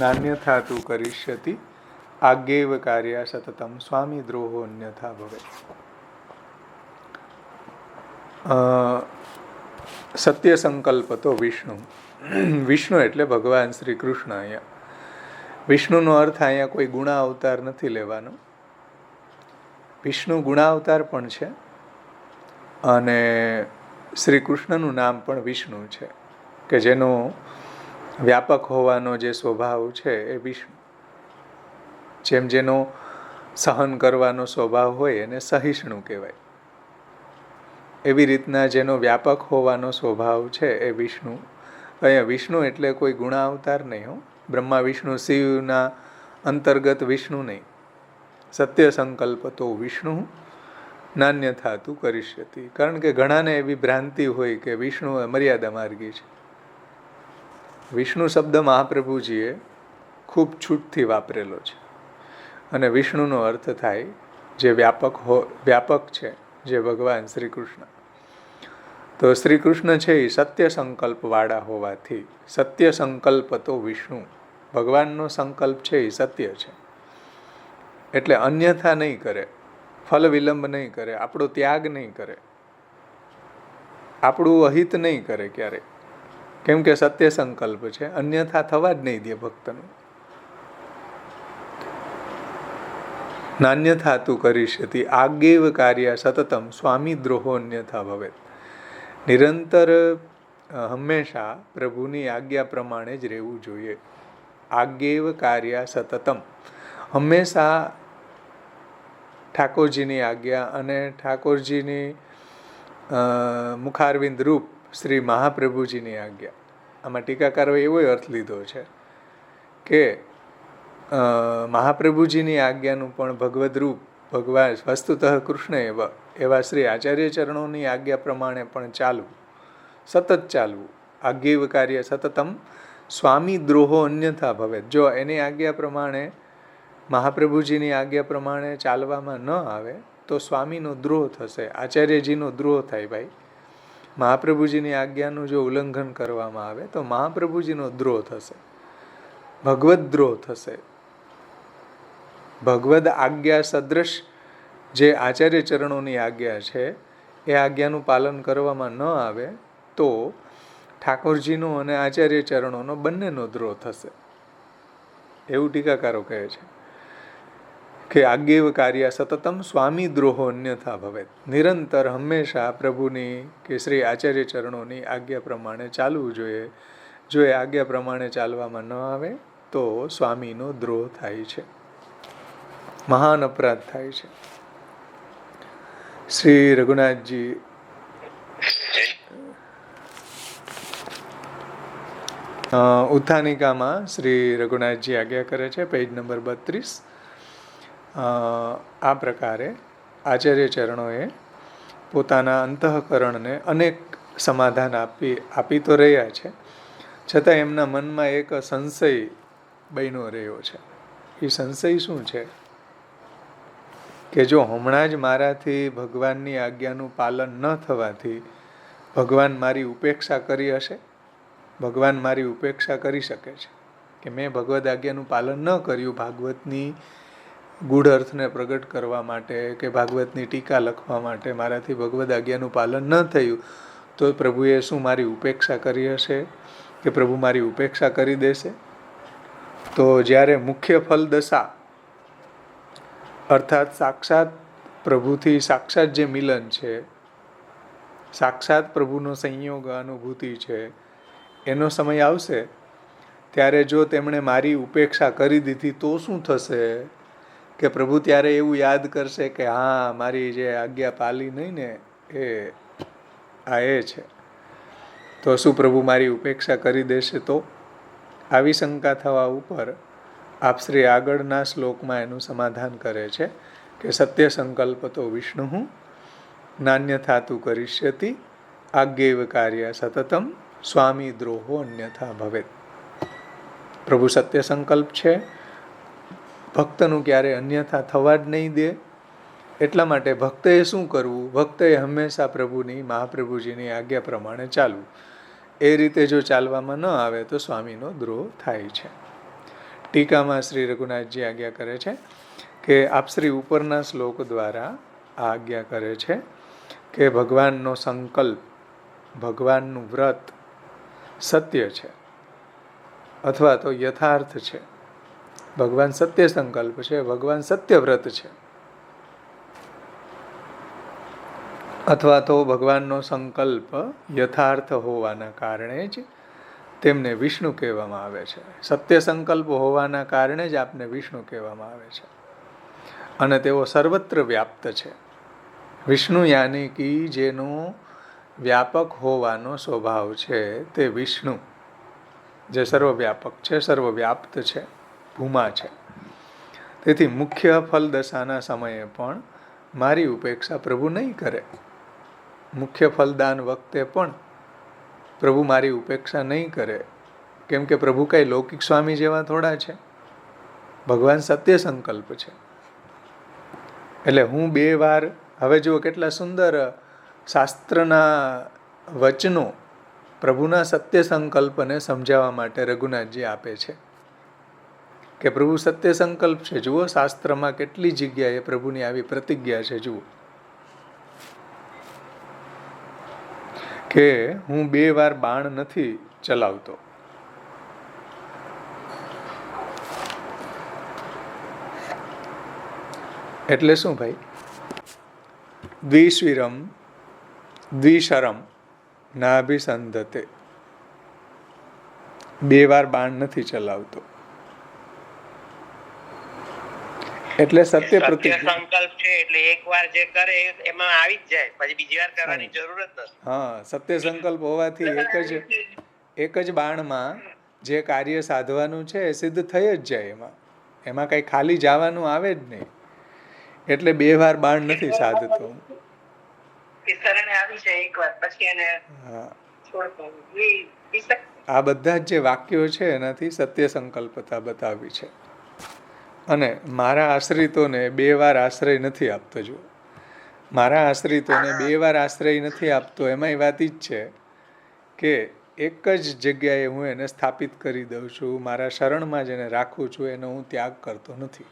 નાન્યથાતુ કરિષ્યતિ આજ્ઞેવ કાર્યા સતતમ સ્વામી દ્રોહો અન્યથા ભવે. સત્ય સંકલ્પતો વિષ્ણુ, વિષ્ણુ એટલે ભગવાન શ્રી કૃષ્ણ. અહીંયા વિષ્ણુનો અર્થ અહીંયા કોઈ ગુણાવતાર નથી લેવાનો. વિષ્ણુ ગુણાવતાર પણ છે અને શ્રી કૃષ્ણનું નામ પણ વિષ્ણુ છે, કે જેનો વ્યાપક હોવાનો જે સ્વભાવ છે એ વિષ્ણુ. જેમ જેનો સહન કરવાનો સ્વભાવ હોય એને સહિષ્ણુ કહેવાય, એવી રીતના જેનો વ્યાપક હોવાનો સ્વભાવ છે એ વિષ્ણુ. અહીંયા વિષ્ણુ એટલે કોઈ ગુણાવતાર નહીં હો, બ્રહ્મા વિષ્ણુ શિવના અંતર્ગત વિષ્ણુ નહીં. સત્ય સંકલ્પ તો વિષ્ણુ નાન્યથાતુ કરિષ્યતિ. કારણ કે ઘણાને એવી ભ્રાંતિ હોય કે વિષ્ણુ મર્યાદા માર્ગી છે. વિષ્ણુ શબ્દ મહાપ્રભુજીએ ખૂબ છૂટથી વાપરેલો છે, અને વિષ્ણુનો અર્થ થાય જે વ્યાપક છે, જે ભગવાન શ્રી કૃષ્ણ. તો શ્રી કૃષ્ણ છે એ સત્ય સંકલ્પવાળા હોવાથી સત્ય સંકલ્પ તો વિષ્ણુ, ભગવાનનો સંકલ્પ છે એ સત્ય છે, એટલે અન્યથા નહીં કરે, ફલ વિલંબ નહીં કરે, આપણો ત્યાગ નહીં કરે, આપણું અહિત નહીં કરે ક્યારે, કેમ કે સત્ય સંકલ્પ છે, અન્યથા થવા જ નહીં દે ભક્તનું. નાન્યથા તું કરીષ્યતિ આજ્ઞેવ કાર્ય સતતમ સ્વામી દ્રોહો અન્યથા ભવેત. નિરંતર હંમેશા પ્રભુની આજ્ઞા પ્રમાણે જ રહેવું જોઈએ. આજ્ઞેવ કાર્ય સતતમ, હંમેશા ઠાકોરજીની આજ્ઞા અને ઠાકોરજીની મુખારવિંદ રૂપ શ્રી મહાપ્રભુજીની આજ્ઞા. આમાં ટીકાકારોએ એવો અર્થ લીધો છે કે મહાપ્રભુજીની આજ્ઞાનું પણ ભગવદ રૂપ ભગવાન વસ્તુતઃ કૃષ્ણ એવા શ્રી આચાર્ય ચરણોની આજ્ઞા પ્રમાણે પણ ચાલવું, સતત ચાલવું. આજ્ઞેવ કાર્ય સતતમ સ્વામી દ્રોહો અન્યથા ભવે. જો એની આજ્ઞા પ્રમાણે મહાપ્રભુજીની આજ્ઞા પ્રમાણે ચાલવામાં ન આવે તો સ્વામીનો દ્રોહ થશે, આચાર્યજીનો દ્રોહ થાય. ભાઈ, મહાપ્રભુજીની આજ્ઞાનું જો ઉલ્લંઘન કરવામાં આવે તો મહાપ્રભુજીનો દ્રોહ થશે, ભગવદ દ્રોહ થશે. ભગવદ આજ્ઞા સદૃશ જે આચાર્ય ચરણોની આજ્ઞા છે એ આજ્ઞાનું પાલન કરવામાં ન આવે તો ઠાકોરજીનો અને આચાર્ય ચરણોનો બંનેનો દ્રોહ થશે, એવું ટીકાકારો કહે છે કે આજ્ઞેવ કાર્ય સતતમ સ્વામી દ્રોહો અન્યથા ભવેત. નિરંતર હંમેશા પ્રભુની કે શ્રી આચાર્ય ચરણોની આજ્ઞા પ્રમાણે ચાલવું જોઈએ. જો એ આજ્ઞા પ્રમાણે ચાલવામાં ન આવે તો સ્વામીનો દ્રોહ થાય છે, મહાન અપરાધ થાય છે. શ્રી રઘુનાથજી ઉત્થાનિકામાં શ્રી રઘુનાથજી આજ્ઞા કરે છે, પેજ નંબર 32. આ પ્રકારે આચાર્ય ચરણોએ પોતાના અંતઃકરણને અનેક સમાધાન આપી તો રહ્યા છે, છતાં એમના મનમાં એક સંશય બન્યો રહ્યો છે. એ સંશય શું છે કે જો હમણાં જ મારાથી ભગવાનની આજ્ઞાનું પાલન ન થવાથી ભગવાન મારી ઉપેક્ષા કરી હશે, ભગવાન મારી ઉપેક્ષા કરી શકે છે કે મેં ભગવદ આજ્ઞાનું પાલન ન કર્યું ભાગવતની ગૂઢ અર્થને પ્રગટ કરવા માટે કે ભાગવતની ટીકા લખવા માટે મારાથી ભગવદ આજ્ઞાનું પાલન ન થયું તો પ્રભુએ શું મારી ઉપેક્ષા કરી હશે કે પ્રભુ મારી ઉપેક્ષા કરી દેશે. તો જ્યારે મુખ્ય ફલ દશા અર્થાત સાક્ષાત પ્રભુથી સાક્ષાત જે મિલન છે, સાક્ષાત પ્રભુનો સંયોગ અનુભૂતિ છે, એનો સમય આવશે ત્યારે જો તેમણે મારી ઉપેક્ષા કરી દીધી તો શું થશે કે પ્રભુ ત્યારે એવું યાદ કરશે કે હા મારી જે આજ્ઞા પાલી નહીં ને એ છે, તો શું પ્રભુ મારી ઉપેક્ષા કરી દેશે? તો આવી શંકા થવા ઉપર આપશ્રી આગળના શ્લોકમાં એનું સમાધાન કરે છે કે સત્ય સંકલ્પ તો વિષ્ણુ નાન્યથા તું કરીષ્યતિ આજ્ઞેવ કાર્ય સતતમ સ્વામી દ્રોહો અન્યથા ભવેત. પ્રભુ સત્ય સંકલ્પ છે, ભક્તનું ક્યારે અન્યથા થવા જ નહીં દે. એટલા માટે ભક્તએ શું કરવું? ભક્તએ હંમેશા પ્રભુની મહાપ્રભુજીની આજ્ઞા પ્રમાણે ચાલવું. એ રીતે જો ચાલવામાં ન આવે તો સ્વામીનો દ્રોહ થાય છે. ટીકામાં શ્રી રઘુનાથજી આજ્ઞા કરે છે કે આપશ્રી ઉપરના શ્લોક દ્વારા આ આજ્ઞા કરે છે કે ભગવાનનો સંકલ્પ, ભગવાનનું વ્રત સત્ય છે અથવા તો યથાર્થ છે. ભગવાન સત્ય સંકલ્પ છે, ભગવાન સત્ય વ્રત છે, અથવા તો ભગવાનનો સંકલ્પ યથાર્થ હોવાના કારણે જ તેમને વિષ્ણુ કહેવામાં આવે છે. સત્ય સંકલ્પ હોવાના કારણે જ આપને વિષ્ણુ કહેવામાં આવે છે અને તેઓ સર્વત્ર વ્યાપ્ત છે. વિષ્ણુ યાની કે જેનો વ્યાપક હોવાનો સ્વભાવ છે તે વિષ્ણુ, જે સર્વવ્યાપક છે, સર્વવ્યાપ્ત છે, ભૂમા છે. તેથી મુખ્ય ફલ દશાના સમયે પણ મારી ઉપેક્ષા પ્રભુ નહીં કરે. મુખ્ય ફલદાન વખતે પણ પ્રભુ મારી ઉપેક્ષા નહીં કરે, કેમ કે પ્રભુ કાંઈ લૌકિક સ્વામી જેવા થોડા છે. ભગવાન સત્ય સંકલ્પ છે. એટલે હું 2 વાર, હવે જુઓ કેટલા સુંદર શાસ્ત્રના વચનો પ્રભુના સત્ય સંકલ્પને સમજાવવા માટે રઘુનાથજી આપે છે કે પ્રભુ સત્ય સંકલ્પ છે. જુઓ શાસ્ત્રમાં કેટલી જગ્યાએ પ્રભુની આવી પ્રતિજ્ઞા છે. જુઓ કે હું 2 વાર બાણ નથી ચલાવતો. એટલે શું ભાઈ? દ્વિશ્વિરમ દ્વિશરમ નાભિસંધતે, 2 વાર બાણ નથી ચલાવતો. એટલે સત્ય પ્રતિજ્ઞા સંકલ્પ છે એટલે એકવાર જે કરે એમાં આવી જ જાય, પછી બીજી વાર કરવાની જરૂર જ નથી. હા, સત્ય સંકલ્પ હોવાથી એક જ બાણમાં જે કાર્ય સાધવાનું છે એ સિદ્ધ થઈ જ જાય. એમાં કઈ ખાલી જવાનું આવે જ નહીં. એટલે 2 વાર બાણ નથી સાધતો. આ બધા જ જે વાક્યો છે એનાથી સત્ય સંકલ્પતા બતાવી છે. અને મારા આશ્રિતોને 2 વાર આશ્રય નથી આપતો. જો મારા આશ્રિતોને 2 વાર આશ્રય નથી આપતો, એમાંય વાત જ છે કે એક જ જગ્યાએ હું એને સ્થાપિત કરી દઉં છું. મારા શરણમાં જેને રાખું છું એનો હું ત્યાગ કરતો નથી.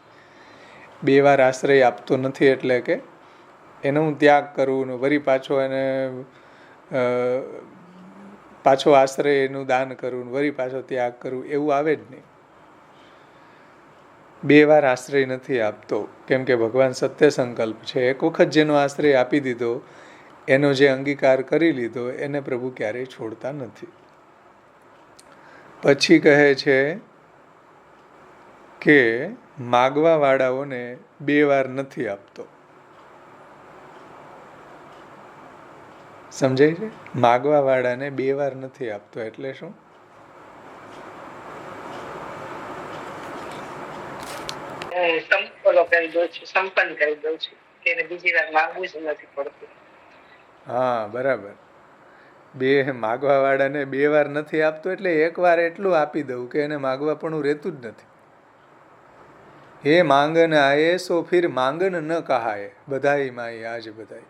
2 વાર આશ્રય આપતો નથી એટલે કે એનો હું ત્યાગ કરું ને વળી પાછો એને પાછો આશ્રય એનું દાન કરું, વળી પાછો ત્યાગ કરું, એવું આવે જ નહીં. 2 વાર આશ્રય નથી આપતો, કેમ કે ભગવાન સત્ય સંકલ્પ છે. એક વખત જેનો આશ્રય આપી દીધો, એનો જે અંગીકાર કરી લીધો, એને પ્રભુ ક્યારેય છોડતા નથી. પછી કહે છે કે માગવા વાળાઓને 2 વાર નથી આપતો. સમજાય છે? માગવા વાળાને 2 વાર નથી આપતો એટલે શું? હા, બરાબર. માગવા વાળાને 2 વાર નથી આપતો એટલે 1 વાર એટલું આપી દઉં કે એને માગવા પણ રહેતું જ નથી. હે માંગન આયે સો ફિર માંગન ન કહાય, બધાઈ માઈ આજ બધાઈ.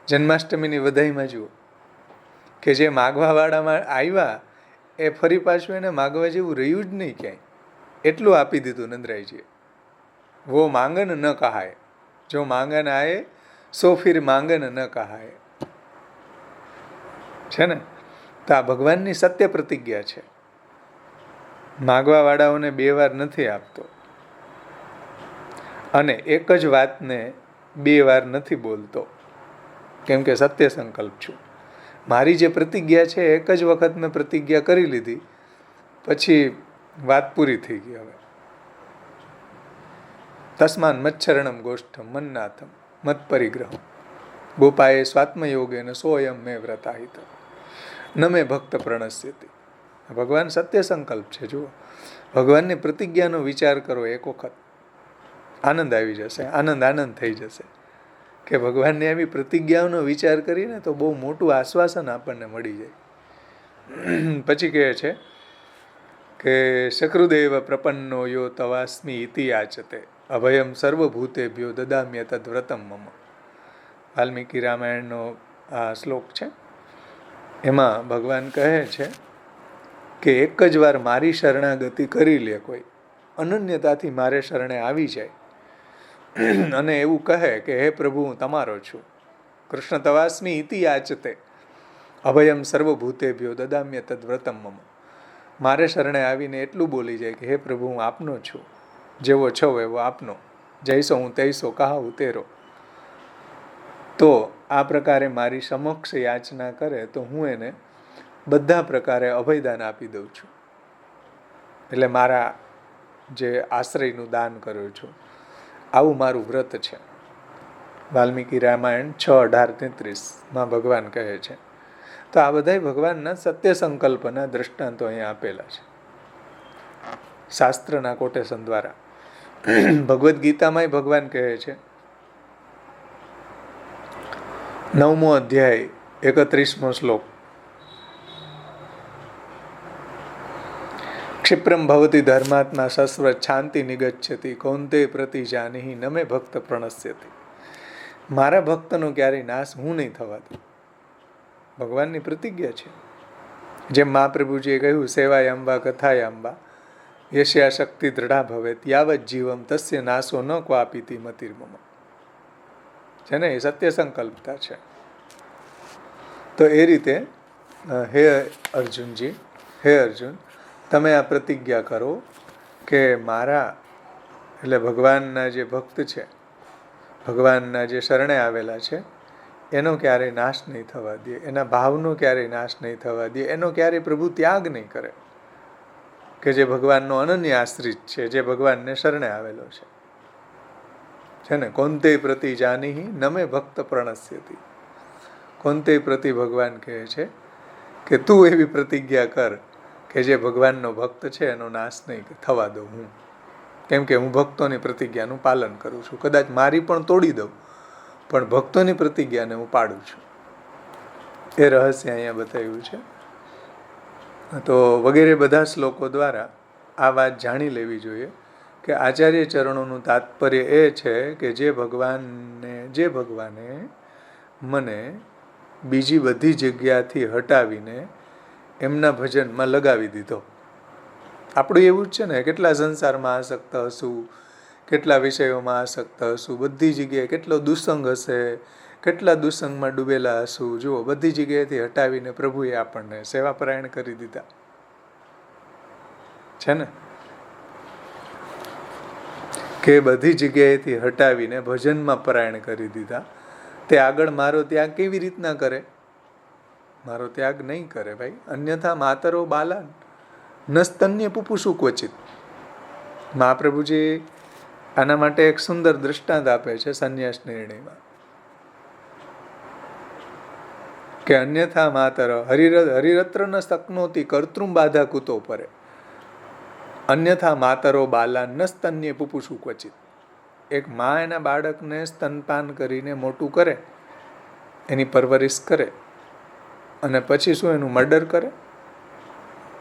જન્માષ્ટમીની વધાઈમાં જુઓ કે જે માગવા વાળામાં આવ્યા એ ફરી પાછું એને માગવા જેવું રહ્યું જ નહીં ક્યાંય. એટલું આપી દીધું નંદરાયજીએ. વો માંગન ન કહાય, જો માંગન આયે સો ફિર માંગન ન કહાય. છે ને? તો આ ભગવાનની સત્ય પ્રતિજ્ઞા છે. માગવા વાળાઓને 2 વાર નથી આપતો અને એક જ વાતને 2 વાર નથી બોલતો, કેમ કે સત્ય સંકલ્પ છું. મારી જે પ્રતિજ્ઞા છે એક જ વખત મેં પ્રતિજ્ઞા કરી લીધી, પછી વાત પૂરી થઈ ગઈ. હવે તસ્માન મચ્છરણમ ગોષ્ઠમ મન્નાથમ મત પરિગ્રહમ ગોપાએ સ્વાત્મયોગેન સોયમ મેં વ્રતાહિત ન મેં ભક્ત પ્રણશ્યતિ. ભગવાન સત્ય સંકલ્પ છે. જુઓ, ભગવાનની પ્રતિજ્ઞાનો વિચાર કરો એક વખત, આનંદ આવી જશે. આનંદ થઈ જશે કે ભગવાનની આવી પ્રતિજ્ઞાઓનો વિચાર કરીને તો બહુ મોટું આશ્વાસન આપણને મળી જાય. પછી કહે છે કે શક્રુદેવ પ્રપન્નો યો તવાસ્મી ઇતિ યાચતે અભયમ સર્વભૂતેભ્યો દદામ્ય તદ્વ્રતમ મમ. વાલ્મીકી રામાયણનો આ શ્લોક છે. એમાં ભગવાન કહે છે કે એક જ વાર મારી શરણાગતિ કરી લે કોઈ, અનન્યતાથી મારે શરણે આવી જાય અને એવું કહે કે હે પ્રભુ હું તમારો છું. કૃષ્ણ તવાસ્મી ઇતિ યાચતે અભયમ સર્વભૂતેભ્યો દદામ્ય તદ્વ્રતમ મમ. મારે શરણે આવીને એટલું બોલી જાય કે હે પ્રભુ હું આપનો છું, જેવો છો એવો આપનો, જૈસો હું તૈસો કહાવું તેરો. તો આ પ્રકારે મારી સમક્ષ યાચના કરે તો હું એને બધા પ્રકારે અભયદાન આપી દઉં છું. એટલે મારા જે આશ્રયનું દાન કર્યું છું, આવું મારું વ્રત છે. વાલ્મીકી રામાયણ 6:18-33 ભગવાન કહે છે. તો આ બધા ભગવાનના સત્ય સંકલ્પના દ્રષ્ટાંતો અહીંયા આપેલા છે શાસ્ત્રના કોટેશન દ્વારા. ભગવદ્ ગીતામાંય ભગવાન કહે છે, 9મો અધ્યાય 31મો શ્લોક, ક્ષિપ્રમ ભવતી ધર્માત્મા સસ્વત શાંતિ નિગચ્છતિ કૌંતે પ્રતિ જાનિહિ ન મે ભક્ત પ્રણશ્યતિ. મારા ભક્તનો ક્યારેય નાશ હું નહીં થવા દઉં. ભગવાનની પ્રતિજ્ઞા છે. જેમ મહાપ્રભુજીએ કહ્યું, સેવાયાંબા કથાયાંબા યસ્યા શક્તિ દૃઢા ભવેત યાવત જીવમ તસ્ય નાશો ન ક્વાપીતિ મતિર્મમ. છે ને, એ સત્ય સંકલ્પતા છે. તો એ રીતે હે અર્જુનજી, હે અર્જુન, તમે આ પ્રતિજ્ઞા કરો કે મારા એટલે ભગવાનના જે ભક્ત છે, ભગવાનના જે શરણે આવેલા છે, એનો ક્યારેય નાશ નહીં થવા દે, એના ભાવનો ક્યારેય નાશ નહીં થવા દે, એનો ક્યારેય પ્રભુ ત્યાગ નહીં કરે. કે જે ભગવાનનો અનન્ય આશ્રિત છે, જે ભગવાનને શરણે આવેલો છે ને. કોંતે પ્રતિ જાનીહી નમે ભક્ત પ્રણશ્યતિ. કોંતે પ્રતિ ભગવાન કહે છે કે તું એવી પ્રતિજ્ઞા કર કે જે ભગવાનનો ભક્ત છે એનો નાશ નહીં થવા દઉં હું, કેમ કે હું ભક્તોની પ્રતિજ્ઞાનું પાલન કરું છું. કદાચ મારી પણ તોડી દઉં, પણ ભક્તોની પ્રતિજ્ઞાને હું પાડું છું. એ રહસ્ય અહીંયા બતાવ્યું છે. તો વગેરે બધા શ્લોકો દ્વારા આ વાત જાણી લેવી જોઈએ કે આચાર્ય ચરણોનું તાત્પર્ય એ છે કે જે ભગવાને મને બીજી બધી જગ્યાથી હટાવીને એમના ભજનમાં લગાવી દીધો. આપણું એવું જ છે ને, કેટલા સંસારમાં આસક્ત હશું, કેટલા વિષયોમાં આસક્ત હશું, બધી જગ્યાએ કેટલો દુસંગ હશે, કેટલા દુસંગમાં ડૂબેલા હશું. જુઓ, બધી જગ્યાએથી હટાવીને પ્રભુએ આપણને સેવાપરાયણ કરી દીધા છે ને. કે બધી જગ્યાએથી હટાવીને ભજનમાં પરાયણ કરી દીધા. તે આગળ મારો ત્યાગ કેવી રીતના કરે? મારો ત્યાગ નહીં કરે ભાઈ. અન્યથા માતરો બાલાન નસ્તન્ય પુપુસુ ક્વચિત. મહાપ્રભુજી આના માટે એક સુંદર દૃષ્ટાંત આપે છે સંન્યાસ નિર્ણયમાં કે અન્યથા માતર હરિરત્ર ન શક્નોતિ કર્તૃમ બાધા કૂતો પરે. અન્યથા માતરો બાલાન ન સ્તન્ય પુપુસુ ક્વચિત. એક મા એના બાળકને સ્તનપાન કરીને મોટું કરે, એની પરવરિશ કરે, અને પછી શું એનું મર્ડર કરે?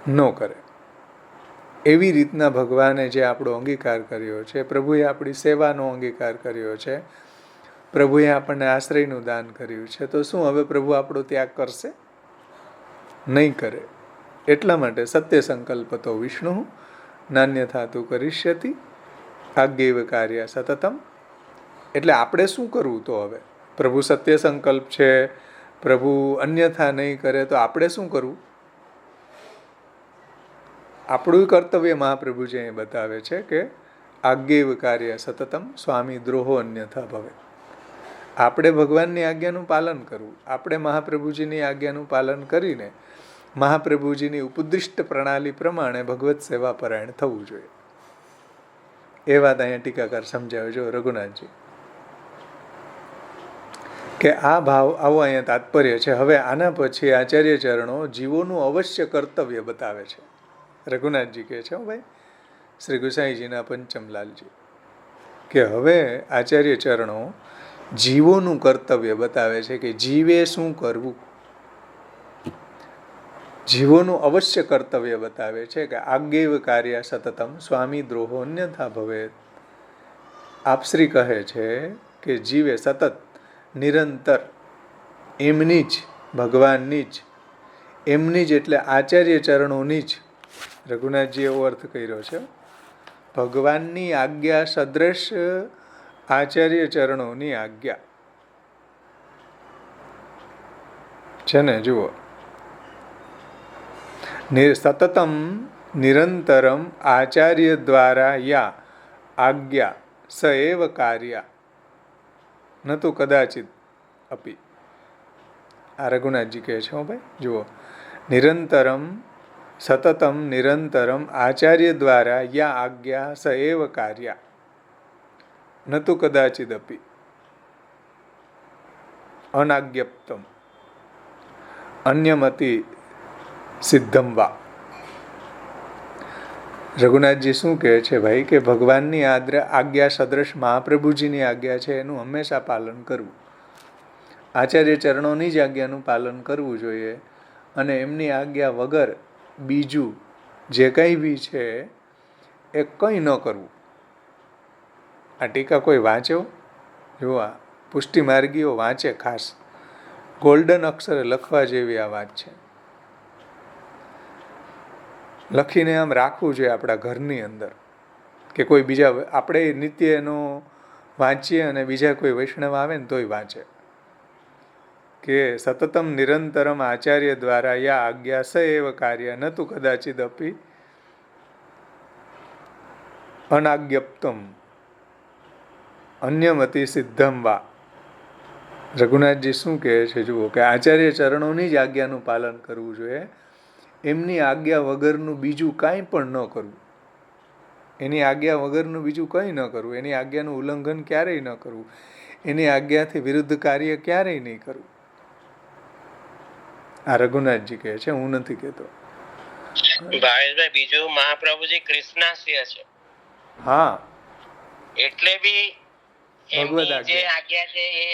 ન કરે. એવી રીતના ભગવાને જે આપણો અંગીકાર કર્યો છે, પ્રભુએ આપણી સેવાનો અંગીકાર કર્યો છે, પ્રભુએ આપણને આશ્રયનું દાન કર્યું છે, તો શું હવે પ્રભુ આપણો ત્યાગ કરશે? નહીં કરે. એટલા માટે સત્ય સંકલ્પ તો વિષ્ણુ નાન્યથા તું કરિષ્યતિ ભાગ્યૈવ કાર્ય સતતમ. એટલે આપણે શું કરવું? તો હવે પ્રભુ સત્ય સંકલ્પ છે, પ્રભુ અન્યથા નહીં કરે, તો આપણે શું કરવું? આપણું કર્તવ્ય મહાપ્રભુજી અહીં બતાવે છે કે આજ્ઞૈવ કાર્ય સતતમ સ્વામી દ્રોહો અન્યથા ભવે. આપણે ભગવાનની આજ્ઞાનું પાલન કરવું, આપણે મહાપ્રભુજીની આજ્ઞાનું પાલન કરીને મહાપ્રભુજીની ઉપદિષ્ટ પ્રણાલી પ્રમાણે ભગવત સેવા પરાયણ થવું જોઈએ. એ વાત અહીંયા ટીકાકાર સમજાવે છે રઘુનાથજી કે આ ભાવ આવો અહીંયા તાત્પર્ય છે. હવે આના પછી આચાર્ય ચરણો જીવોનું અવશ્ય કર્તવ્ય બતાવે છે. રઘુનાથજી કહે છે ભાઈ શ્રી ગુસાઈજીના પંચમલાલજી કે હવે આચાર્ય ચરણો જીવોનું કર્તવ્ય બતાવે છે કે જીવે શું કરવું. જીવોનું અવશ્ય કર્તવ્ય બતાવે છે કે આજ્ઞૈવ કાર્ય સતતમ સ્વામી દ્રોહો અન્યથા ભવેત. આપશ્રી કહે છે કે જીવે સતત નિરંતર એમની જ, ભગવાનની જ, એમની જ એટલે આચાર્ય ચરણોની જ, રઘુનાથજી એવો અર્થ કર્યો છે, ભગવાનની આજ્ઞા સદ્રશ આચાર્ય ચરણોની આજ્ઞા છે ને. જુઓ, સતતમ નિરંતરમ આચાર્ય દ્વારા યા આજ્ઞા સ એવ કાર્યા ન તો કદાચિત અપી. આ રઘુનાથજી કહે છે ભાઈ. જુઓ, નિરંતરમ સતતમ નિરંતરમ આચાર્ય દ્વારા યા આજ્ઞા સ એવ કાર્યા ન તો કદાચિદ અપી અનાજ્ઞપ્તમ અન્યમતિ સિદ્ધમ વા. રઘુનાથજી શું કહે છે ભાઈ કે ભગવાનની આજ્ઞા સદ્રશ મહાપ્રભુજીની આજ્ઞા છે એનું હંમેશા પાલન કરવું, આચાર્ય ચરણોની જ આજ્ઞાનું પાલન કરવું જોઈએ, અને એમની આજ્ઞા વગર બીજું જે કંઈ બી છે એ કંઈ ન કરવું. આ ટીકા કોઈ વાંચ્યો? જો આ પુષ્ટિ માર્ગીઓ વાંચે, ખાસ ગોલ્ડન અક્ષરે લખવા જેવી આ વાત છે. લખીને આમ રાખવું જોઈએ આપણા ઘરની અંદર, કે કોઈ બીજા, આપણે નિત્ય એનો વાંચીએ અને બીજા કોઈ વૈષ્ણવ આવે ને તોય વાંચે, કે સતતમ નિરંતરમ આચાર્ય દ્વારા યા આજ્ઞા સ એવ કાર્ય ન તું કદાચિદ અપી અનાજ્ઞપ્તમ અન્યમતિ સિદ્ધમ વા. રઘુનાથજી શું કહે છે જુઓ, કે આચાર્ય ચરણોની જ આજ્ઞાનું પાલન કરવું જોઈએ, એમની આજ્ઞા વગરનું બીજું કાંઈ પણ ન કરવું. એની આજ્ઞા વગરનું બીજું કંઈ ન કરવું, એની આજ્ઞાનું ઉલ્લંઘન ક્યારેય ન કરવું, એની આજ્ઞાથી વિરુદ્ધ કાર્ય ક્યારેય નહીં કરવું. આ રઘુનાથજી કહે છે, હું નથી કહેતો. ભાવેશભાઈ, બીજું મહાપ્રભુજી કૃષ્ણાસ્ય છે. હા, એટલે બી ભગવદ એમની જે આજ્ઞા. આજ્ઞા છે એ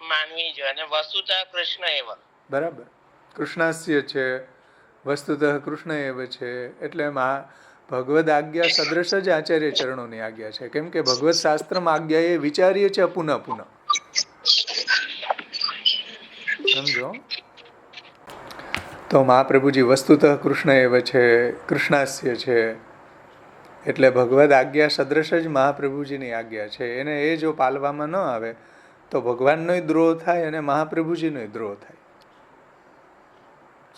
માનવી જોઈએ, અને વસ્તુતઃ કૃષ્ણ એવ. બરાબર, કૃષ્ણાસ્ય છે, વસ્તુતઃ કૃષ્ણ એવ છે, એટલે એમાં ભગવદ આજ્ઞા સદૃશ જ આચાર્ય ચરણોની આજ્ઞા છે. કેમ કે ભગવત શાસ્ત્રમાં આજ્ઞા એ વિચારીએ છે પુનઃ પુનઃ. સમજો તો મહાપ્રભુજી વસ્તુતઃ કૃષ્ણ એવ છે, કૃષ્ણાસ્ય છે, એટલે ભગવદ આજ્ઞા સદૃશ જ મહાપ્રભુજીની આજ્ઞા છે. એને એ જો પાલવામાં ન આવે તો ભગવાનનોય દ્રોહ થાય અને મહાપ્રભુજીનોય દ્રોહ થાય.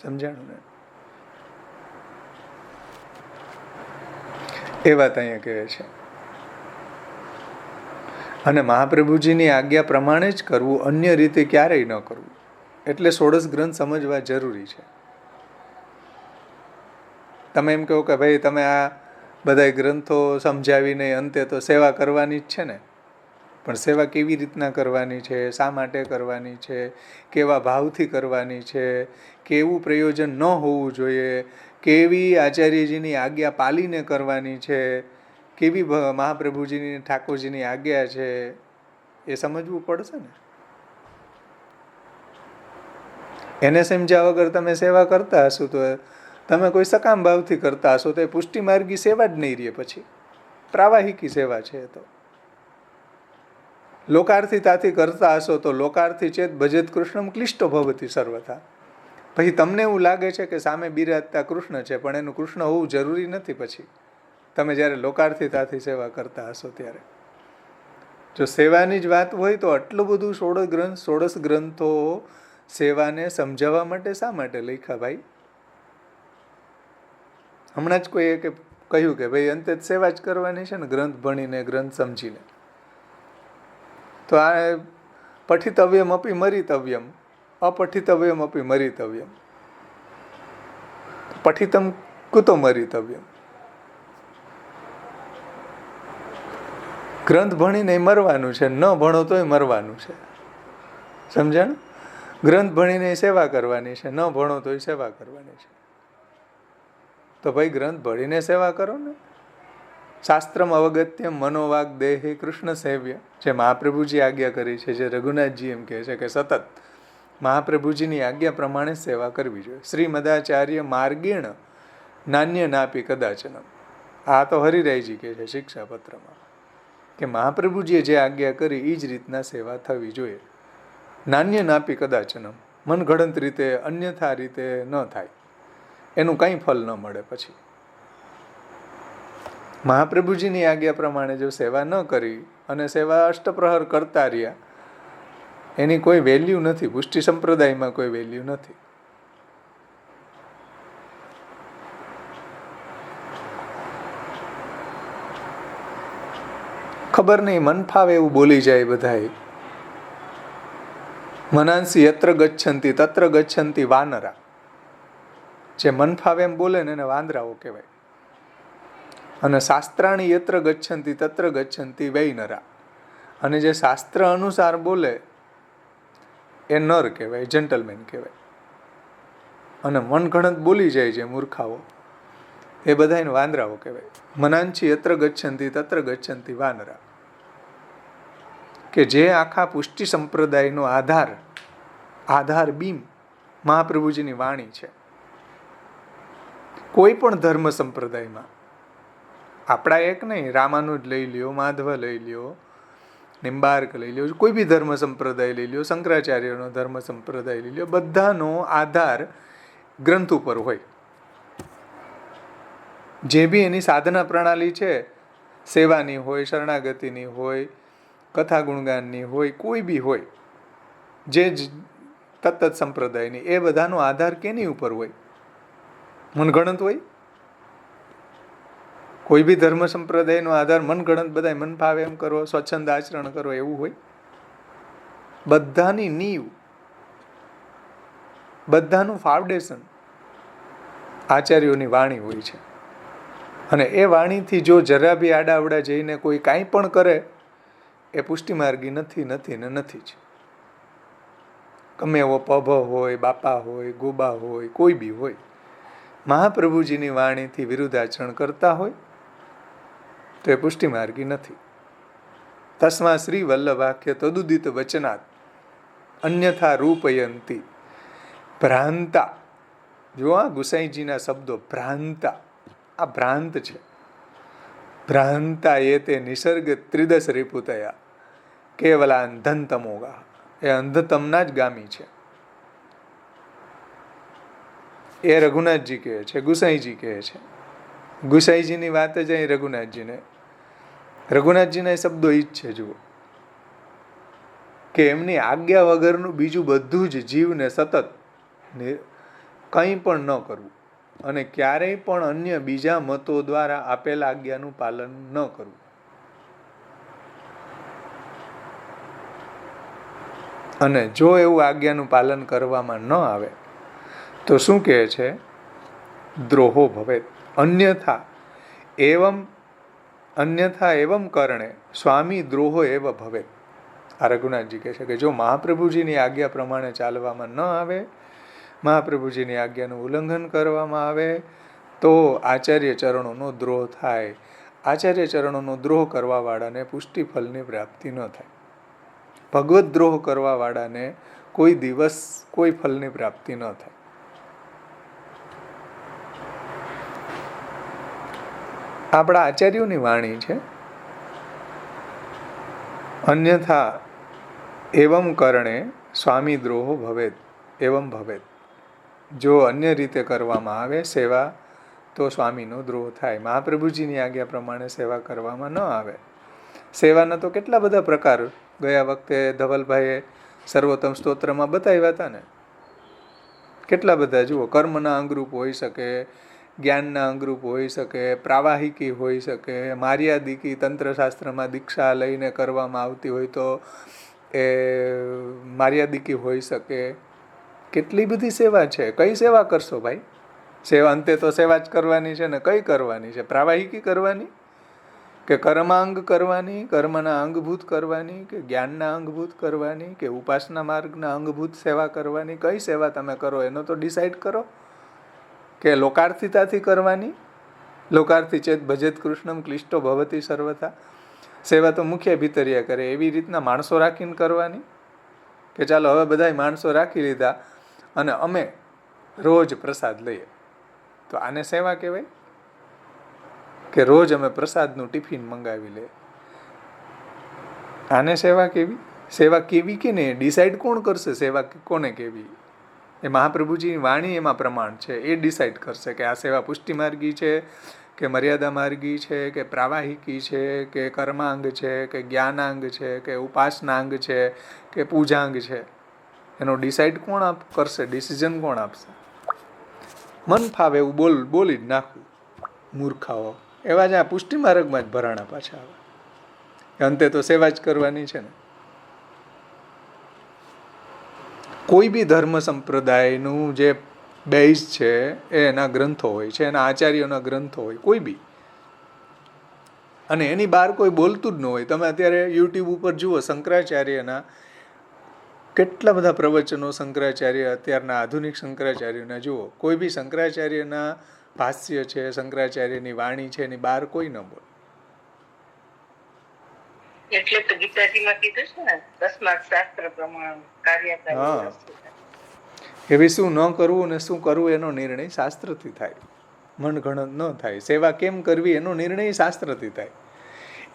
સમજાણું ને? એ વાત અહીંયા કહે છે. અને મહાપ્રભુજીની આજ્ઞા પ્રમાણે જ કરવું, અન્ય રીતે ક્યારેય ન કરવું. એટલે 16 ગ્રંથ સમજવા જરૂરી છે. તમે એમ કહો કે ભાઈ તમે આ બધા ગ્રંથો સમજાવીને અંતે તો સેવા કરવાની જ છે ને, પણ સેવા કેવી રીતના કરવાની છે, શા માટે કરવાની છે, કેવા ભાવથી કરવાની છે, કેવું પ્રયોજન ન હોવું જોઈએ, કેવી આચાર્યજીની આજ્ઞા પાલીને કરવાની છે, કેવી મહાપ્રભુજીની ઠાકોરજીની આજ્ઞા છે, એ સમજવું પડશે ને. એને સમજ્યા વગર તમે સેવા કરતા હશો તો તમે કોઈ સકામ ભાવથી કરતા હશો તો એ પુષ્ટિ માર્ગી સેવા જ નહીં રહે. પછી પ્રાવાહિકી સેવા છે. તો લોકાર્થિતાથી કરતા હશો તો લોકાર્થી ચેત ભજેત કૃષ્ણમ ક્લિષ્ટો ભવતી સર્વથા. પછી તમને એવું લાગે છે કે સામે બિરાજતા કૃષ્ણ છે, પણ એનું કૃષ્ણ હોવું જરૂરી નથી. પછી તમે જ્યારે લોકાર્થિતાથી સેવા કરતા હશો ત્યારે, જો સેવાની જ વાત હોય તો આટલું બધું 16 ગ્રંથો સેવાને સમજાવવા માટે શા માટે લખ્યા ભાઈ? હમણાં જ કોઈએ કહ્યું કે ભાઈ અંતે સેવા જ કરવાની છે ને, ગ્રંથ ભણીને ગ્રંથ સમજીને. તો આ પઠિતવ્યમ અપી મરિતવ્યમ, અપઠિતવ્યમ અપી મરિતવ્યમ, પઠિતમ કુતો મરિતવ્યમ. ગ્રંથ ભણીને મરવાનું છે, ન ભણો તોય મરવાનું છે. સમજાણ? ગ્રંથ ભણીને સેવા કરવાની છે, ન ભણો તોય સેવા કરવાની છે. તો ભાઈ ગ્રંથ ભણીને સેવા કરો ને. શાસ્ત્રમ અવગત્યમ મનોવાગ દેહે કૃષ્ણ સેવ્ય, જે મહાપ્રભુજી આજ્ઞા કરી છે, જે રઘુનાથજી એમ કહે છે કે સતત મહાપ્રભુજીની આજ્ઞા પ્રમાણે સેવા કરવી જોઈએ. શ્રીમદાચાર્ય માર્ગેણ નાન્ય નાપી કદાચનમ. આ તો હરિરાયજી કહે છે શિક્ષાપત્રમાં, કે મહાપ્રભુજીએ જે આજ્ઞા કરી એ જ રીતના સેવા થવી જોઈએ. નાન્ય નાપી કદાચનમ, મનગઢંત રીતે અન્યથા રીતે ન થાય, એનું કંઈ ફલ ન મળે. પછી મહાપ્રભુજીની આજ્ઞા પ્રમાણે જો સેવા ન કરી અને સેવા અષ્ટપ્રહર કરતા રહ્યા, એની કોઈ વેલ્યુ નથી. પુષ્ટિ સંપ્રદાયમાં કોઈ વેલ્યુ નથી. ખબર નહીં, મન ફાવે એવું બોલી જાય બધાય. મનાંસી યત્ર ગચ્છંતી તત્ર ગચ્છંતી વાનરા. જે મન ફાવે એમ બોલે ને એને વાંદરાઓ કહેવાય. અને શાસ્ત્રાણી યત્ર ગચ્છંતી તત્ર ગચ્છંતી વૈનરા. અને જે શાસ્ત્ર અનુસાર બોલે એ નર કહેવાય, જેન્ટલમેન કહેવાય. અને મનગણત બોલી જાય છે મૂર્ખાઓ, એ બધા એને વાંદરાઓ કહેવાય. મનાંચી યત્ર ગચ્છંતી તત્ર ગચ્છંતી વાનરા. કે જે આખા પુષ્ટિ સંપ્રદાયનો આધાર બીમ મહાપ્રભુજીની વાણી છે. કોઈ પણ ધર્મ સંપ્રદાયમાં, આપણા એક નહીં, રામાનુજ લઈ લ્યો, માધવ લઈ લ્યો, નિંબાર્ક લઈ લો, કોઈ બી ધર્મ સંપ્રદાય લઈ લો, શંકરાચાર્યનો ધર્મ સંપ્રદાય લઈ લો, બધાનો આધાર ગ્રંથ ઉપર હોય. જે બી એની સાધના પ્રણાલી છે, સેવાની હોય, શરણાગતિની હોય, કથા ગુણગાનની હોય, કોઈ બી હોય, જે તત્ત સંપ્રદાયની, એ બધાનો આધાર કેની ઉપર હોય? મનગણત હોય. કોઈ બી ધર્મ સંપ્રદાયનો આધાર મનગણત, બધા મન ફાવે એમ કરો, સ્વચ્છંદ આચરણ કરો, એવું હોય? બધાની નીવ, બધાનું ફાઉન્ડેશન આચાર્યોની વાણી હોય છે. અને એ વાણીથી જો જરા બી આડાવડા જઈને કોઈ કાંઈ પણ કરે, એ પુષ્ટિમાર્ગી નથી, નથી ને નથી જ. ગમે એવો પભ હોય, બાપા હોય, ગોબા હોય, કોઈ બી હોય, મહાપ્રભુજીની વાણીથી વિરુદ્ધ આચરણ કરતા હોય તો એ પુષ્ટિમાર્ગી નથી. તસ્મા શ્રી વલ્લભાખ્ય તદુદિત વચનાત અન્યથા રૂપયંતી ભ્રાંતા. જો આ ગુસાઈજીના શબ્દો ભ્રાંતા, આ ભ્રાંત છે. ભ્રાંતા એ તે નિસર્ગ ત્રિદશ રિપુતયા કેવલા અંધંતમોગા, એ અંધતમના જ ગામી છે. એ રઘુનાથજી કહે છે, ગુસાઈજી કહે છે. ગુસાઈજીની વાત જ અહીં રઘુનાથજીના શબ્દો ઈ જ છે. જુઓ કે એમની આજ્ઞા વગરનું બીજું બધું જ જીવને સતત કંઈ પણ ન કરવું, અને ક્યારેય પણ અન્ય બીજા મતો દ્વારા આપેલ આજ્ઞાનું પાલન ન કરવું. અને જો એવું આજ્ઞાનું પાલન કરવામાં ન આવે તો શું કહે છે? દ્રોહો ભવેત. અન્યથા એવમ કરણે સ્વામી દ્રોહો એવ ભવેત. આ રઘુનાથજી કહે છે કે જો મહાપ્રભુજીની આજ્ઞા પ્રમાણે ચાલવામાં ન આવે, મહાપ્રભુજીની આજ્ઞાનું ઉલ્લંઘન કરવામાં આવે તો આચાર્ય ચરણોનો દ્રોહ થાય. આચાર્ય ચરણોનો દ્રોહ કરવાવાળાને પુષ્ટિ ફલની પ્રાપ્તિ ન થાય. ભગવત દ્રોહ કરવાવાળાને કોઈ દિવસ કોઈ ફલની પ્રાપ્તિ ન થાય. આપણા આચાર્યોની વાણી છે, અન્યથા એવમ કરણે સ્વામી દ્રોહો ભવેત એવમ ભવેત. જો અન્ય રીતે કરવામાં આવે સેવા તો સ્વામીનો દ્રોહ થાય. મહાપ્રભુજીની આજ્ઞા પ્રમાણે સેવા કરવામાં ન આવે. સેવાના તો કેટલા બધા પ્રકાર ગયા વખતે ધવલભાઈએ સર્વોત્તમ સ્તોત્રમાં બતાવ્યા હતા ને. કેટલા બધા જુઓ, કર્મના અંગરૂપ હોઈ શકે, જ્ઞાનના અંગરૂપ હોઈ શકે, પ્રાવાહિકી હોઈ શકે, માર્યાદિકી તંત્રશાસ્ત્રમાં દીક્ષા લઈને કરવામાં આવતી હોય તો એ માર્યાદિકી હોઈ શકે. કેટલી બધી સેવા છે. કઈ સેવા કરશો ભાઈ? સેવા અંતે તો સેવા જ કરવાની છે ને. કઈ કરવાની છે? પ્રાવાહિકી કરવાની કે કર્માંગ કરવાની, કર્મના અંગભૂત કરવાની, કે જ્ઞાનના અંગભૂત કરવાની, કે ઉપાસના માર્ગના અંગભૂત સેવા કરવાની? કઈ સેવા તમે કરો એનો તો ડિસાઈડ કરો. કે લોકાર્થિતાથી કરવાની, લોકાર્થી ચેત ભજેત કૃષ્ણમ ક્લિષ્ટો ભવતી સર્વથા. સેવા તો મુખ્ય ભીતરિયા કરે એવી રીતના માણસો રાખીને કરવાની કે ચાલો હવે બધાય માણસો રાખી લીધા અને અમે રોજ પ્રસાદ લઈએ, તો આને સેવા કહેવાય? કે રોજ અમે પ્રસાદનું ટિફિન મંગાવી લઈએ, આને સેવા કેવી? સેવા કેવી કે ને ડિસાઈડ કોણ કરશે? સેવા કોને કેવી? એ મહાપ્રભુજીની વાણી એમાં પ્રમાણ છે. એ ડિસાઈડ કરશે કે આ સેવા પુષ્ટિ માર્ગી છે કે મર્યાદા માર્ગી છે કે પ્રાવાહિકી છે કે કર્માંગ છે કે જ્ઞાનાંગ છે કે ઉપાસનાંગ છે કે પૂજાંગ છે. એનો ડિસાઈડ કોણ કરશે? ડિસિઝન કોણ આપશે? મન ફાવે એવું બોલી જ નાખવું. મૂર્ખાઓ એવા જ આ પુષ્ટિ માર્ગમાં જ ભરાણા પાછા આવે. અંતે તો સેવા જ કરવાની છે ને. કોઈ બી ધર્મ સંપ્રદાયનું જે બેઝ છે એ એના ગ્રંથો હોય છે, એના આચાર્યોના ગ્રંથો હોય કોઈ બી, અને એની બહાર કોઈ બોલતું જ ન હોય. તમે અત્યારે યુટ્યુબ ઉપર જુઓ શંકરાચાર્યના કેટલા બધા પ્રવચનો, શંકરાચાર્ય અત્યારના આધુનિક શંકરાચાર્યના જુઓ. કોઈ બી શંકરાચાર્યના ભાષ્ય છે, શંકરાચાર્યની વાણી છે, એની બહાર કોઈ ન બોલે. એટલે તો ગીતાજીમાં કીધું છે ને, તસ્માત શાસ્ત્ર પ્રમાણ કાર્યકારી. એવી શું ન કરવું ને શું કરવું એનો નિર્ણય શાસ્ત્રથી થાય, મનગણત ન થાય. સેવા કેમ કરવી એનો નિર્ણય શાસ્ત્રથી થાય,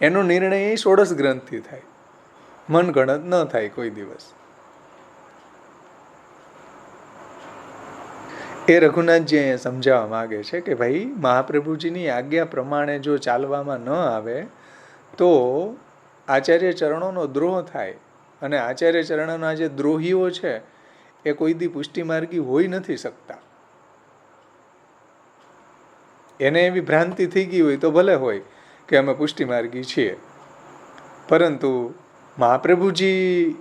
એનો નિર્ણય 16 ગ્રંથથી થાય. મનગણત ન થાય કોઈ દિવસ. એ રઘુનાથજી અહીંયા સમજાવવા માગે છે કે ભાઈ મહાપ્રભુજીની આજ્ઞા પ્રમાણે જો ચાલવામાં ન આવે તો આચાર્ય ચરણોનો દ્રોહ થાય. અને આચાર્ય ચરણોના જે દ્રોહીઓ છે એ કોઈ દી પુષ્ટિમાર્ગી હોઈ નથી શકતા. એને એવી ભ્રાંતિ થઈ ગઈ હોય તો ભલે હોય કે અમે પુષ્ટિમાર્ગી છીએ, પરંતુ મહાપ્રભુજી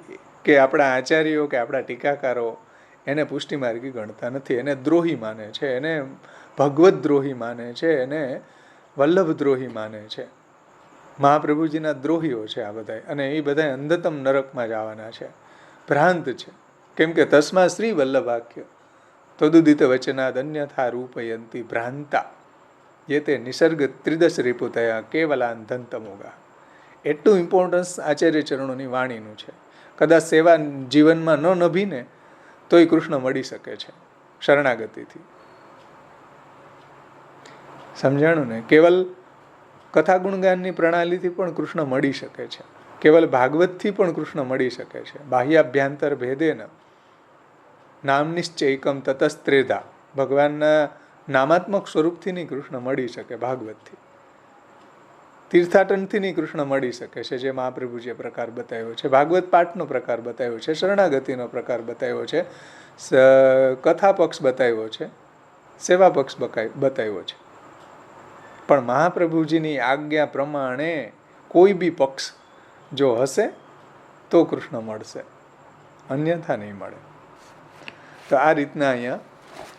કે આપણા આચાર્યો કે આપણા ટીકાકારો એને પુષ્ટિમાર્ગી ગણતા નથી. એને દ્રોહી માને છે, એને ભગવત દ્રોહી માને છે, એને વલ્લભ દ્રોહી માને છે. મહાપ્રભુજીના દ્રોહીઓ છે આ બધા, અને એ બધા અંધતમ નરકમાં જવાના છે. ભ્રાંત છે. કેમ કે તસ્મા શ્રી વલ્લભાખ્ય તદુદિત વચનાદ અન્યથા રૂપયંતી ભ્રાંતા જે તે નિસર્ગ ત્રિદશ રીપુતયા કેવલાંધંતમોગા. એટલું ઇમ્પોર્ટન્સ આચાર્ય ચરણોની વાણીનું છે. કદાચ સેવા જીવનમાં ન નભીને તોય કૃષ્ણ મળી શકે છે શરણાગતિથી. સમજાણું ને? કેવલ કથા ગુણગાનની પ્રણાલીથી પણ કૃષ્ણ મળી શકે છે. કેવલ ભાગવતથી પણ કૃષ્ણ મળી શકે છે. બાહ્યાભ્યાંતર ભેદેન નામનિશ્ચૈકમ તતસ્ત્રેધા. ભગવાનના નામાત્મક સ્વરૂપથી નહીં કૃષ્ણ મળી શકે ભાગવતથી. તીર્થાટનથી નહીં કૃષ્ણ મળી શકે છે, જે મહાપ્રભુજીએ પ્રકાર બતાવ્યો છે. ભાગવત પાઠનો પ્રકાર બતાવ્યો છે, શરણાગતિનો પ્રકાર બતાવ્યો છે, કથા પક્ષ બતાવ્યો છે, સેવા પક્ષ બતાવ્યો છે. પણ મહાપ્રભુજીની આજ્ઞા પ્રમાણે કોઈ બી પક્ષ જો હશે તો કૃષ્ણ મળશે, અન્યથા નહીં મળે. તો આ રીતના અહીંયા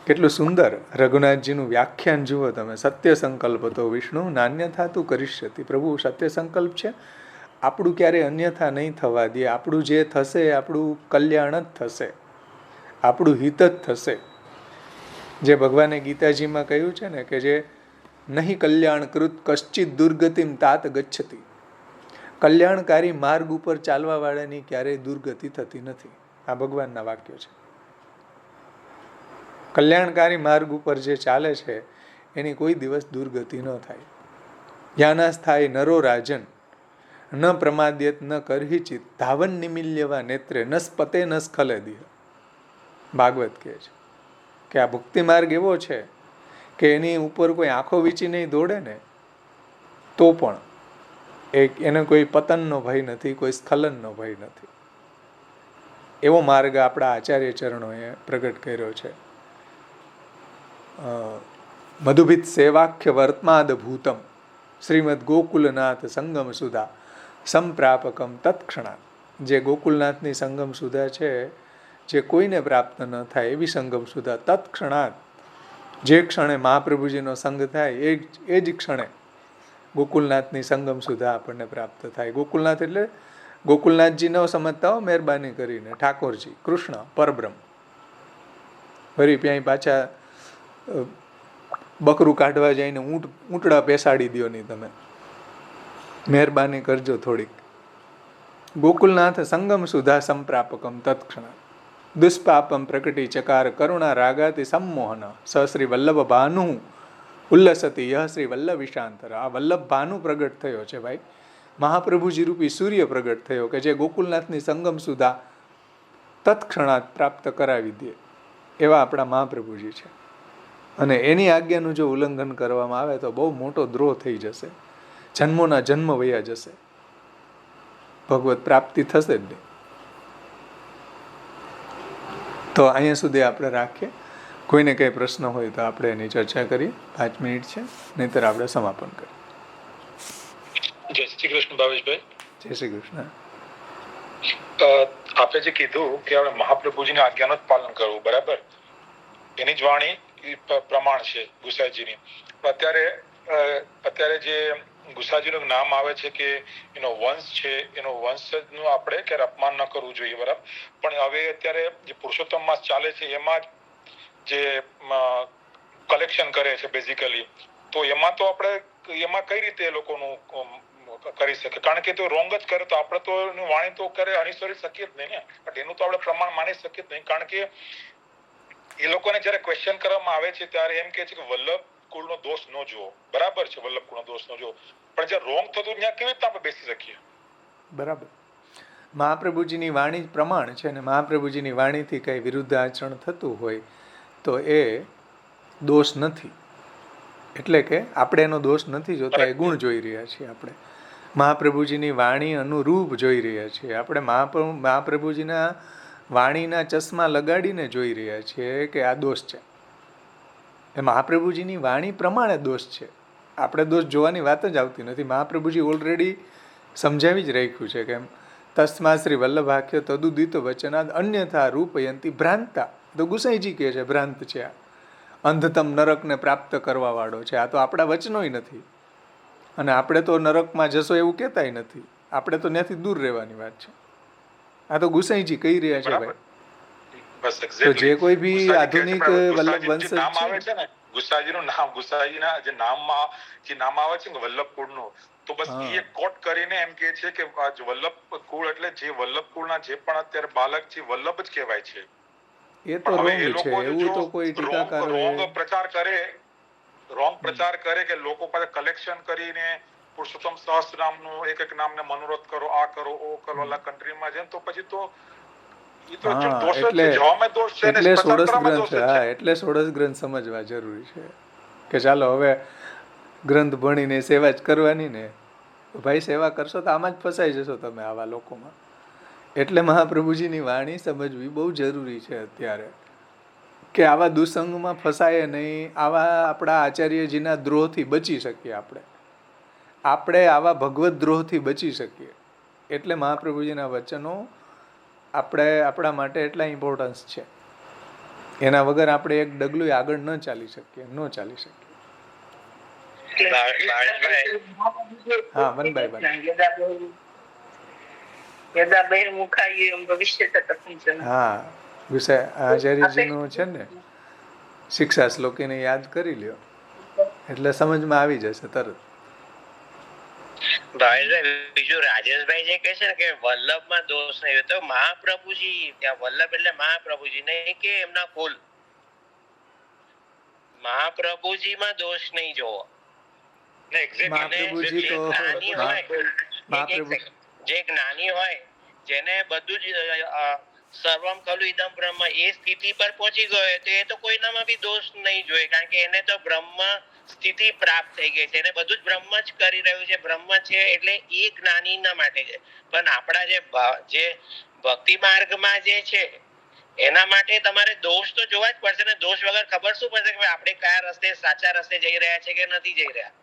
કેટલું સુંદર રઘુનાથજીનું વ્યાખ્યાન જુઓ તમે. સત્ય સંકલ્પ તો વિષ્ણુ નાન્યથા તું કરીષ્યતિ. પ્રભુ સત્ય સંકલ્પ છે, આપણું ક્યારે અન્યથા નહીં થવા દે. આપણું જે થશે આપણું કલ્યાણ જ થશે, આપણું હિત જ થશે. જે ભગવાને ગીતાજીમાં કહ્યું છે ને કે જે નહીં કલ્યાણકૃત કશ્ચિત દુર્ગતિમ તાત ગચ્છતિ. કલ્યાણકારી માર્ગ ઉપર ચાલવા વાળાની ક્યારેય દુર્ગતિ થતી નથી. આ ભગવાનના વાક્યો છે. કલ્યાણકારી માર્ગ ઉપર જે ચાલે છે એની કોઈ દિવસ દુર્ગતિ ન થાય. જ્ઞાનાસ્થાય નરો રાજન ન પ્રમાદ્યત ન કરહિચિત ધાવન નિમિલ્યવા નેત્રે ન સ્પતે ન સ્ખલે દિહ. ભાગવત કહે છે કે આ ભક્તિ માર્ગ એવો છે કે એની ઉપર કોઈ આંખો વીંચી નહીં દોડે ને તો પણ એને કોઈ પતનનો ભય નથી, કોઈ સ્ખલનનો ભય નથી. એવો માર્ગ આપણા આચાર્ય ચરણોએ પ્રગટ કર્યો છે. મધુભિત સેવાખ્ય વર્તમાદ ભૂતમ શ્રીમદ ગોકુલનાથ સંગમ સુધા સંપ્રાપકમ તત્ક્ષણાત. જે ગોકુલનાથની સંગમ સુધા છે, જે કોઈને પ્રાપ્ત ન થાય એવી સંગમ સુધા તત્ક્ષણાત. જે ક્ષણે મહાપ્રભુજીનો સંગ થાય એ જ ક્ષણે ગોકુલનાથની સંગમ સુધા આપણને પ્રાપ્ત થાય. ગોકુલનાથ એટલે ગોકુલનાથજી ન સમજતા હો, મહેરબાની કરીને ઠાકોરજી કૃષ્ણ પરબ્રહ્મ. ફરી ત્યાં પાછા બકરું કાઢવા જઈને ઊંટડા પેસાડી દો નહીં તમે, મહેરબાની કરજો થોડીક. ગોકુલનાથ સંગમ સુધા સંપ્રાપકમ તત્ક્ષણ દુષ્પાપમ પ્રકટી ચકાર કરુણા રાગાતિ સંમોહન સહશ્રી વલ્લભ ભાનુ ઉલ્લસતી યહ શ્રી વલ્લભ ઈશાંતર. આ વલ્લભ ભાનુ પ્રગટ થયો છે ભાઈ, મહાપ્રભુજી રૂપી સૂર્ય પ્રગટ થયો કે જે ગોકુલનાથની સંગમ સુધા તત્ક્ષણાત પ્રાપ્ત કરાવી દે એવા આપણા મહાપ્રભુજી છે. અને એની આજ્ઞાનું જો ઉલ્લંઘન કરવામાં આવે તો બહુ મોટો દ્રોહ થઈ જશે, જન્મોના જન્મ વયા જશે, ભગવત પ્રાપ્તિ થશે જ નહીં. તો અહીંયા સુધી આપણે રાખીએ. કોઈને કંઈ પ્રશ્ન હોય તો આપણે એની ચર્ચા કરીએ. 5 મિનિટ છે, નહીંતર આપણે સમાપન કરીએ. જય શ્રી કૃષ્ણ ભાવેશભાઈ. જય શ્રી કૃષ્ણ. આપે જે કીધું કે આપણે મહાપ્રભુજીની આજ્ઞાનું જ પાલન કરવું, બરાબર, એની જ વાણી પ્રમાણ છે ગુસાઈજીની. અત્યારે જે ગુસાઈજીનું નામ આવે છે કે એનો વંશ છે, એનો વંશનું આપણે ક્યારે અપમાન ન કરવું જોઈએ, બરાબર. પણ હવે અત્યારે જે પુરુષોત્તમ માસ ચાલે છે એમાં જે કલેક્શન કરે છે બેઝિકલી, તો એમાં તો આપણે એમાં કઈ રીતે એ લોકોનું કરી શકે? કારણ કે તો રોંગ જ કરે તો આપણે તો વાણી તો કરે અનુસરી શકીએ જ નહીં ને, બટ એનું તો આપણે પ્રમાણ માની શકીએ જ નહીં. કારણ કે એ લોકોને જયારે ક્વેશ્ચન કરવામાં આવે છે ત્યારે એમ કે છે કે વલ્લભ કુળનો દોષ ન જુઓ, બરાબર છે, વલ્લભ કુળનો દોષ ન જુઓ, પણ જ્યાં રોંગ થતું ત્યાં કેવી રીતે આપણે બેસી શકીએ? બરાબર. મહાપ્રભુજીની વાણી જ પ્રમાણ છે ને મહાપ્રભુજીની વાણીથી કંઈ વિરુદ્ધ આચરણ થતું હોય તો એ દોષ નથી. એટલે કે આપણે એનો દોષ નથી જોતા, એ ગુણ જોઈ રહ્યા છીએ. આપણે મહાપ્રભુજીની વાણી અનુરૂપ જોઈ રહ્યા છીએ. આપણે મહાપ્રભુજીના વાણીના ચશ્મા લગાડીને જોઈ રહ્યા છીએ કે આ દોષ છે. એ મહાપ્રભુજીની વાણી પ્રમાણે દોષ છે. આપણે દોષ જોવાની વાત જ આવતી નથી. મહાપ્રભુજી ઓલરેડી સમજાવી જ રાખ્યું છે કે તસ્મા શ્રી વલ્લભાખ્ય તદુદિત વચનાદ અન્યથા રૂપયંતી ભ્રાંતા. તો ગુસાઈજી કહે છે ભ્રાંત છે આ, અંધતમ નરકને પ્રાપ્ત કરવા વાળો છે. આ તો આપણા વચનોય નથી અને આપણે તો નરકમાં જશો એવું કહેતાય નથી. આપણે તો ત્યાંથી દૂર રહેવાની વાત છે. આ તો ગુસાઈજી કહી રહ્યા છે ભાઈ. તો જે કોઈ બી આધુનિક વલ્લભ વંશ છે ને, ગુસાઈજીનું નામ, ગુસાઈજીના જે નામમાં જે નામ આવે છે ને વલ્લભ કુળનું, તો બસ એ કોટ કરીને એમ કે છે કે વલ્લભ કુળ એટલે જે વલ્લભ કુળના જે પણ અત્યારે બાલક છે વલ્લભ જ કહેવાય છે. એ તો રોંગ છે. એવું તો કોઈ ટીકાકારો રોંગ પ્રચાર કરે કે લોકો પાસે કલેક્શન કરીને પુરુષોત્તમ સહસ્ત્ર નામનું એક નામને મનોરથ કરો, આ કરો, ઓ કરો, અલગ કન્ટ્રીમાં જેમ, તો પછી તો એટલે ષોડશ ગ્રંથ સમજવા જરૂરી છે કે ચાલો હવે ગ્રંથ ભણીને સેવા જ કરવાની ને ભાઈ, સેવા કરશો તો આમાં જ ફસાઈ જશો તમે આવા લોકોમાં. એટલે મહાપ્રભુજીની વાણી સમજવી બહુ જરૂરી છે અત્યારે, કે આવા દુસંગમાં ફસાય નહીં, આવા આપણા આચાર્યજીના દ્રોહથી બચી શકીએ. આપણે આવા ભગવત દ્રોહથી બચી શકીએ. એટલે મહાપ્રભુજીના વચનો આપણા માટે એટલા ઇમ્પોર્ટન્સ છે. એના વગર આપણે એક ડગલું આગળ ન ચાલી શકીએ. હા, વનભાઈ. હા, આચાર્યજીનું છે ને શિક્ષા શ્લોક એને યાદ કરી લ્યો એટલે સમજમાં આવી જશે તરત. બીજું રાજેશભાઈ જે કહે છે ને કે વલ્લભમાં દોષ નહીં, તો મહાપ્રભુજી ત્યાં વલ્લભ એટલે મહાપ્રભુજી નહીં કે એમના કુલ. મહાપ્રભુજીમાં દોષ નહીં જોવો. મહાપ્રભુજી તો જે જ્ઞાની હોય, જેને બધું જ સર્વમ ખલુ ઇદમ બ્રહ્મ એ સ્થિતિ પર પહોંચી ગયો તો એ તો કોઈનામાં બી દોષ નહીં જોઈએ, કારણ કે એને તો બ્રહ્મ સ્થિતિ પ્રાપ્ત થઈ ગઈ છે. એને બધું જ બ્રહ્મ જ કરી રહ્યું છે. બ્રહ્મ છે એટલે એ જ્ઞાનીના માટે છે. પણ આપણા જે ભક્તિ માર્ગમાં જે છે એના માટે તમારે દોષ તો જોવા જ પડશે ને. દોષ વગર ખબર શું પડશે કે આપણે કયા રસ્તે સાચા રસ્તે જઈ રહ્યા છે કે નથી જઈ રહ્યા.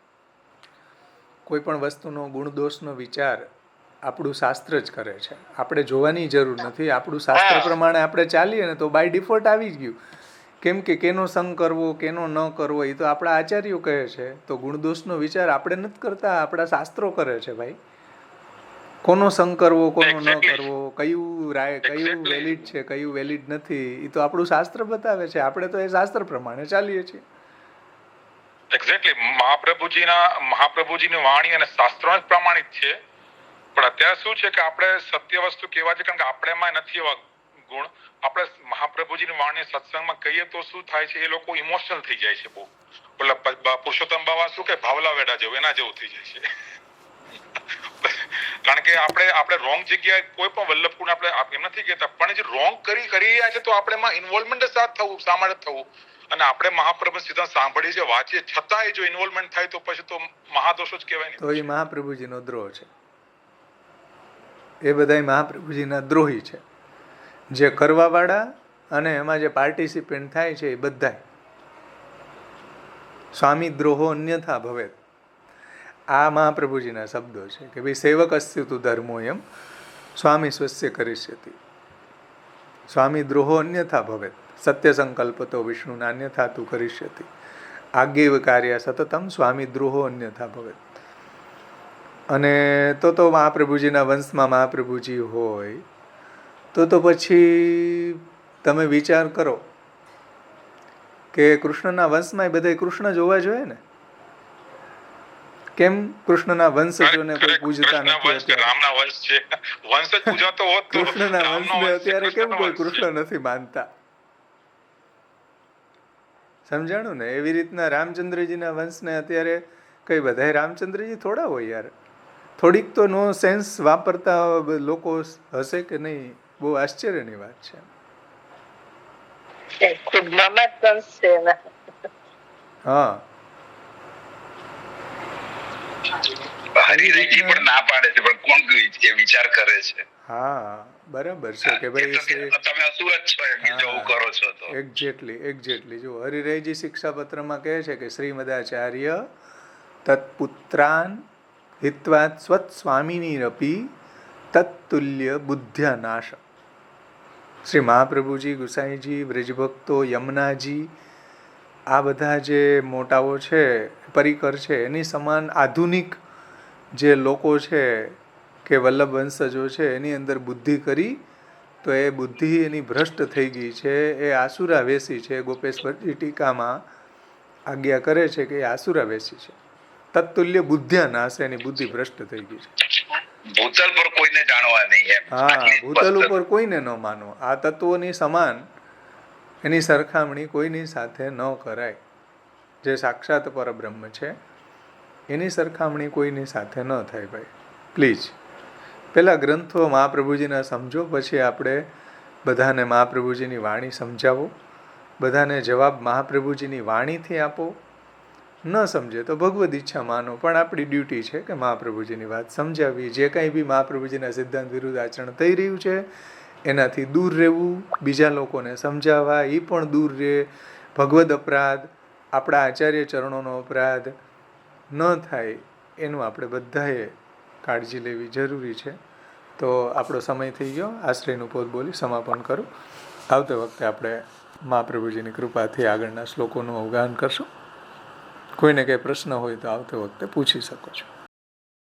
કોઈ પણ વસ્તુનો ગુણ દોષનો વિચાર આપણું શાસ્ત્ર જ કરે છે. આપણે જોવાની જરૂર નથી. આપણું શાસ્ત્ર પ્રમાણે આપણે ચાલીએ ને તો બાય ડિફોલ્ટ આવી જ ગયું. કેમ કે કેનો સંગ કરવો કેનો ન કરવો એ તો આપણા આચાર્યો કહે છે. તો ગુણદોષનો વિચાર આપણે નથી કરતા, આપણા શાસ્ત્રો કરે છે ભાઈ. કોનો સંગ કરવો કોનો ન કરવો, કયું વેલિડ છે કયું વેલિડ નથી, એ તો આપણું શાસ્ત્ર બતાવે છે. આપણે તો એ શાસ્ત્ર પ્રમાણે ચાલીએ છીએ. એક્ઝેક્ટલી. મહાપ્રભુજીની વાણી અને શાસ્ત્રો જ પ્રમાણિત છે. પણ અત્યારે શું છે કે આપણે સત્ય વસ્તુ કહેવા છે, કારણ કે આપણેમાં નથી એવા ગુણ. આપણે મહાપ્રભુજીની વાણી સત્સંગમાં કહીએ તો શું થાય છે, એ લોકો ઇમોશનલ થઈ જાય છે બહુ. એટલે પુરુષોત્તમ બાવા શું કે ભાવલા વેડા જેવું, એના જેવું થઈ જાય છે. કારણ કે આપણે રોંગ જગ્યાએ કોઈ પણ વલ્લભકુળ આપણે એમ નથી કહેતા, પણ જે રોંગ કરી રહ્યા છે તો આપણે એમાં ઇન્વોલ્વમેન્ટ સાથ થવું, શા માટે થવું. અને આપણે મહાપ્રભુ સીધા સાંભળીએ છીએ, વાંચીએ, છતાંય જો ઇન્વોલ્વમેન્ટ થાય તો પછી તો મહાદોષો જ કહેવાય. તો એ મહાપ્રભુજીનો દ્રોહ છે. એ બધા મહાપ્રભુજીના દ્રોહી છે. જે કરવાવાળા અને એમાં જે પાર્ટિસિપેન્ટ થાય છે એ બધા સ્વામી દ્રોહો અન્યથા ભવેત. આ મહાપ્રભુજીના શબ્દો છે કે ભાઈ સેવક અસ્તુ ધર્મો એમ સ્વામી સ્વસ્ય કરિષ્યતિ. સ્વામી દ્રોહો અન્યથા ભવેત. સત્ય સંકલ્પતો વિષ્ણુ અન્યથા તું કરિષ્યતિ. આજ્ઞેવ કાર્ય સતતમ સ્વામી દ્રોહો અન્યથા ભવેત. અને તો મહાપ્રભુજીના વંશમાં મહાપ્રભુજી હોય તો પછી તમે વિચાર કરો કે કૃષ્ણના વંશમાં બધા કૃષ્ણ જોવા જોઈએ ને. કેમ કૃષ્ણના વંશજોને કોઈ પૂજતા નથી? રામના વંશ છે, વંશ જ પૂજાતો હોત તો કૃષ્ણના વંશને અત્યારે કેમ કોઈ કૃષ્ણ નથી માનતા? સમજાણું ને? એવી રીતના રામચંદ્રજીના વંશને અત્યારે કઈ બધા રામચંદ્રજી થોડા હોય યાર. થોડીક તો નો સેન્સ વાપરતા લોકો હશે કે નહીં, બહુ આશ્ચર્યની વાત છે. ખુદ મામા સંસ છે એના. હા, હરિરાયજી પણ ના પાડે છે, પણ કોણ એ વિચાર કરે છે? હા, બરાબર છે કે ભાઈ તમે અસુર જ છો એમ જવું કરો છો તો. એક્ઝેક્ટલી. જો હરિરાયજી શિક્ષાપત્રમાં કહે છે કે શ્રીમદાચાર્ય તત્પુત્રાન હિત્વાત સ્વત સ્વામિનીરપી તત્તુલ્ય બુદ્ધ્યા નાશ. શ્રી મહાપ્રભુજી, ગુસાઈજી, બ્રજભક્તો, યમુનાજી, આ બધા જે મોટાઓ છે, પરિકર છે, એની સમાન આધુનિક જે લોકો છે કે વલ્લભ વંશજો છે, એની અંદર બુદ્ધિ કરી તો એ બુદ્ધિ એની ભ્રષ્ટ થઈ ગઈ છે, એ આસુરાવેશી છે. ગોપેશ્વરજી ટીકામાં આજ્ઞા કરે છે કે એ આસુરાવેશી છે. તત્તુલ્ય બુદ્ધ્યા નાશ, એની બુદ્ધિ ભ્રષ્ટ થઈ ગઈ છે. ભૂતલ પર કોઈને જાણવા નહીં એમ. હા, ભૂતલ ઉપર કોઈને ન માનો. આ તત્વોની સમાન એની સરખામણી કોઈની સાથે ન કરાય. જે સાક્ષાત પરબ્રહ્મ છે એની સરખામણી કોઈની સાથે ન થાય ભાઈ, પ્લીઝ. પહેલાં ગ્રંથો મહાપ્રભુજીના સમજો, પછી આપણે બધાને મહાપ્રભુજીની વાણી સમજાવો, બધાને જવાબ મહાપ્રભુજીની વાણીથી આપો. ન સમજે તો ભગવદ ઈચ્છા માનો, પણ આપણી ડ્યુટી છે કે મહાપ્રભુજીની વાત સમજાવવી. જે કાંઈ બી મહાપ્રભુજીના સિદ્ધાંત વિરુદ્ધ આચરણ થઈ રહ્યું છે એનાથી દૂર રહેવું, બીજા લોકોને સમજાવવા એ પણ દૂર રહે. ભગવદ અપરાધ, આપણા આચાર્ય ચરણોનો અપરાધ ન થાય એનું આપણે બધાએ કાળજી લેવી જરૂરી છે. તો આપણો સમય થઈ ગયો. આશ્રયનું પોત બોલી સમાપન કરું. આવતી વખતે આપણે મહાપ્રભુજીની કૃપાથી આગળના શ્લોકોનું અવગાહન કરશું. કોઈને કંઈ પ્રશ્ન હોય તો આવતી વખતે પૂછી શકો છો.